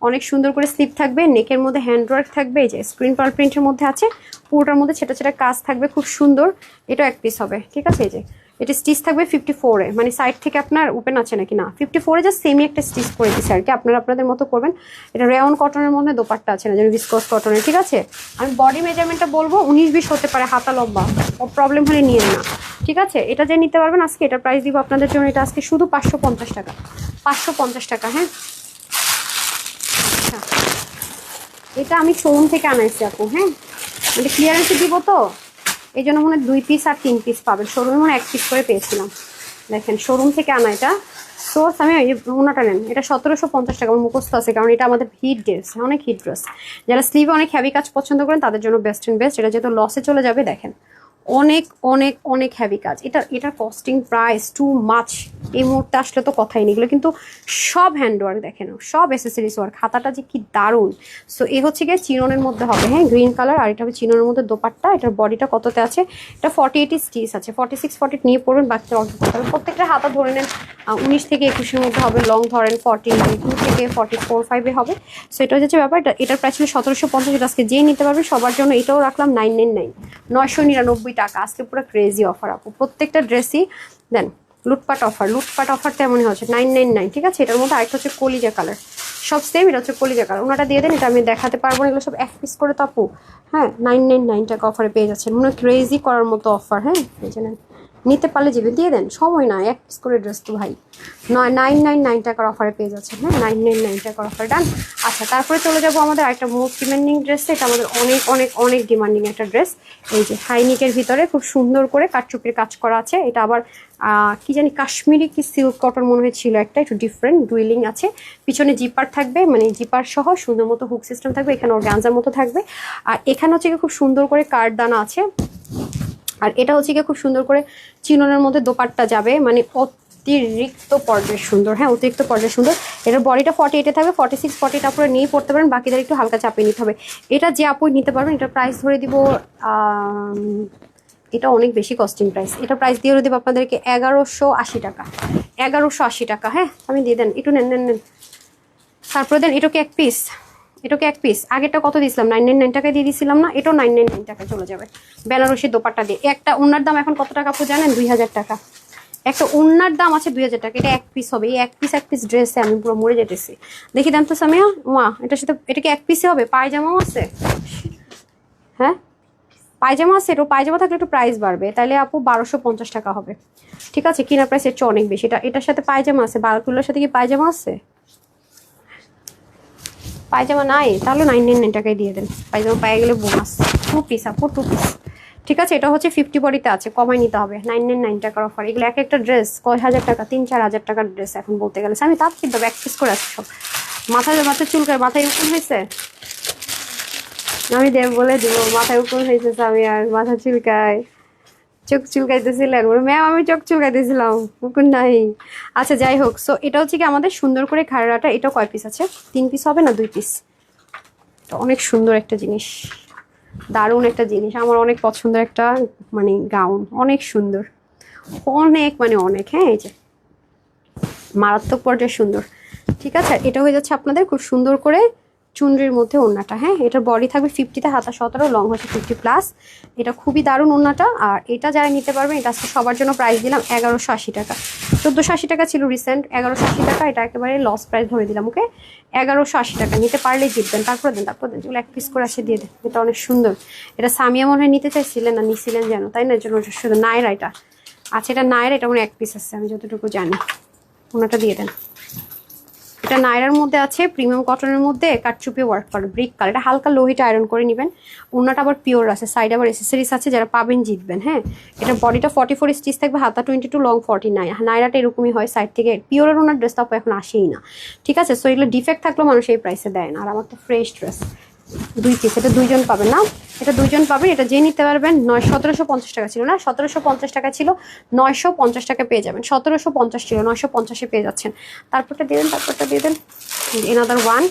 অনেক সুন্দর করে স্লিপ থাকবে, নেকের মধ্যে হ্যান্ডওয়ার্ক থাকবে, এই যে স্ক্রিন পার্ল প্রিন্টের মধ্যে আছে, পুরোটার মধ্যে ছোটা ছোটা কাজ থাকবে, খুব সুন্দর। এটা 1 পিস হবে, ঠিক আছে। এই যে এটা স্টিচ থাকবে 54-এ, মানে সাইড থেকে আপনার ওপেন আছে নাকি না, 54-এ জাস্ট সেমি একটা স্টিচ করে দিচ্ছে আর কি, আপনারা আপনাদের মতো করবেন। এটা রেয়ন কটনের মধ্যে দোপাট্টা আছে না, যেন ভিসকস কটনের, ঠিক আছে। আমি বডি মেজারমেন্টটা বলবো 19-20 হতে পারে, হাতা লম্বা, প্রবলেম হলে নিয়ে না, ঠিক আছে। এটা যে নিতে পারবেন আজকে, এটা প্রাইস দিব আপনাদের জন্য, এটা আজকে শুধু 550 টাকা, 550 টাকা, হ্যাঁ। আচ্ছা এটা আমি শোরুম থেকে আনাইছি আপু, হ্যাঁ, মানে ক্লিয়ারেন্সে দিব তো, এই জন্য মনে হয় 2 পিস আর 3 পিস পাবেন, শোরুমে মনে 1 পিস করে পেয়েছিলাম। দেখেন শোরুম থেকে আনা এটা সোর্স, আমি এই যে ওনাটা নেন, এটা 1750 টাকা, আমার মুখস্থ আছে, কারণ এটা আমাদের হিট ড্রেস, অনেক হিট ড্রেস। যারা স্লিভে অনেক হ্যাভি কাজ পছন্দ করেন তাদের জন্য বেস্ট অ্যান্ড বেস্ট। এটা যেহেতু লসে চলে যাবে, দেখেন অনেক অনেক অনেক হ্যাভি কাজ। এটার কস্টিং প্রাইস টু মাচ, এই মুহূর্তে আসলে তো কথাই নেই। এগুলো কিন্তু সব হ্যান্ডওয়ার্ক, দেখেন সব অ্যাসেসরিজ ওয়ার্ক, খাতাটা যে কি দারুণ। সো এই হচ্ছে গিয়ে চিননের মধ্যে হবে, হ্যাঁ, গ্রিন কালার, আর এটা হবে চিননের মধ্যে দোপাট্টা। এটার বডিটা কততে আছে, এটা 48 স্টিচ আছে, 46 48 নিয়ে পড়বেন, বাকিটা অল্প করতে হবে। প্রত্যেকটা হাতা ধরে নেন 19 থেকে 21-এর মধ্যে হবে, লং ধরেন 42 থেকে 44-5-এ হবে। সো এটা হচ্ছে ব্যাপার। এটার প্রাইস ছিল 1750, এটা আজকে যেই নিতে পারবে সবার জন্য এটাও রাখলাম 999, 999 টাকা। আজকে পুরো ক্রেজি অফার আপু, প্রত্যেকটা ড্রেসই দেন লুটপাট অফার, লুটপাট অফার তেমনই হচ্ছে 999, ঠিক আছে। এটার মধ্যে আরেকটা হচ্ছে কলিজা কালার, সব সেম, এটা হচ্ছে কলিজা কালার। ওনাটা দিয়ে দেন, এটা আমি দেখাতে পারবো না, এগুলো সব 1 পিস করে তো আপু, হ্যাঁ 999 টাকা অফারে পেয়ে যাচ্ছেন, মনে হয় ক্রেজি করার মতো অফার, হ্যাঁ এই যে নেন, নিতে পারলে যাবে, দিয়ে দেন, সময় না, 1 পিস করে ড্রেস তো ভাই 999 টাকার অফারে পেয়ে যাচ্ছেন, হ্যাঁ 999 টাকার অফার, ডান। আচ্ছা তারপরে চলে যাবো আমাদের একটা মোস্ট ডিমান্ডিং ড্রেস, এটা আমাদের অনেক অনেক অনেক ডিমান্ডিং একটা ড্রেস। এই যে হাইনিকের ভিতরে খুব সুন্দর করে কাটচুপির কাজ করা আছে, এটা আবার কি জানি কাশ্মীরি কি সিল্ক কটন মনে হয়েছিল একটা, একটু ডিফারেন্ট ডুইলিং আছে, পিছনে জিপার থাকবে, মানে জিপার সহ সুন্দর মতো হুক সিস্টেম থাকবে, এখানে অর্গানজার মতো থাকবে, আর এখানে হচ্ছে খুব সুন্দর করে কার্ড দানা আছে, আর এটা হচ্ছে গিয়ে খুব সুন্দর করে চিননের মধ্যে দোপাট্টা যাবে, মানে অতিরিক্ত পর্যায়ে সুন্দর, হ্যাঁ অতিরিক্ত পর্যায়ে সুন্দর। এটার বডিটা 48-এ থাকবে, 46 48 আপুরে নিয়ে পড়তে পারেন, বাকিদের একটু হালকা চাপিয়ে নিতে হবে। এটা যে আপু নিতে পারবেন, এটার প্রাইস ধরে দিব, এটা অনেক বেশি কস্টিং প্রাইস, এটা প্রাইস দিয়ে দেবো আপনাদেরকে 1180 টাকা, 1180 টাকা, হ্যাঁ আমি দিয়ে দেন, একটু নেন নেন নেন। তারপরে দেন এটাকে 1 পিস, এটাকে 1 পিস, আগেরটা কত দিয়েছিলাম 999 টাকায় দিয়ে দিয়েছিলাম না, এটাও 999 টাকায় চলে যাবে, বেনারসি দোপাট্টা দিয়ে। একটা ওনার দাম এখন কত টাকা আপু জানেন, 2000 টাকা, একটা ওনার দাম আছে 2000 টাকা, এটা 1 পিস হবে, এই 1 পিস ড্রেসে আমি পুরো মরে যেতেছি। দেখি দেন তো সামিয়া, মা এটার সাথে এটা কি 1 পিসে হবে, পায়জামাও আছে, হ্যাঁ পায়জামা আছে, এটা পায়জামা থাকলে একটু প্রাইস বাড়বে, তাহলে আপু 1250 টাকা হবে, ঠিক আছে। কিনা প্রাইস এর চেয়ে অনেক বেশি। এটার সাথে পায়জামা আছে, বালকুলোর সাথে কি পায়জামা আছে, পায়জামা নাই, তাহলে 999 টাকায় দিয়ে দেন, পায়জামা পায়ে গেলে বোনাস। 2 পিস আপু, 2 পিস, ঠিক আছে। এটা হচ্ছে 50 বডিতে আছে, কমাই নিতে হবে, 999 টাকার অফার। এগুলো এক একটা ড্রেস কয় হাজার টাকা, 3-4 হাজার টাকার ড্রেস এখন বলতে গেলে। আমি তার কিন্তু 1 পিস করে আছে সব। মাথায় চুলকায়, মাথায় উকুন হয়েছে, আমি দেব বলে দিব, মাথায় উকুন হয়েছে, আমি আর মাথা চুলকায়, চোখ চুলকাইতেছিলেন ম্যাম, আমি চোখ চুলকাইতেছিলাম, উকুন নাই। আচ্ছা যাই হোক, সো এটা হচ্ছে কি আমাদের সুন্দর করে ঘাড়াটা, এটা কয় পিস আছে, 3 পিস হবে না 2 পিস, এটা অনেক সুন্দর একটা জিনিস, দারুণ একটা জিনিস, আমার অনেক পছন্দের একটা মানে গাউন, অনেক সুন্দর, অনেক মানে অনেক, হ্যাঁ এই যে মারাত্মক পর্যায়ে সুন্দর, ঠিক আছে। এটা হয়ে যাচ্ছে আপনাদের খুব সুন্দর করে চুনরির মধ্যে ওড়নাটা, হ্যাঁ এটার বডি থাকবে 50-তে, হাতা 17, লং হচ্ছে 50+, এটা খুবই দারুণ ওড়নাটা। আর এটা যারা নিতে পারবেন, এটা আজকে সবার জন্য প্রাইস দিলাম 1180 টাকা, 1480 টাকা ছিল রিসেন্ট, 1180 টাকা, এটা একেবারে লস প্রাইস ধরে দিলাম। ওকে, 1180 টাকা, নিতে পারলেই জিতবেন। তারপর দেন যেগুলো এক পিস করে আসে দিয়ে দেন। এটা অনেক সুন্দর, এটা সামিয়া মনে হয় নিতে চাইছিলেন না, নিছিলেন যেন, তাই না? এর জন্য শুধু নায়রা এটা। আচ্ছা, এটা নায়রা, এটা মনে এক পিস আছে আমি যতটুকু জানি। ওনাটা দিয়ে দেন। এটা নায়রার মধ্যে আছে, প্রিমিয়াম কটনের মধ্যে কাটচুপি ওয়ার্ক করা, ব্রিক কালার। এটা হালকা লোহিটা আয়রন করে নেবেন। ওনাটা আবার পিওর আছে, সাইড আবার এসেসরিজ আছে, যারা পাবেন জিতবেন। হ্যাঁ, এটা বডিটা 44 স্টিচ থাকবে, হাতা 22, লং 49। নায়রাটা এরকমই হয় সাইড থেকে। পিওরের ওনার ড্রেসটা এখন আসেই না, ঠিক আছে? সো এগুলো ডিফেক্ট থাকলেও মানুষ এই প্রাইসে দেয় না। আর আমার তো ফ্রেশ ড্রেস, 2 পিস, এটা 2জন পাবেন না, এটা 2জন পাবেন। এটা যে নিতে পারবেন 1750 টাকা ছিল না, 1750 টাকা ছিল, 950 টাকা পেয়ে যাবেন। 1750 ছিল, 950-এ পেয়ে যাচ্ছেন। তারপরটা দিয়ে দেন, তারপরটা দিয়ে দেন। এনাদার ওয়ান,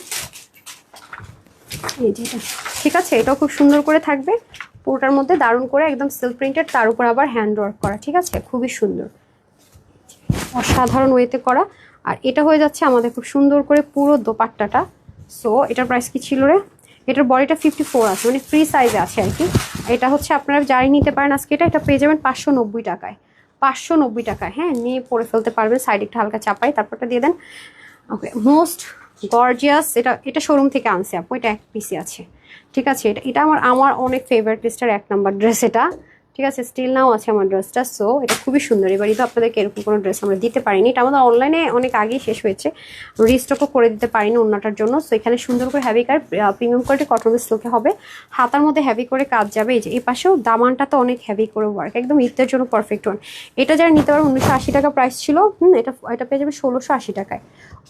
এই যে এটা, ঠিক আছে? এটাও খুব সুন্দর করে থাকবে, পুরোটার মধ্যে দারুণ করে একদম সিল্ক প্রিন্টেড, তার উপর আবার হ্যান্ড ওয়ার্ক করা, ঠিক আছে? খুবই সুন্দর, অসাধারণ ওয়েতে করা। আর এটা হয়ে যাচ্ছে আমাদের খুব সুন্দর করে পুরো দোপাট্টাটা। সো এটার প্রাইস কি ছিল রে? এটার বডিটা 54 আছে, মানে ফ্রি সাইজে আছে আর কি। এটা হচ্ছে আপনারা যাই নিতে পারেন আজকে, এটা পেয়ে যাবেন 590 টাকায়। 590 টাকায়, হ্যাঁ, নিয়ে পরে ফেলতে পারবেন। সাইড একটু হালকা চাপাই, তারপরটা দিয়ে দেন। ওকে, মোস্ট গর্জিয়াস, এটা শোরুম থেকে আনছে আপু, এটা এক পিসি আছে, ঠিক আছে? এটা আমার অনেক ফেভারিট লিস্টের 1 নাম্বার ড্রেস এটা, ঠিক আছে? স্টিল নাও আছে আমার ড্রেসটা। সো এটা খুবই সুন্দর। এবারই তো আপনাদেরকে এরকম কোনো ড্রেস আমরা দিতে পারিনি, এটা আমাদের অনলাইনে অনেক আগেই শেষ হয়েছে, রিস্টকও করে দিতে পারিনি অন্যটার জন্য। সো এখানে সুন্দর করে হ্যাভি কার প্রিমিয়াম কোয়ালিটি কটন সিল্কে হবে, হাতার মধ্যে হ্যাভি করে কাজ যাবে। এই যে এই পাশেও দামানটা তো অনেক হ্যাভি করে ওয়ার্ক, একদম ঈদের জন্য পারফেক্ট ওয়ান। এটা যারা নিতে পারবেন 1980 টাকা প্রাইস ছিল। এটা পেয়ে যাবে 1680 টাকায়।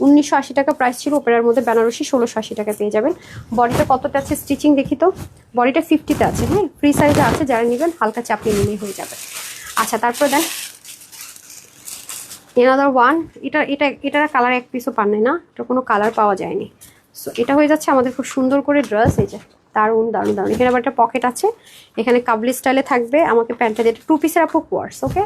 1980 টাকা প্রাইস ছিল, ওপেরার মধ্যে বেনারসি, 1680 টাকা পেয়ে যাবেন। বডিটা কতটা আছে স্টিচিং দেখি তো, বডিটা 50-তে আছে, হ্যাঁ, ফ্রি সাইজে আছে, যারা নেবেন হালকা চাপিয়ে নিলেই হয়ে যাবে। আচ্ছা, তারপরে দেন এনাদার ওয়ান, এটার কালার এক পিসও পান নাই না, এটা কোনো কালার পাওয়া যায়নি। সো এটা হয়ে যাচ্ছে আমাদের খুব সুন্দর করে ড্রেস। এই যে দারুণ দারুণ দারুণ, এখানে আবার একটা পকেট আছে, এখানে কাবলি স্টাইলে থাকবে। আমাকে প্যান্টটা যেটা 2 পিসের আপু কোর্স, ওকে,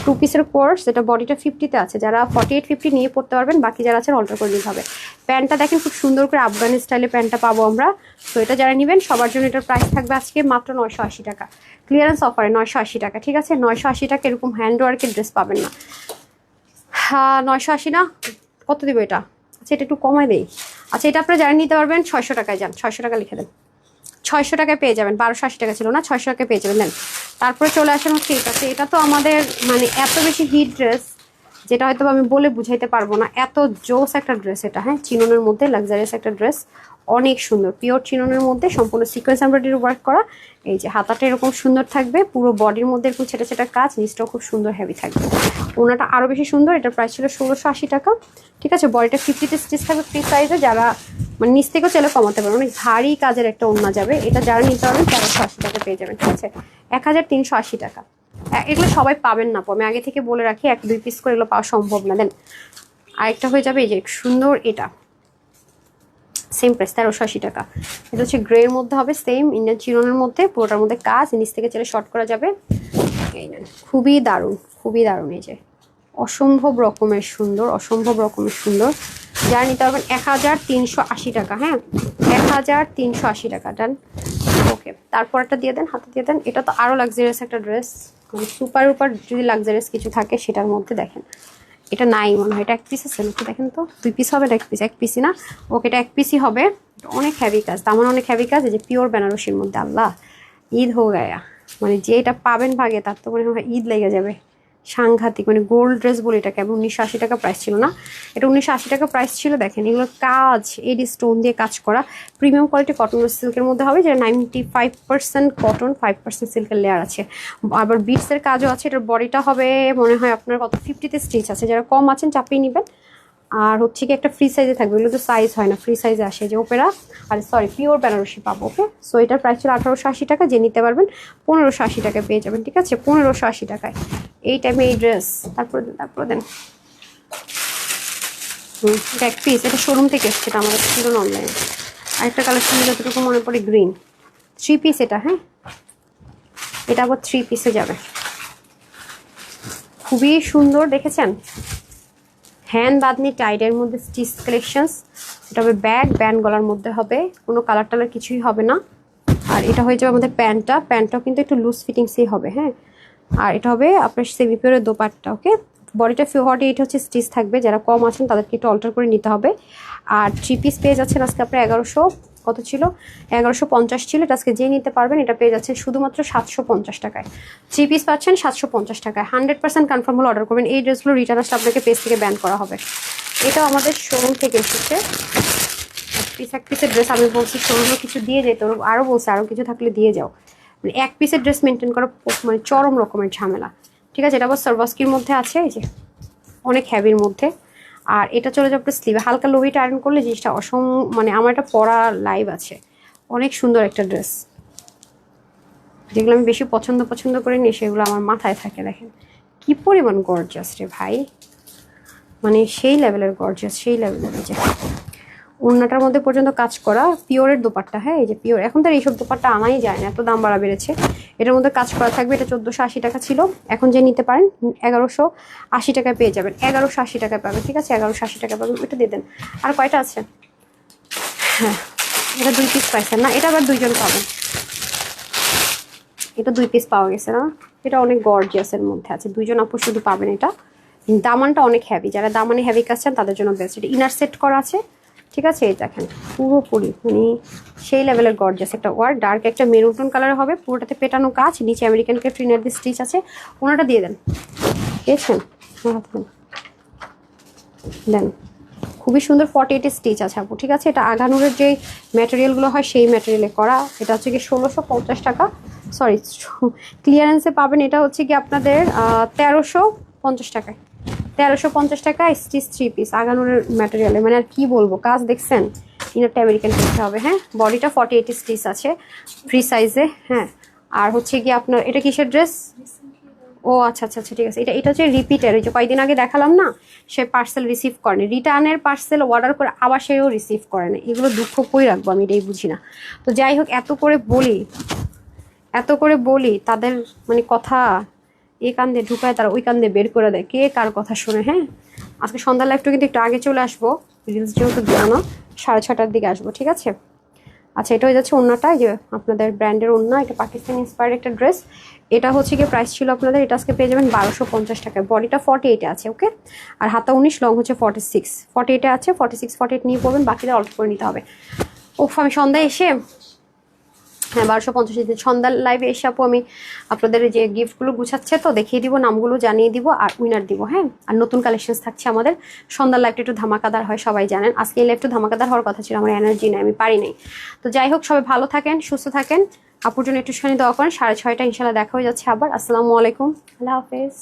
2 পিসের কোর্স, এটা বডিটা 50-তে আছে, যারা 48-50 নিয়ে পড়তে পারবেন, বাকি যারা আছেন অল্টার করে নিতে হবে। প্যান্টটা দেখেন খুব সুন্দর করে আফগানি স্টাইলে প্যান্টটা পাবো আমরা। তো এটা যারা নেবেন সবার জন্য এটার প্রাইস থাকবে আজকে মাত্র 980 টাকা, ক্লিয়ারেন্স অফারে 980 টাকা, ঠিক আছে? 980 টাকা এরকম হ্যান্ড ওয়ার্কের ড্রেস পাবেন না। হ্যাঁ, 980 না, কত দিব এটা? আচ্ছা, এটা একটু কমাই দেই। আচ্ছা, এটা আপনারা যারা নিতে পারবেন 600 টাকায় যান, 600 টাকা লিখে দেন, 600 টাকায় পেয়ে যাবেন। 1280 টাকা ছিল না, 600 টাকায় পেয়ে যাবেন। দেন তারপরে চলে আসেন হচ্ছে এটাতে। এটা তো আমাদের মানে এত বেশি হিট ড্রেস, যেটা হয়তো আমি বলে বুঝাইতে পারবো না, এত জোস একটা ড্রেস এটা। হ্যাঁ, চিননের মধ্যে লাক্সারিয়াস একটা ড্রেস, অনেক সুন্দর, পিওর চিননের মধ্যে সম্পূর্ণ সিকোয়েন্স এমব্রয়ডারি ওয়ার্ক করা। এই যে হাতাটা এরকম সুন্দর থাকবে, পুরো বডির মধ্যে এরকম ছেটা ছেটা কাজ, নিচটাও খুব সুন্দর হেভি থাকবে। ওনাটা আরও বেশি সুন্দর, এটার প্রাইস ছিল 1680 টাকা, ঠিক আছে? বডিটা 50-তে স্টিচ থাকবে, ফ্রি সাইজে, যারা মানে নিচ থেকেও চাইলে কমাতে পারবেন, অনেক ভারী কাজের একটা ওড়না যাবে। এটা যারা নিতে পারবেন 1380 টাকা পেয়ে যাবেন, ঠিক আছে? 1380 টাকা। এগুলো সবাই পাবেন না, আমি আগে থেকে বলে রাখি, 1-2 পিস করে এগুলো পাওয়া সম্ভব না। দেন আরেকটা হয়ে যাবে, এই যে সুন্দর, এটা সেম প্রাইস 1380 টাকা। এটা হচ্ছে গ্রের মধ্যে হবে, সেম ইন্ডিয়ান চিরনের মধ্যে, পুরোটার মধ্যে কাজ, নিচ থেকে চাইলে শর্ট করা যাবে। এই নেন, খুবই দারুণ, খুবই দারুণ। এই যে অসম্ভব রকমের সুন্দর, অসম্ভব রকমের সুন্দর। যারা নিতে পারবেন 1380 টাকা, হ্যাঁ, 1380 টাকা। ডান, ওকে। তারপরটা দিয়ে দেন, হাতে দিয়ে দেন। এটা তো আরও লাক্সারিয়াস একটা ড্রেস, মানে সুপার উপর যদি লাক্সারিয়াস কিছু থাকে সেটার মধ্যে দেখেন, এটা নাই মনে হয়, এটা এক পিস আছে নাকি? দেখেন তো, 2 পিস হবে, এক পিসই না, ওকে, এটা এক পিসই হবে। অনেক হ্যাভি কাজ, তেমন অনেক হ্যাভি কাজ। এই যে পিওর বেনারসির মধ্যে, আল্লাহ ঈদ হয়ে গায়া, মানে যে এটা পাবেন ভাগে তার তো মনে হয় ঈদ লেগে যাবে, সাংঘাতিক। মানে গোল্ড ড্রেস বলে এটাকে। 1980 টাকা প্রাইস ছিল না, এটা 1980 টাকা প্রাইস ছিল। দেখেন এগুলো কাজ, এডি স্টোন দিয়ে কাজ করা, প্রিমিয়াম কোয়ালিটি কটন সিল্কের মধ্যে হবে, যেটা 95% কটন, 5% সিল্কের লেয়ার আছে, আবার বিটসের কাজও আছে। এটার বডিটা হবে মনে হয় আপনার কত 50-তে স্টিচ আছে, যারা কম আছেন চাপিয়ে নেবেন। আর হচ্ছে কি একটা ফ্রি সাইজে থাকবে, এগুলো তো সাইজ হয় না, ফ্রি সাইজে আসে, যে ওপেরা আর সরি পিওর বেনারসি পাবো, ওকে। সো এটার প্রাইস ছিল 1880 টাকা, যে নিতে পারবেন 1580 টাকায় পেয়ে যাবেন, ঠিক আছে? 1580 টাকায় এই টাইমে এই ড্রেস। তারপর দেন এটা এক পিস, এটা শোরুম থেকে এসছে, এটা আমাদের ছিল না অনলাইনে। আরেকটা কালেকশন যতটুকু মনে পড়ে গ্রিন, 3 পিস এটা, হ্যাঁ, এটা আবার 3 পিসে যাবে, খুবই সুন্দর। দেখেছেন, হ্যান্ড বাদনি টাইডের মধ্যে স্টিচ কালেকশনস। এটা হবে ব্যাগ, ব্যান্ড গলার মধ্যে হবে, কোনো কালার টালার কিছুই হবে না। আর এটা হয়ে যাবে আমাদের প্যান্টটাও কিন্তু একটু লুজ ফিটিংসই হবে, হ্যাঁ। আর এটা হবে আপনার সেমি পিওরের দোপাট্টা, ওকে, বডিটা 48 হচ্ছে স্টিচ থাকবে, যারা কম আছেন তাদেরকে একটু অল্টার করে নিতে হবে। আর 3 পিস পেয়ে যাচ্ছেন আজকে আপনার 1100, কত ছিল 1150 ছিল, এটা আজকে যে নিতে পারবেন এটা পেয়ে যাচ্ছেন শুধুমাত্র 750 টাকায়। 3 পিস পাচ্ছেন 750 টাকায়। 100% কনফার্ম হলে অর্ডার করবেন। এই ড্রেসগুলো রিটার্ন আসলে আপনাকে পেজ থেকে ব্যান করা হবে। এটাও আমাদের শোরুম থেকে এসেছে। এক পিসের ড্রেস আমি বলছি শোরুমে কিছু দিয়ে যেত, আরও বলছে আরও কিছু থাকলে দিয়ে যাও। মানে এক পিসের ড্রেস মেনটেন করা মানে চরম রকমের ঝামেলা। ঠিক আছে, এটা আবার সার্ভাস্কির মধ্যে আছে, এই যে অনেক হ্যাভির মধ্যে। আর এটা চলে যাবে স্লিভে, হালকা লোভিটা আয়রন করলে জিনিসটা মানে আমার একটা পরা লাইভ আছে। অনেক সুন্দর একটা ড্রেস, যেগুলো আমি বেশি পছন্দ করে নিই সেগুলো আমার মাথায় থাকে। দেখেন কি পরিমাণ গর্জাস রে ভাই, মানে সেই লেভেলের গর্জাস, সেই লেভেলের। যে ওড়নাটার মধ্যে পর্যন্ত কাজ করা পিওরের দোপাট্টা, হ্যাঁ এই যে পিওর। এখন তো এইসব দোপাট্টা আনাই যায় না, এত দাম বাড়া বেড়েছে। এটার মধ্যে কাজ করা থাকবে। এটা 1480 টাকা ছিল, এখন যে নিতে পারেন 1180 টাকায় পেয়ে যাবেন। 1180 টাকায় পাবেন, ঠিক আছে 1180 টাকায় পাবেন। এটা দিয়ে দেন। আর কয়টা আছে? হ্যাঁ এটা 2 পিস পাইছেন না, এটা আবার 2 জন পাবেন। এটা 2 পিস পাওয়া গেছে না, এটা অনেক গর্জিয়াসের মধ্যে আছে। 2 জন আপু শুধু পাবেন এটা। দামানটা অনেক হেভি, যারা দামানে হেভি কাজ চান তাদের জন্য বেস্ট। এটা ইনার সেট করা আছে, ঠিক আছে। এই দেখেন পুরোপুরি মানে সেই লেভেলের গর্জিয়াস একটা ওয়ার। ডার্ক একটা মেরুন কালার হবে, পুরোটাতে পেটানো কাজ, নিচে আমেরিকান ক্রেপ ট্রিনার দিয়ে স্টিচ আছে। ওনাটা দিয়ে দেন, পেয়েছেন দেন। খুবই সুন্দর 48 স্টিচ আছে আপু, ঠিক আছে। এটা আঘানুরের যে ম্যাটেরিয়ালগুলো হয় সেই ম্যাটেরিয়ালে করা। এটা হচ্ছে কি 1650 টাকা, সরি ক্লিয়ারেন্সে পাবেন। এটা হচ্ছে কি আপনাদের 1350 টাকায়। 1350 টাকা স্টিচ 3 পিস আগানুরের ম্যাটেরিয়ালে। মানে আর কি বলবো, কাজ দেখছেন। ইনারটা আমেরিকান করতে হবে, হ্যাঁ। বডিটা 48 স্টিচ আছে ফ্রি সাইজে, হ্যাঁ। আর হচ্ছে কি আপনার এটা কিসের ড্রেস? ও আচ্ছা আচ্ছা আচ্ছা, ঠিক আছে। এটা হচ্ছে রিপিটের, ওই যে কয়েকদিন আগে দেখালাম না, সে পার্সেল রিসিভ করেনি। রিটার্নের পার্সেল অর্ডার করে আবার সেও রিসিভ করে না। এগুলো দুঃখ কই রাখবো আমি, এটাই বুঝি না। তো যাই হোক, এত করে বলি তাদের মানে কথা এই কান্দে ঢুকায়, তারা ওই কান্দে বের করে দেয়। কে কার কথা শুনে, হ্যাঁ। আজকে সন্ধ্যার লাইফটা কিন্তু একটু আগে চলে আসবো, রিলস যেহেতু দেওয়া না, 6:30টার দিকে আসবো, ঠিক আছে। আচ্ছা এটা হয়ে যাচ্ছে ওড়নাটা, যে আপনাদের ব্র্যান্ডের ওড়না। এটা পাকিস্তানি ইন্সপায়ার্ড একটা ড্রেস। এটা হচ্ছে গিয়ে প্রাইস ছিল আপনাদের, এটা আজকে পেয়ে যাবেন 1250 টাকায়। বডিটা 48 আছে, ওকে। আর হাতা 19, লং হচ্ছে 46। 48 আছে, 46 48 নিয়ে পড়বেন, বাকিটা অল্প করে নিতে হবে। ওফ আমি সন্ধ্যায় এসে, হ্যাঁ 1250 সন্ধ্যার লাইভে এসে আপু আমি আপনাদের যে গিফটগুলো গুছাচ্ছে তো দেখিয়ে দিব, নামগুলো জানিয়ে দিব আর উইনার দিব, হ্যাঁ। আর নতুন কালেকশন থাকছে আমাদের। সন্ধ্যার লাইভটা একটু ধামাকাদার হয়, সবাই জানেন। আজকে এই লাইভটা ধামাকাদার হওয়ার কথা ছিল, আমার এনার্জি নেই, আমি পারি নাই। তো যাই হোক, সবাই ভালো থাকেন, সুস্থ থাকেন। আপুর জন্য একটুখানি দোয়া করেন। 6:30 ইনশাল্লাহ দেখা হয়ে যাচ্ছে আবার। আসসালামু আলাইকুম, আল্লাহ হাফেজ।